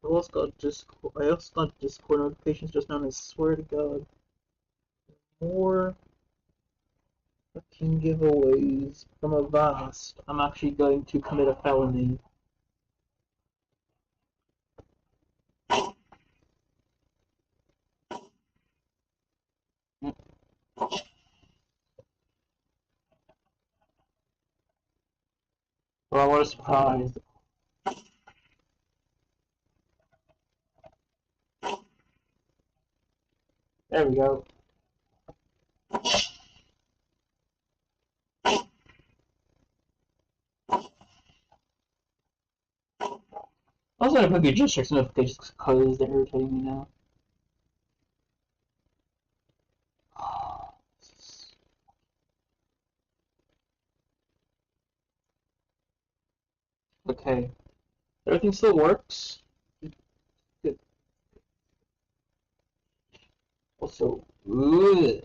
I also got Discord notifications just now, and I swear to God, more fucking giveaways from a vast. I'm actually going to commit a felony. Well, what a surprise. There we go. I was gonna put your district's notifications because they're irritating me now. Okay. Everything still works. Good. Also, ugh,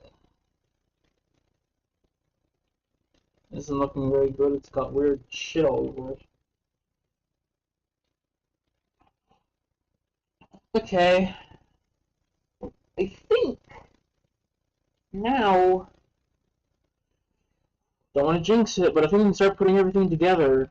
this isn't looking very good. It's got weird shit all over it. Okay. I think now, don't want to jinx it, but I think we can start putting everything together.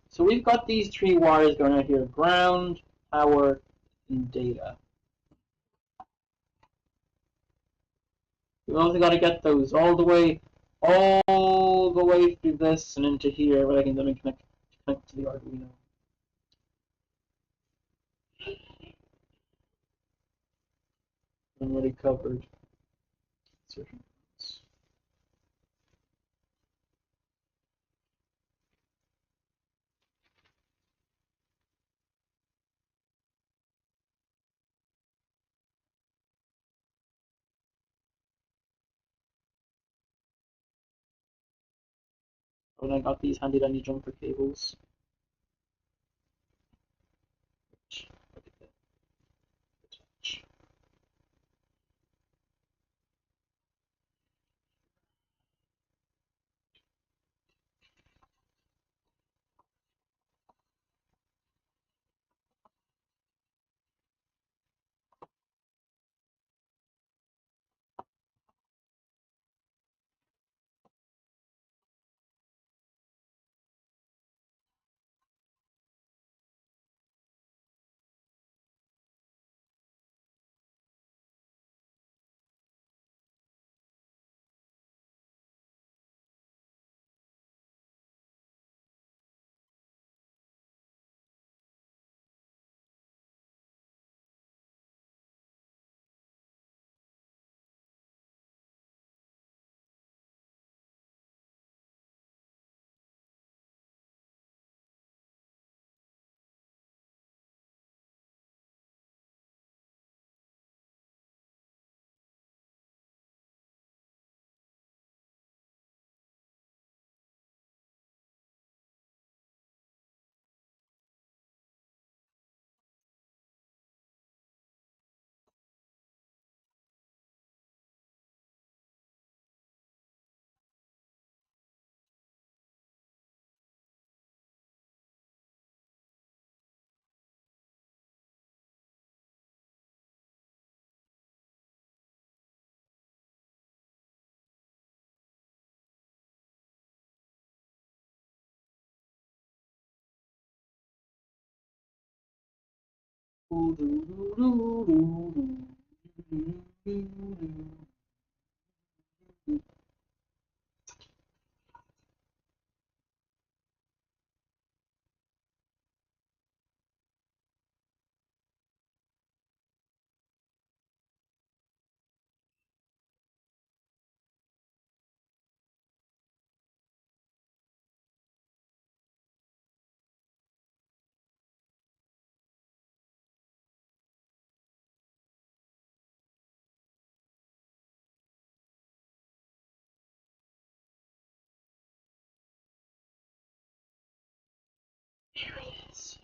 So we've got these three wires going out here: ground, power, and data. We also got to get those all the way through this and into here, where I can then connect to the Arduino. I'm already covered. Certain ones. And I got these handy dandy jumper cables. Here it is.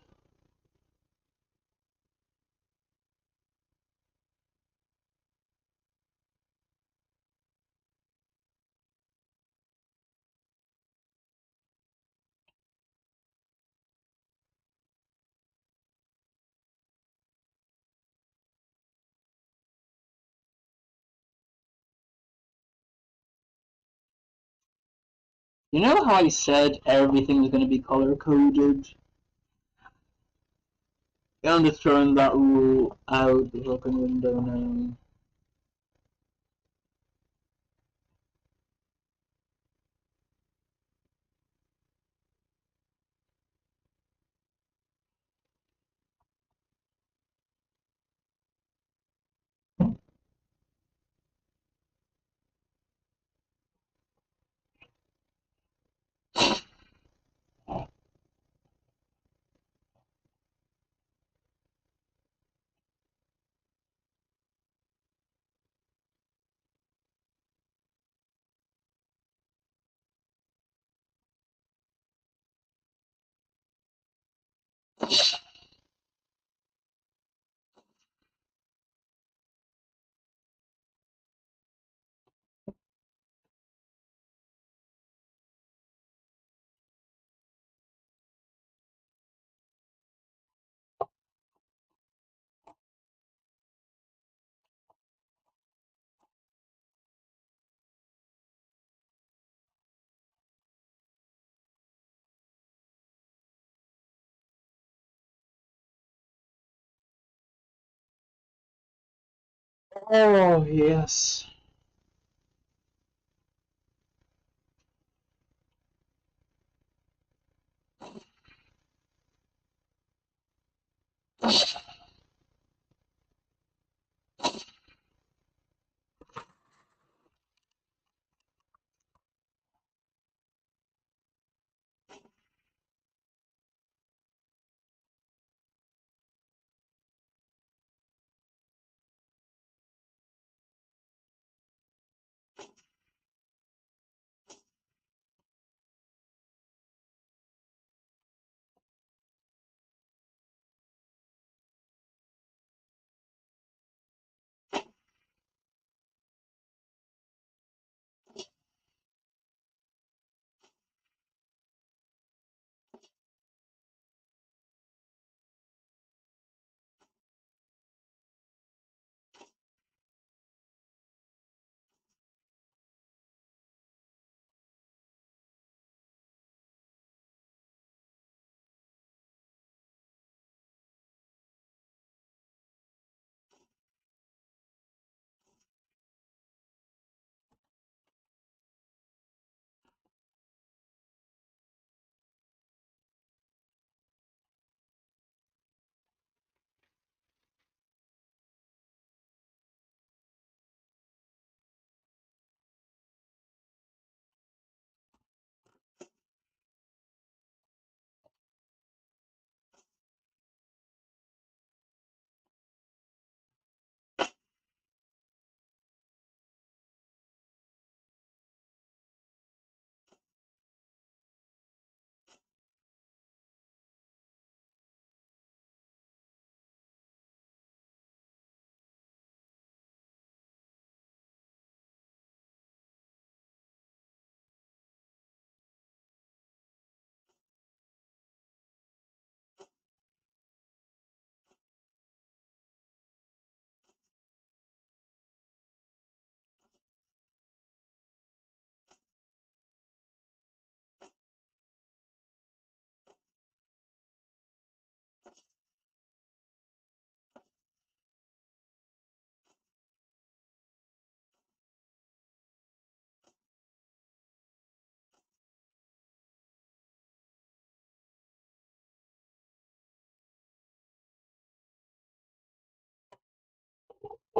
You know how I said everything is going to be color coded? I'm just throwing that rule out the fucking window now. Oh, yes.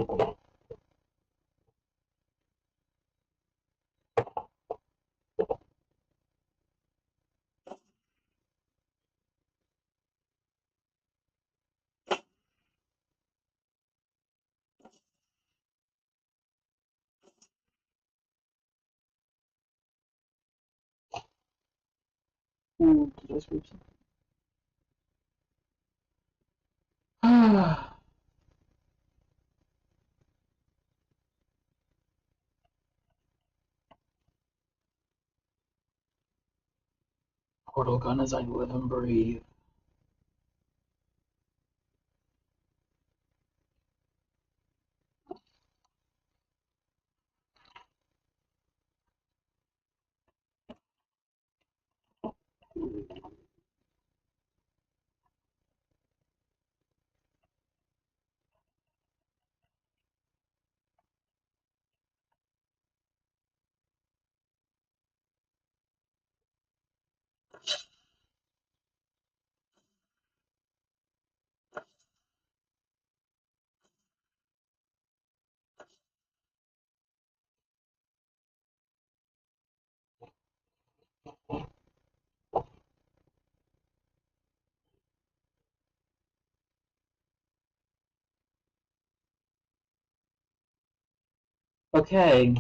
Ooh, did I screw something? Portal gun as I live and breathe. Okay.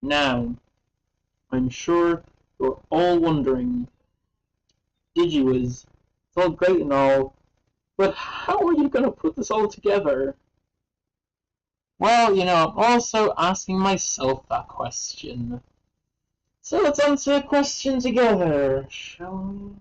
Now, I'm sure you're all wondering, DigiWiz, it's all great and all, but how are you going to put this all together? Well, I'm also asking myself that question. So let's answer the question together, shall we?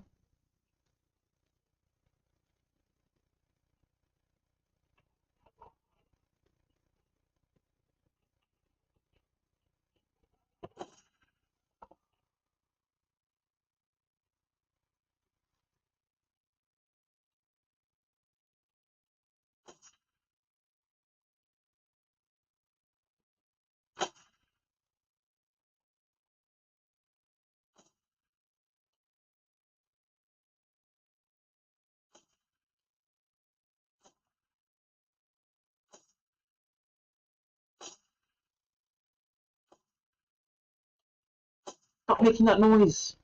Stop making that noise!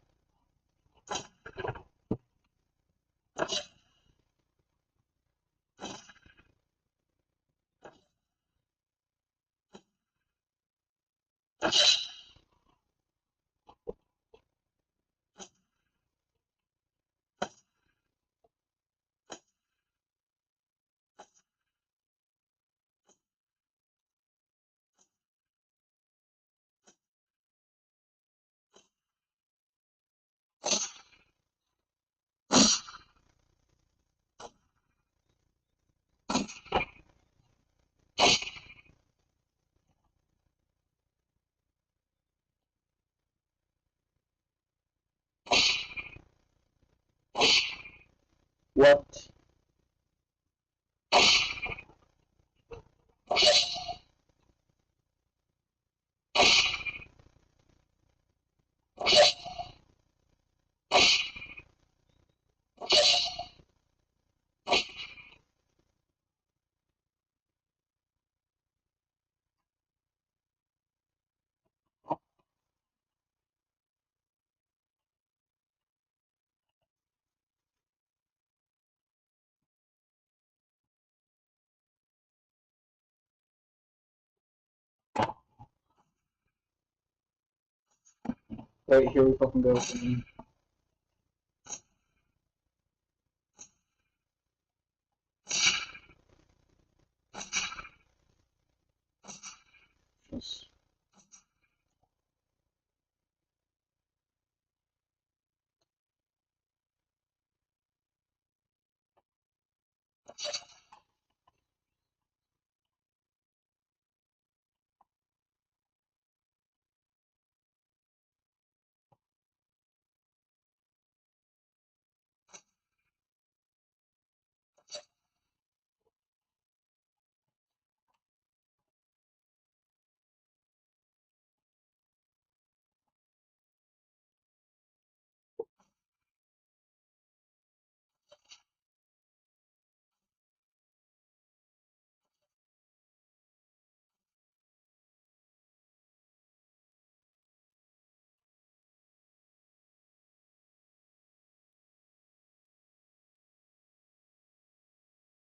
What? Right, here we fucking go. Just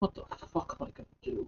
What the fuck am I gonna do?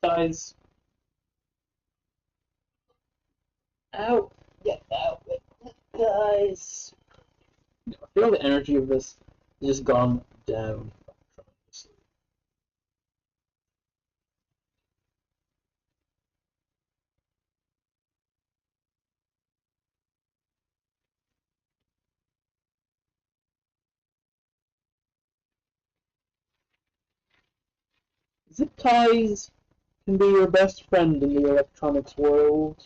Guys, out, get out, guys. I feel the energy of this has just gone down tremendously. Zip ties can be your best friend in the electronics world.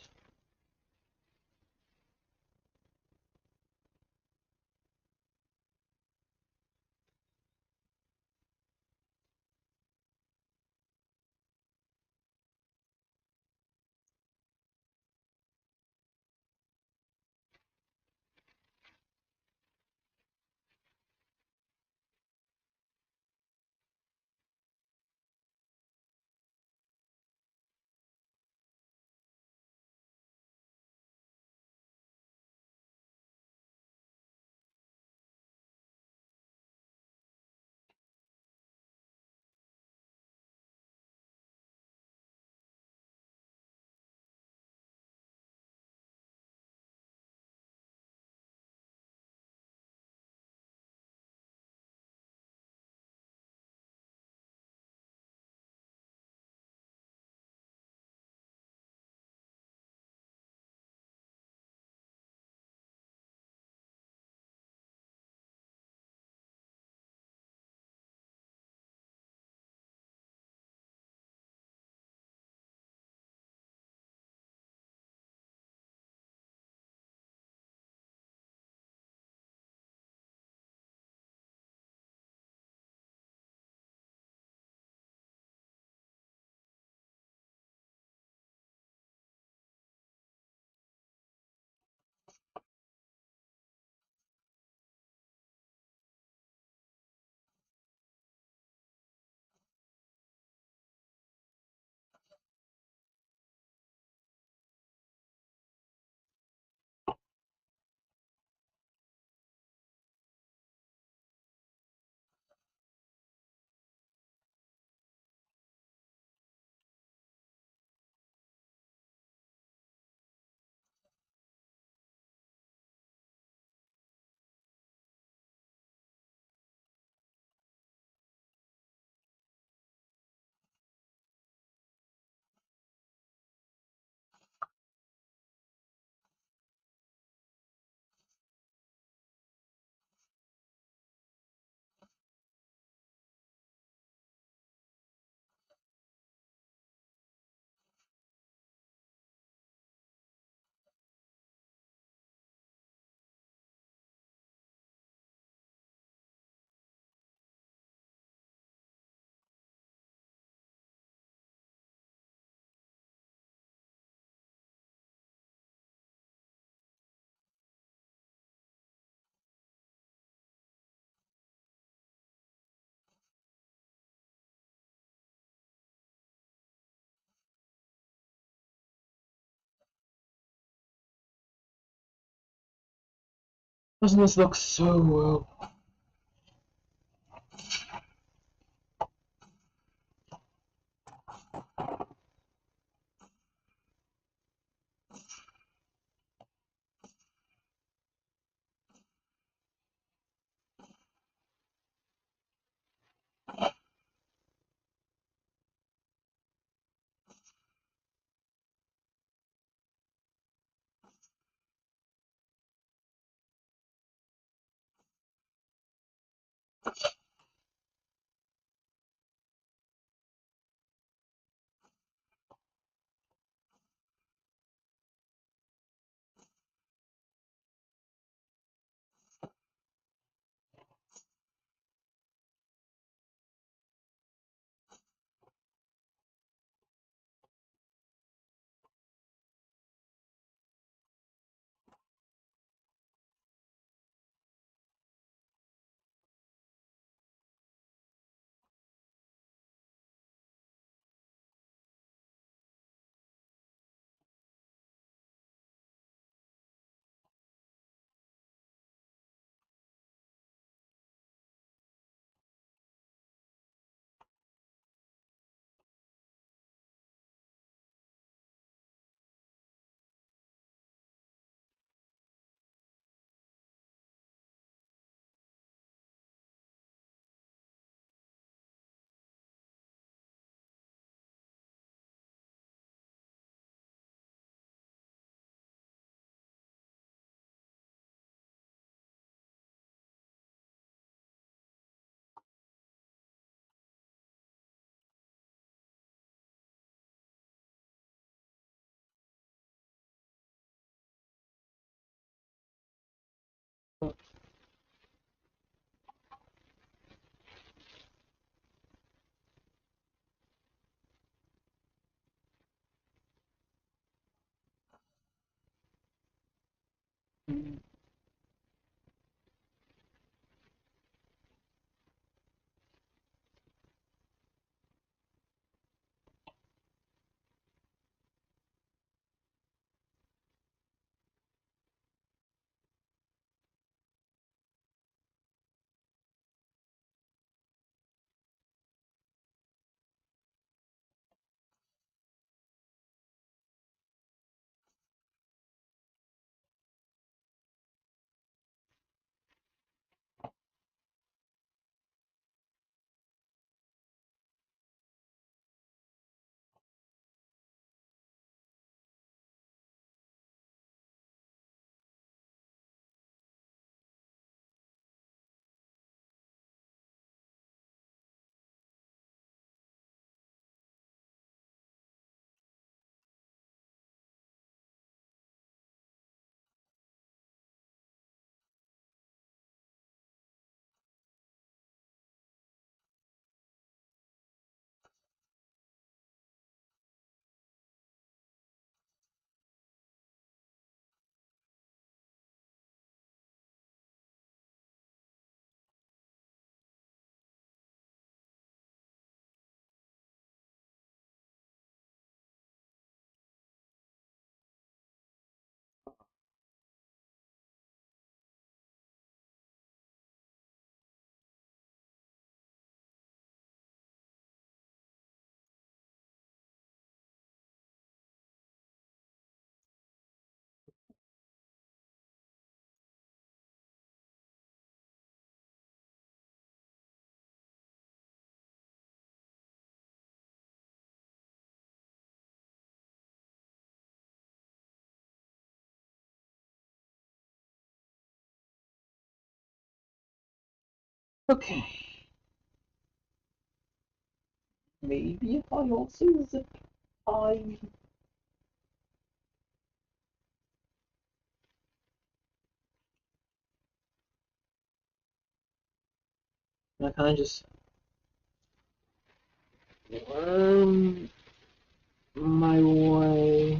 Doesn't this look so well? Okay. Maybe if I also zip I kind of just worm my way.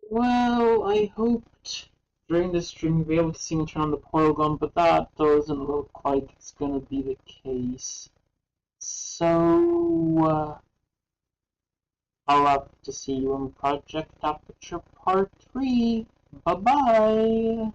Well, I hoped during this stream you'll be able to see me turn on the portal gun, but that doesn't look like it's gonna be the case. So, I'll have to see you in Project Aperture Part 3. Bye-bye!